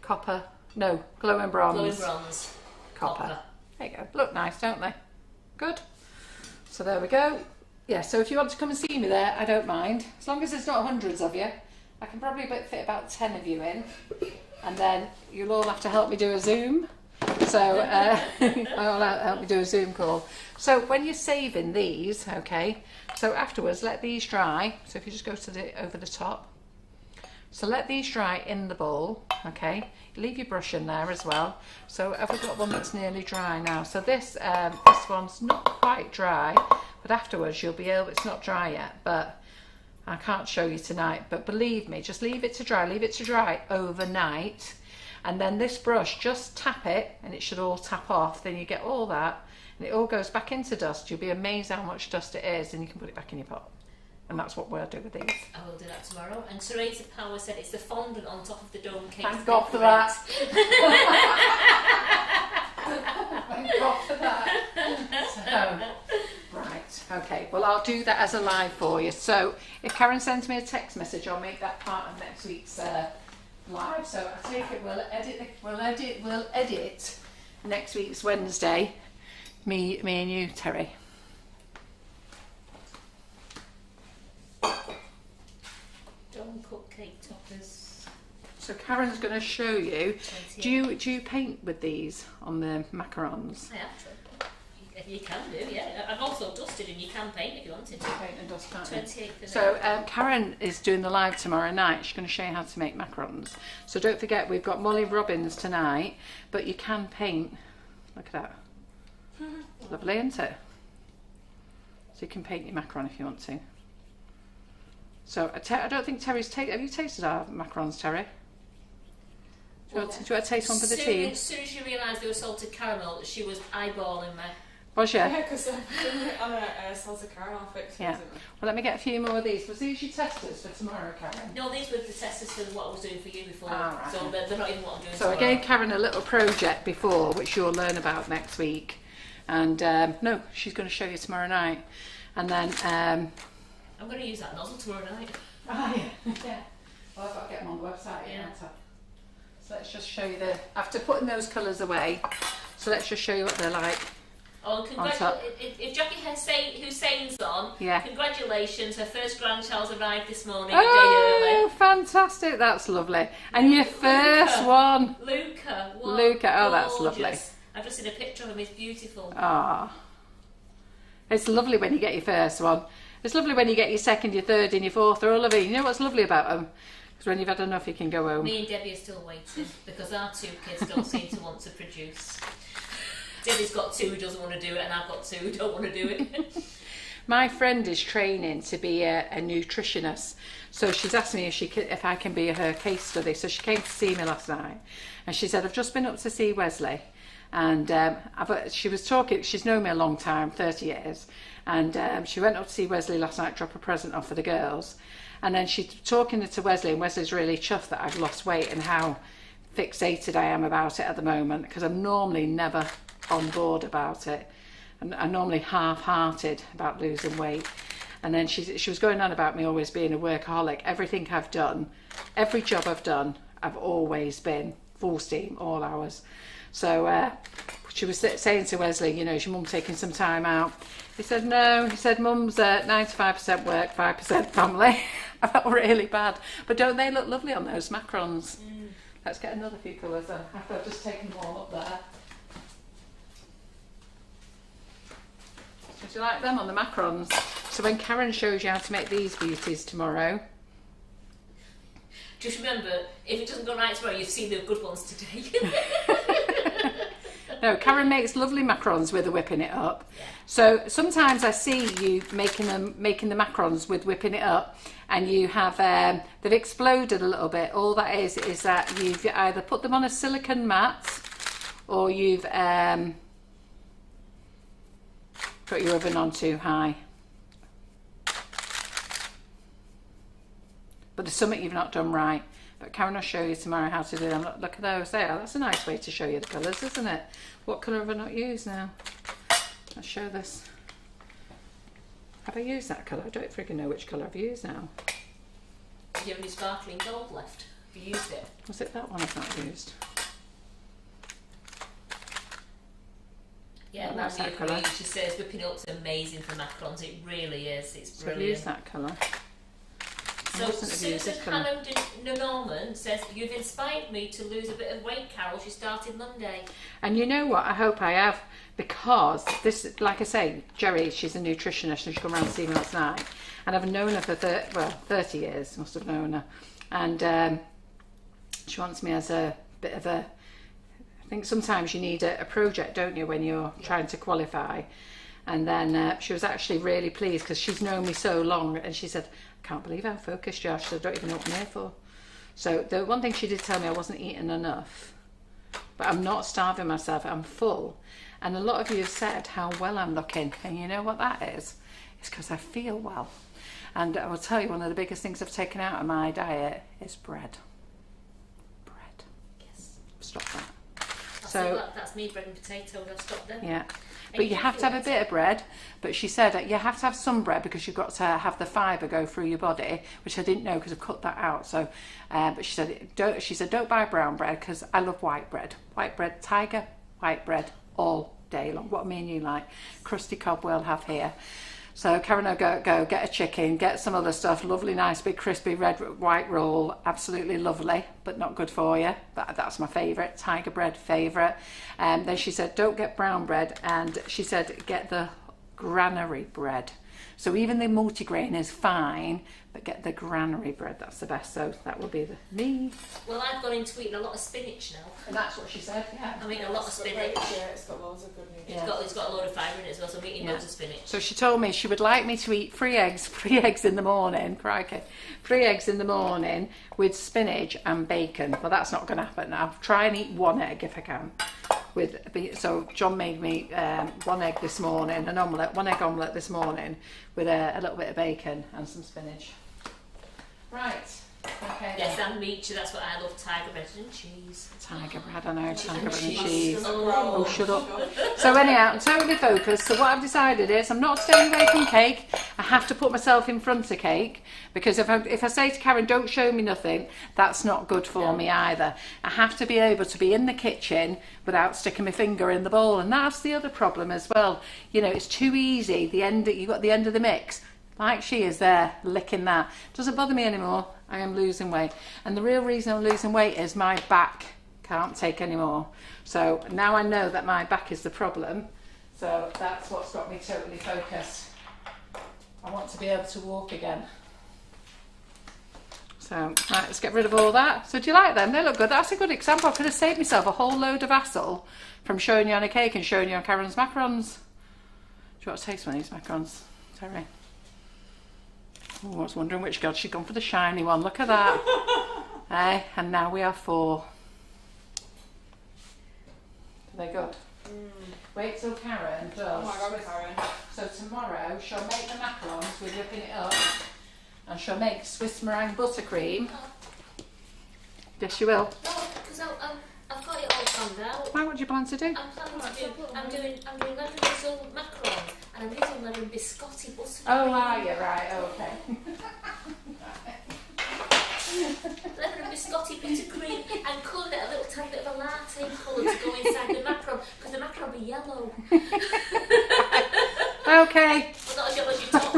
Copper. No. Glowing bronze. Glowing bronze. Copper. There you go. Look nice, don't they? Good. So there we go. Yeah, so if you want to come and see me there, I don't mind. As long as there's not hundreds of you. I can probably fit about 10 of you in. And then you'll all have to help me do a Zoom. So I'll help me do a Zoom call. So when you're saving these, okay, so afterwards let these dry. So if you just go to over the top. So let these dry in the bowl, okay. Leave your brush in there as well. So I've got one that's nearly dry now. So this one's not quite dry, but afterwards you'll be able. It's not dry yet, but I can't show you tonight. But believe me, just leave it to dry. Leave it to dry overnight, and then this brush, just tap it, and it should all tap off. Then you get all that, and it all goes back into dust. You'll be amazed how much dust it is, and you can put it back in your pot. And that's what we'll do with these. I will do that tomorrow. And Teresa Power said it's the fondant on top of the dome cake. Thank God for that. Thank God for that. So, right, okay. Well, I'll do that as a live for you. So, if Karen sends me a text message, I'll make that part of next week's live. So, I take it we'll edit next week's Wednesday. Me and you, Terry. Dome cupcake toppers. So Karen's going to show you. Do you paint with these on the macarons? I have tried. You can do, yeah. I've also dusted and you can paint if you wanted to. Paint and dust, can't you? 28th. So Karen is doing the live tomorrow night. She's going to show you how to make macarons. So don't forget, we've got Molly Robbins tonight, but you can paint. Look at that. Lovely, isn't it? So you can paint your macaron if you want to. So I don't think Terry's tasted. Have you tasted our macarons, Terry? Do you want to taste one for the team? As soon as she realised they were salted caramel, she was eyeballing me. Was she? Yeah, because I'm on a salted caramel fix. Yeah. Well, let me get a few more of these. Was these your testers for tomorrow, Karen? No, these were the testers for what I was doing for you before. Right. So they're not even what I'm doing So I tomorrow. gave Karen a little project before, which you'll learn about next week. And no, she's going to show you tomorrow night. And then... I'm going to use that nozzle tomorrow night. Oh, yeah. Well, I've got to get them on the website. Yeah. So let's just show you after putting those colours away, so let's just show you what they're like. Oh, if Jackie Hussein's on, yeah. Congratulations, her first grandchild arrived this morning, Oh, a day early. Fantastic, that's lovely. And your first one. Luca, oh, that's lovely. I've just seen a picture of him, he's beautiful. Ah, it's lovely when you get your first one. It's lovely when you get your second, your third and your fourth. They're all lovely. You know what's lovely about them? Because when you've had enough, you can go home. Me and Debbie are still waiting because our two kids don't seem to want to produce. Debbie's got two who doesn't want to do it, and I've got two who don't want to do it. My friend is training to be a nutritionist, so she's asked me if I can be her case study. So she came to see me last night, and she said, I've just been up to see Wesley, and she was talking, she's known me a long time, 30 years, and she went up to see Wesley last night, drop a present off for the girls, and then she's talking to Wesley, and Wesley's really chuffed that I've lost weight and how fixated I am about it at the moment, because I'm normally never on board about it, and I'm normally half-hearted about losing weight. And then she was going on about me always being a workaholic. Everything I've done, every job I've done, I've always been full steam, all hours. So she was saying to Wesley, you know, is your mum taking some time out? He said no. He said mum's 95% work, 5% family. I felt really bad, but don't they look lovely on those macarons? Let's get another few colours after I've just taken them all up there. Do you like them on the macarons? So when Karen shows you how to make these beauties tomorrow... Just remember, if it doesn't go right tomorrow, you've seen the good ones today. No, Karen makes lovely macarons with the whipping it up. Yeah. So sometimes I see you making the macarons with whipping it up, and you have they've exploded a little bit. All that is that you've either put them on a silicone mat, or you've got your oven on too high. But there's something you've not done right. But Karen will show you tomorrow how to do them. Look at those there. That's a nice way to show you the colours, isn't it? What colour have I not used now? Let's show this. Have I used that colour? I don't freaking know which colour I've used now. Do you have any sparkling gold left? Have you used it? Was it that one I've not used? Yeah, that's that colour. She says whipping up's amazing for macarons. It really is. It's brilliant. So I've used that colour. So Susan Hammond Norman says, you've inspired me to lose a bit of weight, Carol. She started Monday. And you know what? I hope I have, because this, like I say, Jerry, she's a nutritionist, and she came around to see me last night. And I've known her for 30 years, must have known her. And she wants me as a bit of a... I think sometimes you need a project, don't you, when you're trying to qualify. And then she was actually really pleased because she's known me so long, and she said, I can't believe how focused you are. She said, I don't even know what I'm here for. So the one thing she did tell me, I wasn't eating enough, but I'm not starving myself, I'm full. And a lot of you have said how well I'm looking, and you know what that is? It's because I feel well. And I will tell you, one of the biggest things I've taken out of my diet is bread. Bread. Yes. Stop that. That's me, bread and potatoes. I've stopped them. Yeah. But you have to have a bit of bread. But she said you have to have some bread because you've got to have the fibre go through your body, which I didn't know because I've cut that out. So, but she said don't buy brown bread because I love white bread. White bread, Tiger, white bread all day long. What me and you like. Crusty cob we'll have here. So Karen will go get a chicken, get some other stuff, lovely, nice, big, crispy, red, white roll, absolutely lovely, but not good for you. But that's my favourite, tiger bread favourite. Then she said, don't get brown bread, and she said, get the granary bread. So even the multigrain is fine, but get the granary bread, that's the best. So that will be me. Well, I've gone into eating a lot of spinach now. And that's what she said, yeah. I'm eating a lot of spinach. Yeah, it's got loads of good nutrients. Yeah. It's got a load of fibre in it as well, so I'm eating loads of spinach. So she told me she would like me to eat 3 eggs in the morning, crikey, 3 eggs in the morning with spinach and bacon. Well, that's not going to happen. I'll try and eat 1 egg if I can. So John made me 1 egg this morning, an omelette, 1 egg omelette this morning with a little bit of bacon and some spinach. Right. Okay. Yes, and meat. That's what I love. Tiger bread and cheese. Tiger bread, I know. Tiger bread and cheese. Oh, shut up. So anyhow, I'm totally focused. So what I've decided is I'm not staying away from cake. I have to put myself in front of cake, because if I say to Karen, don't show me nothing, that's not good for me either. I have to be able to be in the kitchen without sticking my finger in the bowl, and that's the other problem as well. You know, it's too easy. You've got the end of the mix. Like she is there, licking that. Doesn't bother me anymore. I am losing weight. And the real reason I'm losing weight is my back can't take anymore. So now I know that my back is the problem. So that's what's got me totally focused. I want to be able to walk again. So, right, let's get rid of all that. So do you like them? They look good. That's a good example. I could have saved myself a whole load of hassle from showing you on a cake and showing you on Karen's macarons. Do you want to taste one of these macarons, Terry? Oh, I was wondering which god she'd gone for the shiny one. Look at that. Hey, and now we have 4. Are they good? Wait till Karen does. Oh my god, Karen. So tomorrow she'll make the macarons with whipping it up, and she'll make Swiss meringue buttercream. Yes, she will. No, because I've got it all planned out. Why? What do you plan to do? I'm doing lemon drizzle macarons, and I'm using lemon biscotti buttercream. Oh, are you? Right, okay. Lemon and biscotti buttercream, and colouring it a little tiny bit of a latte colour to go inside the macaron, because the macaron will be yellow. Okay. Well, not as yellow as your top.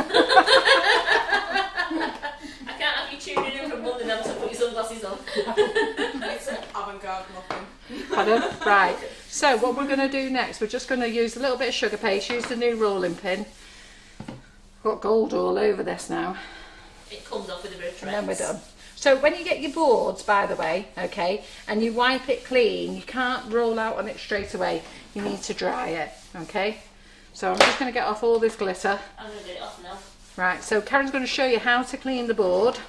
I can't have you tuning in from Monday now to put your sunglasses on. It's an avant-garde muffin. Pardon? Right. So what we're going to do next, we're just going to use a little bit of sugar paste, use the new rolling pin. Got gold all over this now. It comes off with a bit of And then we're Trex. done. So when you get your boards, by the way, okay, and you wipe it clean, you can't roll out on it straight away. You need to dry it, okay? So I'm just going to get off all this glitter. I'm going to get it off now. Right, so Karen's going to show you how to clean the board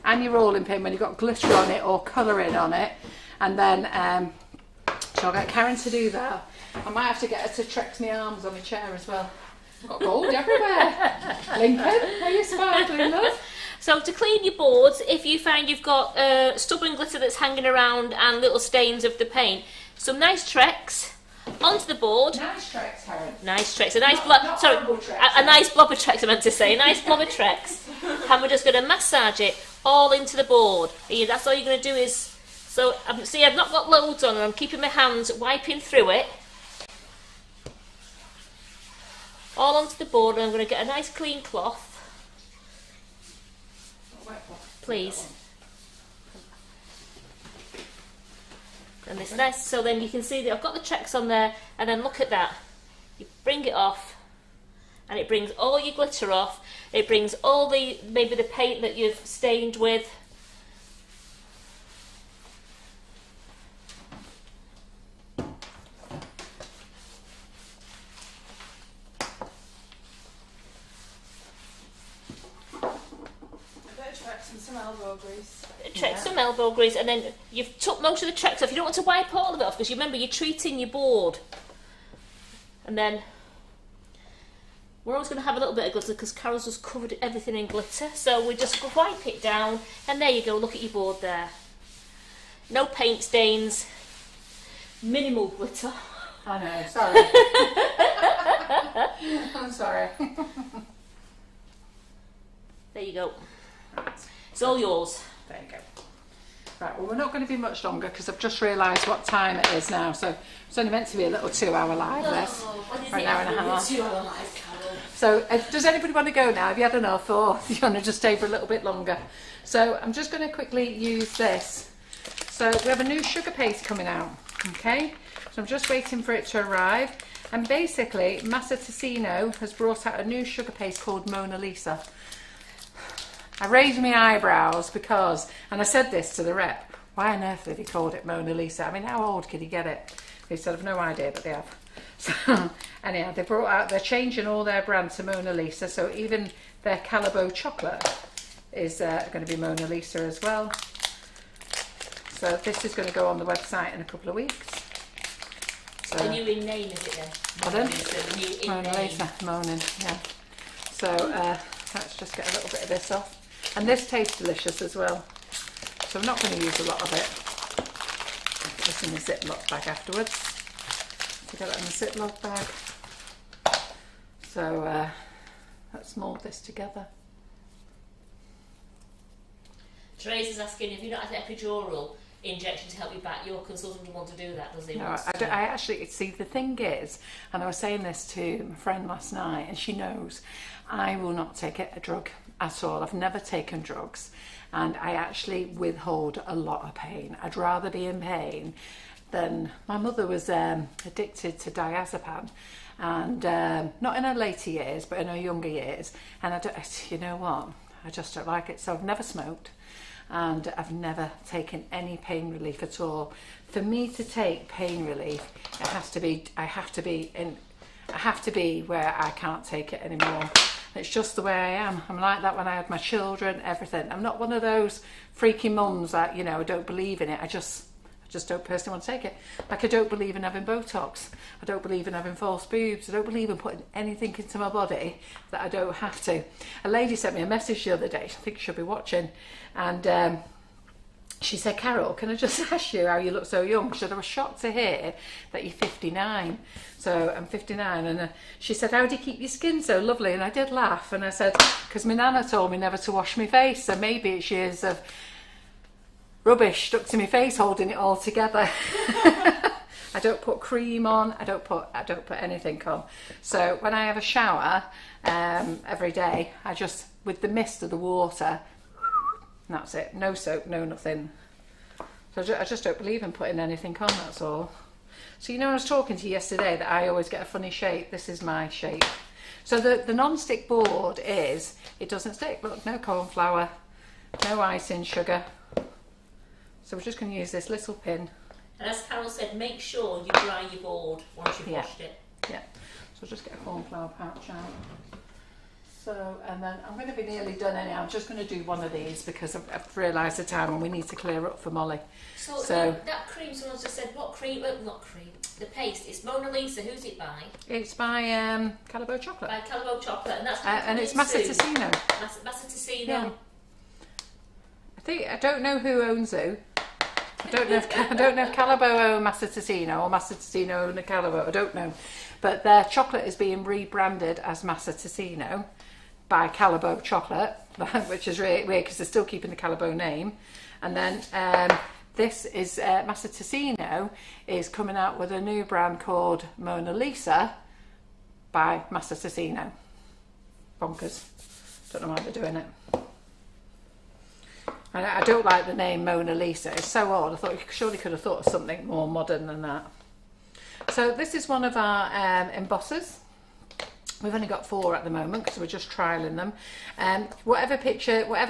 and your rolling pin when you've got glitter on it or colouring on it. And then, so I'll get Karen to do that. I might have to get her to Trex my arms on my chair as well. I've got gold everywhere. Lincoln, are you sparkling, love? So to clean your boards, if you find you've got stubborn glitter that's hanging around and little stains of the paint, some nice Trex onto the board. Nice Trex, Karen. Nice Trex, a nice horrible Trex. a nice blob of Trex. I meant to say, a nice blob of Trex, and we're just going to massage it all into the board. That's all you're going to do is. So see, I've not got loads on, and I'm keeping my hands wiping through it. All onto the board, and I'm going to get a nice clean cloth. Please. And it's nice, so then you can see that I've got the Trex on there, and then look at that. You bring it off, and it brings all your glitter off. It brings all maybe the paint that you've stained with. Some elbow grease. Trex, some elbow grease, and then you've took most of the Trex off. You don't want to wipe all of it off, because you remember you're treating your board. And then we're always going to have a little bit of glitter because Carol's just covered everything in glitter. So we just wipe it down, and there you go. Look at your board there. No paint stains. Minimal glitter. I know. Sorry. I'm sorry. There you go. Right. It's all yours. There you go. Right, well, we're not going to be much longer because I've just realised what time it is now. So it's only meant to be a little 2-hour live, this. What is Right it? now and a half. 2 hour live, Carol. So does anybody want to go now? Have you had enough, or do you want to just stay for a little bit longer? So I'm just going to quickly use this. So we have a new sugar paste coming out, okay? So I'm just waiting for it to arrive. And basically, Massa Ticino has brought out a new sugar paste called Mona Lisa. I raised my eyebrows because, and I said this to the rep, why on earth have he called it Mona Lisa? I mean, how old could he get it? He said, I've no idea, but they have. So, anyhow, they brought out, they're changing all their brand to Mona Lisa, so even their Calabo chocolate is going to be Mona Lisa as well. So this is going to go on the website in a couple of weeks. So, the new in name, is it then? Pardon? The new in Mona name. Lisa, moaning, yeah. So let's just get a little bit of this off. And this tastes delicious as well. So I'm not going to use a lot of it. I'll put this in the Ziploc bag afterwards. So get that in the Ziploc bag. So let's mould this together. Teresa's asking if you're not had an epidural injection to help you back, your consultant would want to do that, does he? No, I actually, see, the thing is, and I was saying this to my friend last night, and she knows, I will not take a drug at all. I've never taken drugs, and I actually withhold a lot of pain. I'd rather be in pain than, my mother was addicted to diazepam, and not in her later years, but in her younger years, and you know what, I just don't like it. So I've never smoked, and I've never taken any pain relief at all. For me to take pain relief, I have to be where I can't take it anymore. It's just the way I am. I'm like that when I had my children, everything. I'm not one of those freaky mums that, you know, I don't believe in it. I just don't personally want to take it. Like, I don't believe in having Botox. I don't believe in having false boobs. I don't believe in putting anything into my body that I don't have to. A lady sent me a message the other day. I think she'll be watching. And she said, Carol, can I just ask you how you look so young? She said, I was shocked to hear that you're 59. So I'm 59. And she said, how do you keep your skin so lovely? And I did laugh. And I said, because my nana told me never to wash my face. So maybe it's years of rubbish stuck to my face holding it all together. I don't put cream on, I don't put anything on. So when I have a shower every day, I just, with the mist of the water, and that's it. No soap, no nothing. So I just don't believe in putting anything on, that's all. So, you know, I was talking to you yesterday that I always get a funny shape. This is my shape. So the non-stick board is, it doesn't stick. Look, no corn flour, no icing sugar. So we're just going to use this little pin. And as Carol said, make sure you dry your board once you've washed it. Yeah. So just get a corn flour pouch out. So, and then I'm going to be nearly done anyhow. I'm just going to do one of these because I've realised the time and we need to clear up for Molly. So that cream, someone's just said, what cream? Not cream. The paste. It's Mona Lisa. Who's it by? It's by Calabo Chocolate. By Calabo Chocolate, and that's and it's Massa Ticino. Massa Ticino. Yeah. I don't know who owns who. I don't know if Calabo own Massa Ticino or Massa Ticino own a Calabo. I don't know, but their chocolate is being rebranded as Massa Ticino by Calabo Chocolate, which is really weird because they're still keeping the Calabo name. And then this is Massa Ticino is coming out with a new brand called Mona Lisa by Massa Ticino. Bonkers. Don't know why they're doing it. I don't like the name Mona Lisa. It's so odd. I thought you surely could have thought of something more modern than that. So this is one of our embossers. We've only got 4 at the moment because we're just trialling them. Whatever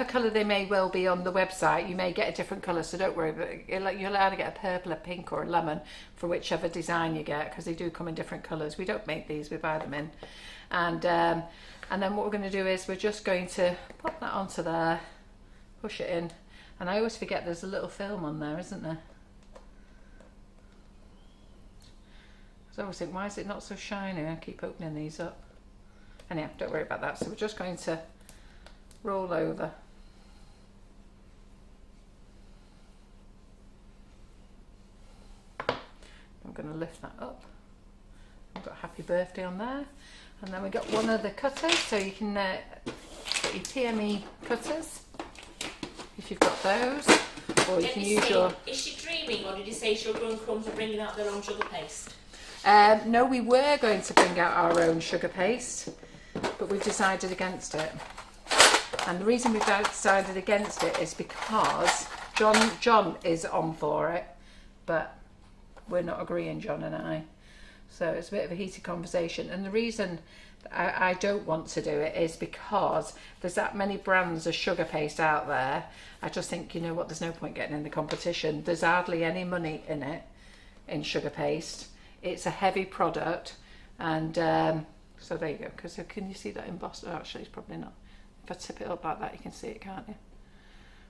colour they may well be on the website, you may get a different colour, so don't worry. But you'll either get a purple, a pink or a lemon for whichever design you get, because they do come in different colours. We don't make these, we buy them in. And then what we're going to do is we're just going to pop that onto there, push it in. And I always forget there's a little film on there, isn't there? So I always think, why is it not so shiny? I keep opening these up. Anyhow, don't worry about that. So we're just going to roll over. I'm going to lift that up. I've got happy birthday on there. And then we've got one of the cutters, so you can get your PME cutters, if you've got those. Or you can use your... Is she dreaming, or did you say Sugar and Crumbs are bringing out their own sugar paste? No, we were going to bring out our own sugar paste, but we've decided against it. And the reason we've decided against it is because John is on for it, but we're not agreeing, John and I. So it's a bit of a heated conversation. And the reason I don't want to do it is because there's that many brands of sugar paste out there. I just think, you know what, there's no point getting in the competition. There's hardly any money in it, in sugar paste. It's a heavy product, and so there you go. Because can you see that embossed? Oh, actually, it's probably not. If I tip it up like that, you can see it, can't you?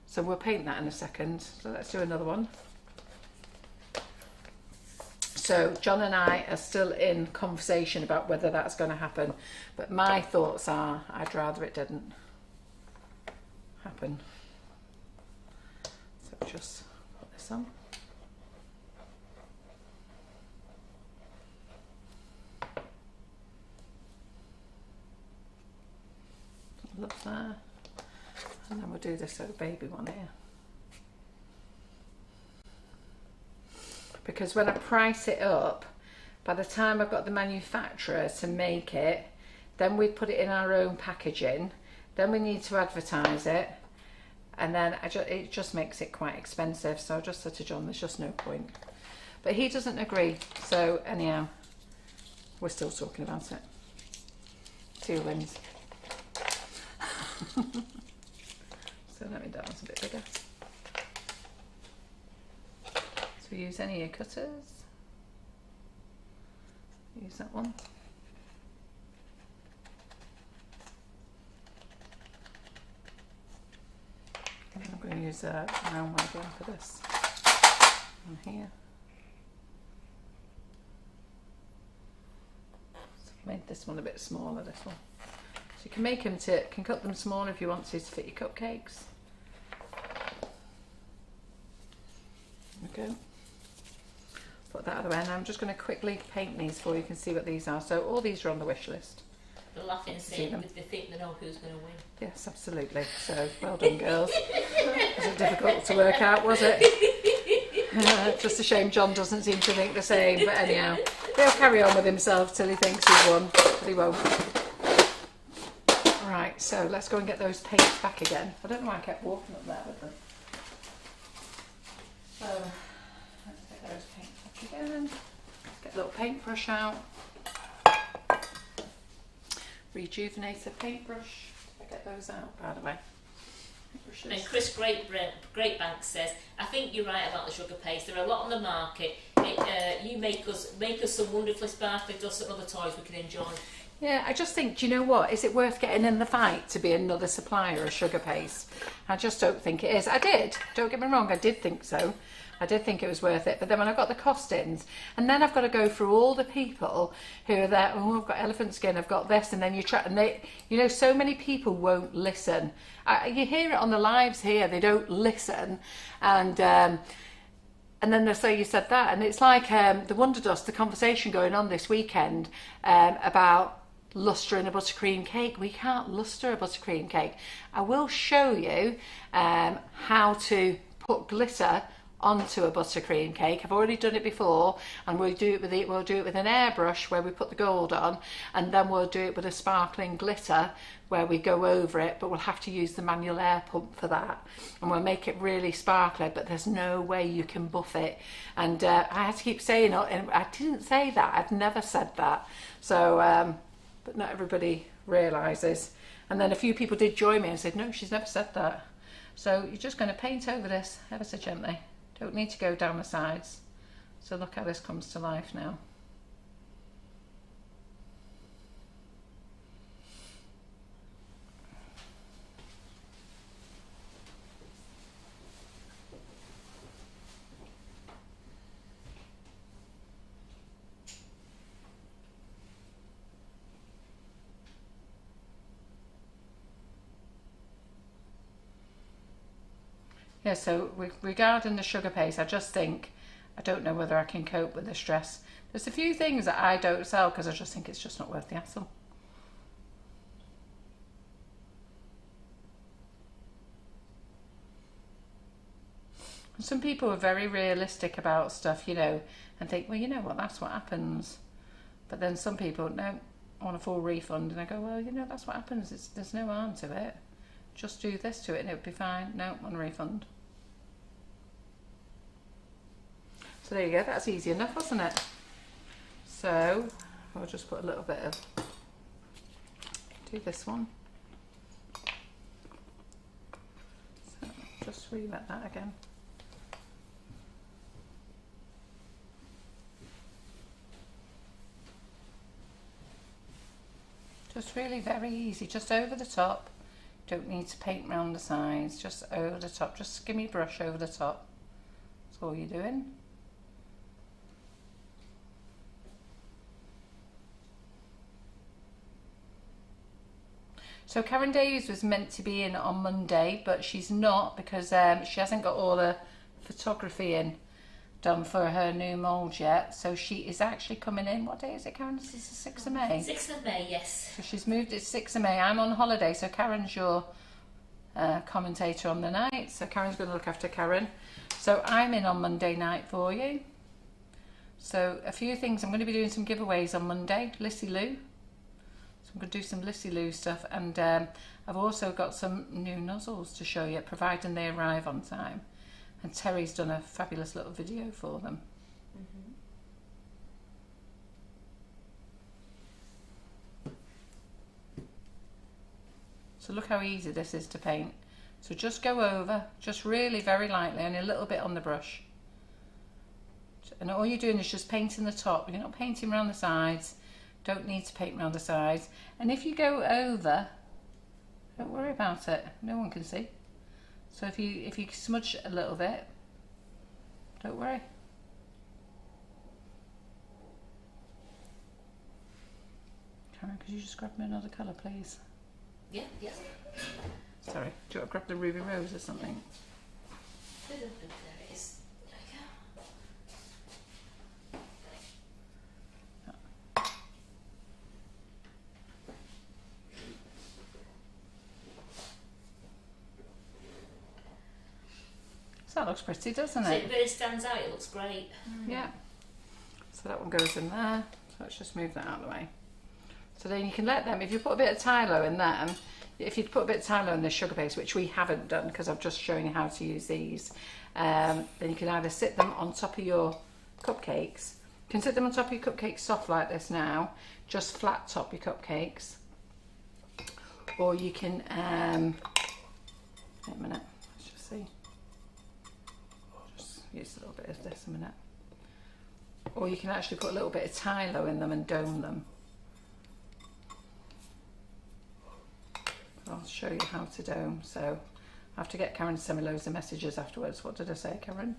So we'll paint that in a second. So let's do another one. So John and I are still in conversation about whether that's going to happen, but my thoughts are I'd rather it didn't happen. So just put this on. Look there, and then we'll do this little baby one here. Because when I price it up, by the time I've got the manufacturer to make it, then we put it in our own packaging, then we need to advertise it, and then it just makes it quite expensive. So I just said to John, there's just no point. But he doesn't agree, so anyhow, we're still talking about it. See who wins. So let me, that one's a bit bigger. So use any of your cutters. Use that one. And I'm going to use a round one again for this. And here. So I made this one a bit smaller, this one. So you can make them can cut them smaller if you want to fit your cupcakes. There we go. Put that out of the way, and I'm just going to quickly paint these for you. You can see what these are. So all these are on the wish list. The laughing scene with they think they know who's going to win. Yes, absolutely. So well done, girls. Wasn't difficult to work out, was it? Just a shame John doesn't seem to think the same. But anyhow, he'll carry on with himself till he thinks he's won, but he won't. Right, so let's go and get those paints back again. I don't know why I kept walking up there with them. So let's get those paints back again. Get a little paintbrush out. Rejuvenator paintbrush. Get those out, by the way. And Chris Greatbank says, I think you're right about the sugar paste. There are a lot on the market. You make us some wonderfully sparkly dust and other toys we can enjoy. Yeah, I just think, do you know what? Is it worth getting in the fight to be another supplier of sugar paste? I just don't think it is. I did. Don't get me wrong. I did think so. I did think it was worth it. But then when I got the costings, and then I've got to go through all the people who are there. Oh, I've got elephant skin. I've got this, and then you try, and they, you know, so many people won't listen. You hear it on the lives here. They don't listen, and then they say you said that, and it's like the WonderDust, the conversation going on this weekend about lustering a buttercream cake. We can't luster a buttercream cake. I will show you how to put glitter onto a buttercream cake. I've already done it before, and we'll do it with an airbrush where we put the gold on, and then we'll do it with a sparkling glitter where we go over it, but we'll have to use the manual air pump for that, and we'll make it really sparkly, but there's no way you can buff it. And I had to keep saying it, and I didn't say that. I've never said that. So but not everybody realises. And then a few people did join me and said, no, she's never said that. So you're just going to paint over this ever so gently. Don't need to go down the sides. So look how this comes to life now. Yeah, so regarding the sugar paste, I just think, I don't know whether I can cope with the stress. There's a few things that I don't sell because I just think it's just not worth the hassle. And some people are very realistic about stuff, you know, and think, well, you know what, that's what happens. But then some people, no, want a full refund. And I go, well, you know, that's what happens. There's no harm to it. Just do this to it and it'll be fine. No, I want a refund. So there you go, that's easy enough, wasn't it? So I'll just put a little bit of, do this one. So just re-wet that again. Just really very easy, just over the top. Don't need to paint around the sides, just over the top, just skimmy brush over the top. That's all you're doing. So Karen Davies was meant to be in on Monday, but she's not because she hasn't got all the photography done for her new mould yet. So she is actually coming in. What day is it, Karen? This is the 6th of May. 6th of May, yes. So she's moved it 6th of May. I'm on holiday, so Karen's your commentator on the night. So Karen's going to look after Karen. So I'm in on Monday night for you. So a few things. I'm going to be doing some giveaways on Monday. Lissy Lou. So I'm going to do some Lissy Lou stuff, and I've also got some new nozzles to show you, providing they arrive on time. And Terry's done a fabulous little video for them. So look how easy this is to paint. So just go over, just really very lightly, and a little bit on the brush. And all you're doing is just painting the top. You're not painting around the sides. Don't need to paint around the sides. And if you go over, don't worry about it. No one can see. So if you smudge a little bit, don't worry. Karen, could you just grab me another colour, please? Yeah, yeah. Sorry, do you want to grab the Ruby Rose or something? There it is. There we go. So that looks pretty, doesn't So it? it really stands out, it looks great. Yeah. So that one goes in there. So let's just move that out of the way. So then you can let them, if you put a bit of Tylo in there, if you put a bit of Tylo in the sugar paste, which we haven't done because I've just shown you how to use these, then you can either sit them on top of your cupcakes. You can sit them on top of your cupcakes soft like this now, just flat top your cupcakes. Or you can, wait a minute, let's just see. Just use a little bit of this a minute. Or you can actually put a little bit of Tylo in them and dome them. I'll show you how to dome. So I have to get Karen to send me loads of messages afterwards. What did I say, Karen?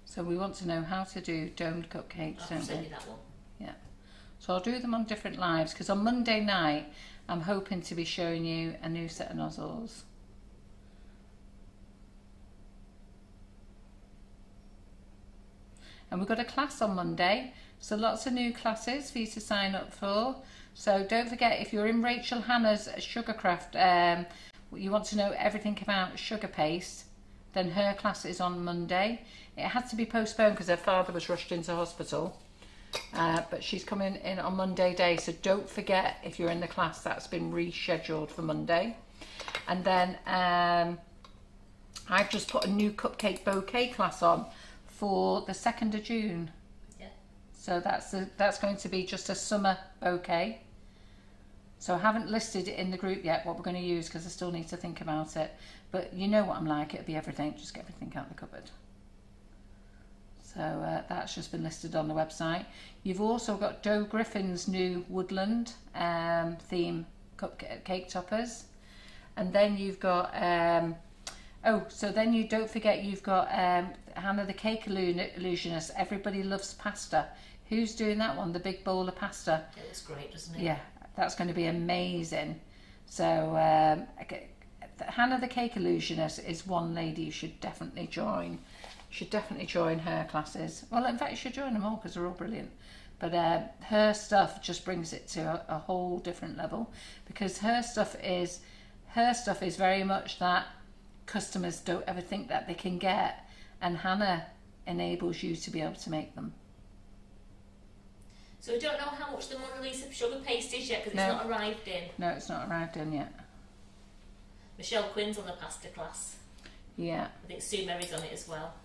So we want to know how to do domed cupcakes, I'll don't send we? you that one. Yeah. So I'll do them on different lives because on Monday night I'm hoping to be showing you a new set of nozzles. And we've got a class on Monday, so lots of new classes for you to sign up for. So don't forget, if you're in Rachel Hannah's Sugarcraft, you want to know everything about sugar paste, then her class is on Monday. It had to be postponed because her father was rushed into hospital, but she's coming in on Monday day, so don't forget, if you're in the class, that's been rescheduled for Monday. And then I've just put a new cupcake bouquet class on for the 2nd of June. So that's going to be just a summer bouquet. So I haven't listed it in the group yet what we're going to use because I still need to think about it. But you know what I'm like, it'll be everything, just get everything out of the cupboard. So that's just been listed on the website. You've also got Joe Griffin's new woodland theme cake toppers. And then you've got, so then you don't forget you've got Hannah the Cake Illusionist, Everybody Loves Pasta. Who's doing that one? The big bowl of pasta. It looks great, doesn't it? Yeah, that's going to be amazing. So Hannah the Cake Illusionist is one lady you should definitely join. You should definitely join her classes. Well, in fact, you should join them all because they're all brilliant. But her stuff just brings it to a whole different level because her stuff is very much that customers don't ever think that they can get, and Hannah enables you to be able to make them. So we don't know how much the Mona Lisa sugar paste is yet because No. it's not arrived in. No, it's not arrived in yet. Michelle Quinn's on the pasta class. Yeah. I think Sue Mary's on it as well.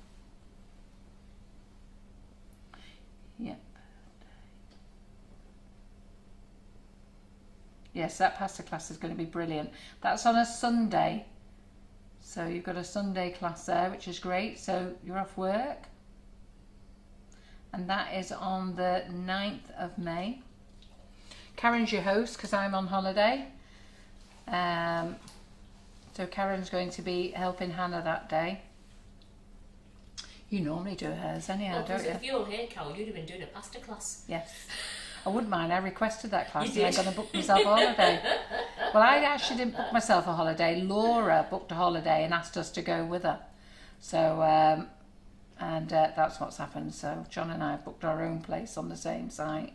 Yep. Yes, that pasta class is going to be brilliant. That's on a Sunday. So you've got a Sunday class there, which is great. So you're off work. And that is on the 9th of May. Karen's your host because I'm on holiday. So Karen's going to be helping Hannah that day. You normally do hers anyhow, don't you? If you were here, Carol, you'd have been doing a pasta class. Yes. I wouldn't mind. I requested that class You and did. I'm going to book myself a holiday. Well, I actually didn't book myself a holiday. Laura booked a holiday and asked us to go with her. So, that's what's happened. So John and I have booked our own place on the same site.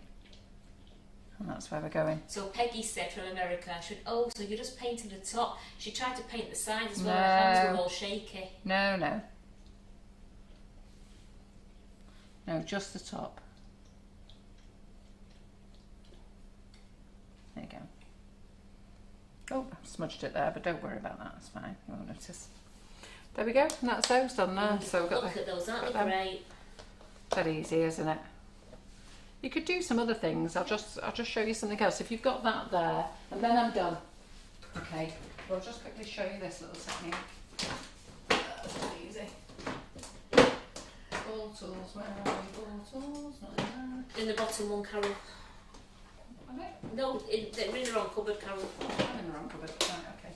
And that's where we're going. So Peggy said from America, so you're just painting the top. She tried to paint the sides as well. No. Her hands were all shaky. No, no. No, just the top. There you go. Oh, I smudged it there, but don't worry about that. It's fine. You won't notice. There we go. And that's those done there. So we've got Look at those, aren't they got them. great? That easy, isn't it? You could do some other things. I'll just show you something else. If you've got that there, and then I'm done. Okay. Well, I'll just quickly show you this little technique. That's really easy. Ball tools. Where are we? Ball tools. Not there. In the bottom one, Carol. Are they? No, they're in the wrong cupboard, Carol. I'm in the wrong cupboard. Right, okay.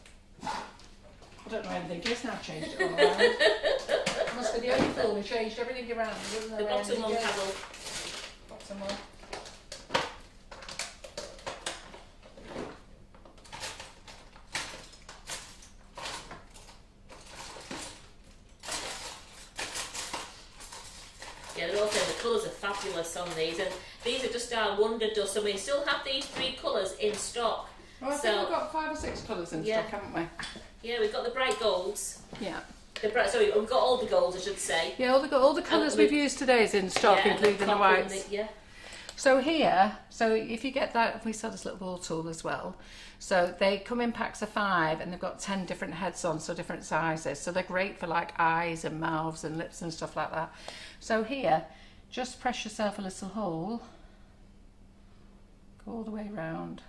I don't know anything. Guess now I've changed it all around. I must be the only fool who changed everything around. The bottom one, Carol. Bottom one. Yeah, they're all saying the colours are fabulous on these, and these are just our WonderDust, and we still have these 3 colours in stock. Well, I think we've got 5 or 6 colours in stock, haven't we? Yeah, we've got the bright golds. Yeah. We've got all the golds, I should say. Yeah, all the colours we've used today is in stock, Yeah, including the copper and whites. yeah. So here, if you get that, we sell this little ball tool as well. So they come in packs of 5 and they've got 10 different heads on, so different sizes. So they're great for like eyes and mouths and lips and stuff like that. So here, just press yourself a little hole, go all the way around.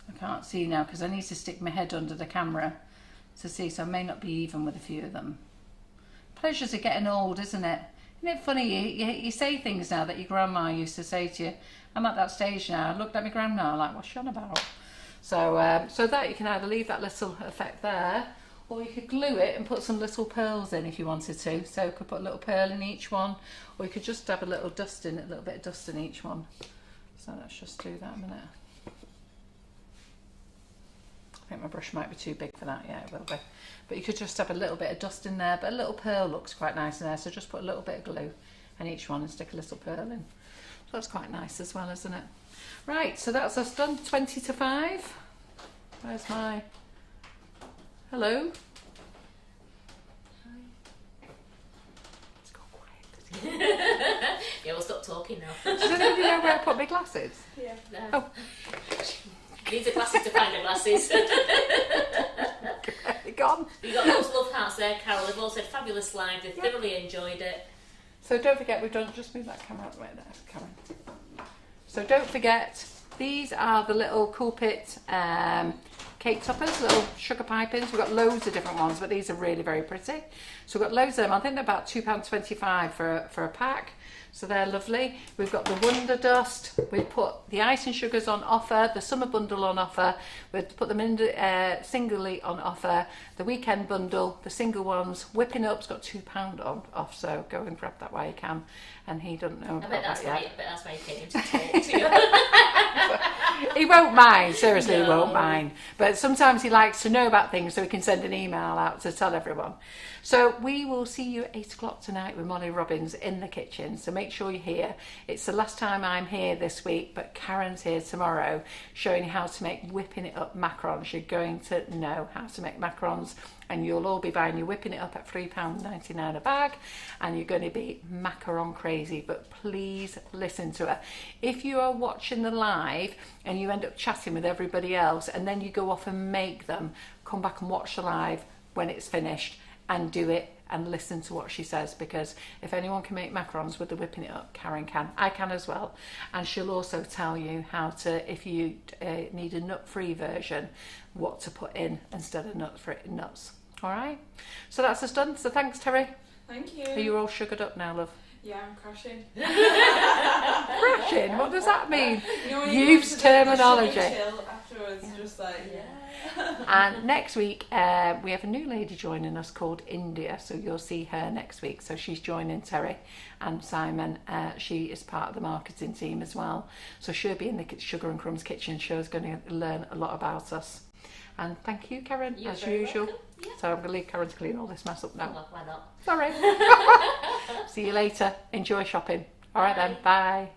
I can't see now because I need to stick my head under the camera to see, so I may not be even with a few of them. Pleasures of getting old, isn't it? Isn't it funny, you say things now that your grandma used to say to you. I'm at that stage now. I looked at my grandma like, what's she on about? So, so that you can either leave that little effect there, or you could glue it and put some little pearls in if you wanted to. So you could put a little pearl in each one, or you could just have a little dust in it, a little bit of dust in each one. So let's just do that a minute. I think my brush might be too big for that. Yeah, it will be. But you could just have a little bit of dust in there, but a little pearl looks quite nice in there. So just put a little bit of glue in each one and stick a little pearl in. So that's quite nice as well, isn't it? Right, so that's us done. 20 to 5. Where's my... Hello? It's gone quiet. Yeah, we'll stop talking now. Does anybody know where I put my glasses? Yeah. No. Oh. Needs the glasses to find the glasses. They're gone. We've got those love hearts there, Carol. They've all said fabulous live. They've thoroughly enjoyed it. So don't forget, we've done, just move that camera out the way there, Karen. So don't forget, these are the little Cool Pit cake toppers, little sugar pipings. We've got loads of different ones, but these are really very pretty. So we've got loads of them. I think they're about £2.25 for a pack. So they're lovely. We've got the WonderDust. We've put the icing sugars on offer, the summer bundle on offer. We've put them in singly on offer. The weekend bundle, the single ones, whipping up's got £2 on off. So go and grab that while you can. And he doesn't know about that yet. I bet that's why he came in to talk to you. He won't mind, seriously, he No. won't mind. But sometimes he likes to know about things so he can send an email out to tell everyone. So we will see you at 8 o'clock tonight with Molly Robbins in the kitchen. So make sure you're here. It's the last time I'm here this week, but Karen's here tomorrow showing you how to make whipping it up macarons. You're going to know how to make macarons, and you'll all be buying your whipping it up at £3.99 a bag, and you're going to be macaron crazy. But please listen to her. If you are watching the live and you end up chatting with everybody else and then you go off and make them, come back and watch the live when it's finished and do it and listen to what she says, because if anyone can make macarons with the whipping it up, Karen can. I can as well. And she'll also tell you how to, if you need a nut-free version, what to put in instead of nuts. All right? So that's us done. So thanks, Terry. Thank you. Are you all sugared up now, love? Yeah, I'm crashing. Crashing? What does that mean? You know when you Youth's go to the terminology. sugar chill afterwards, just like, yeah. And next week we have a new lady joining us called India, so you'll see her next week. So she's joining Terry and Simon. She is part of the marketing team as well, so she'll be in the Sugar and Crumbs Kitchen. She's going to learn a lot about us. And thank you, Karen, You're as very usual. welcome. Yeah. So I'm going to leave Karen to clean all this mess up now. Well, why not? Sorry. See you later. Enjoy shopping. All right then, bye.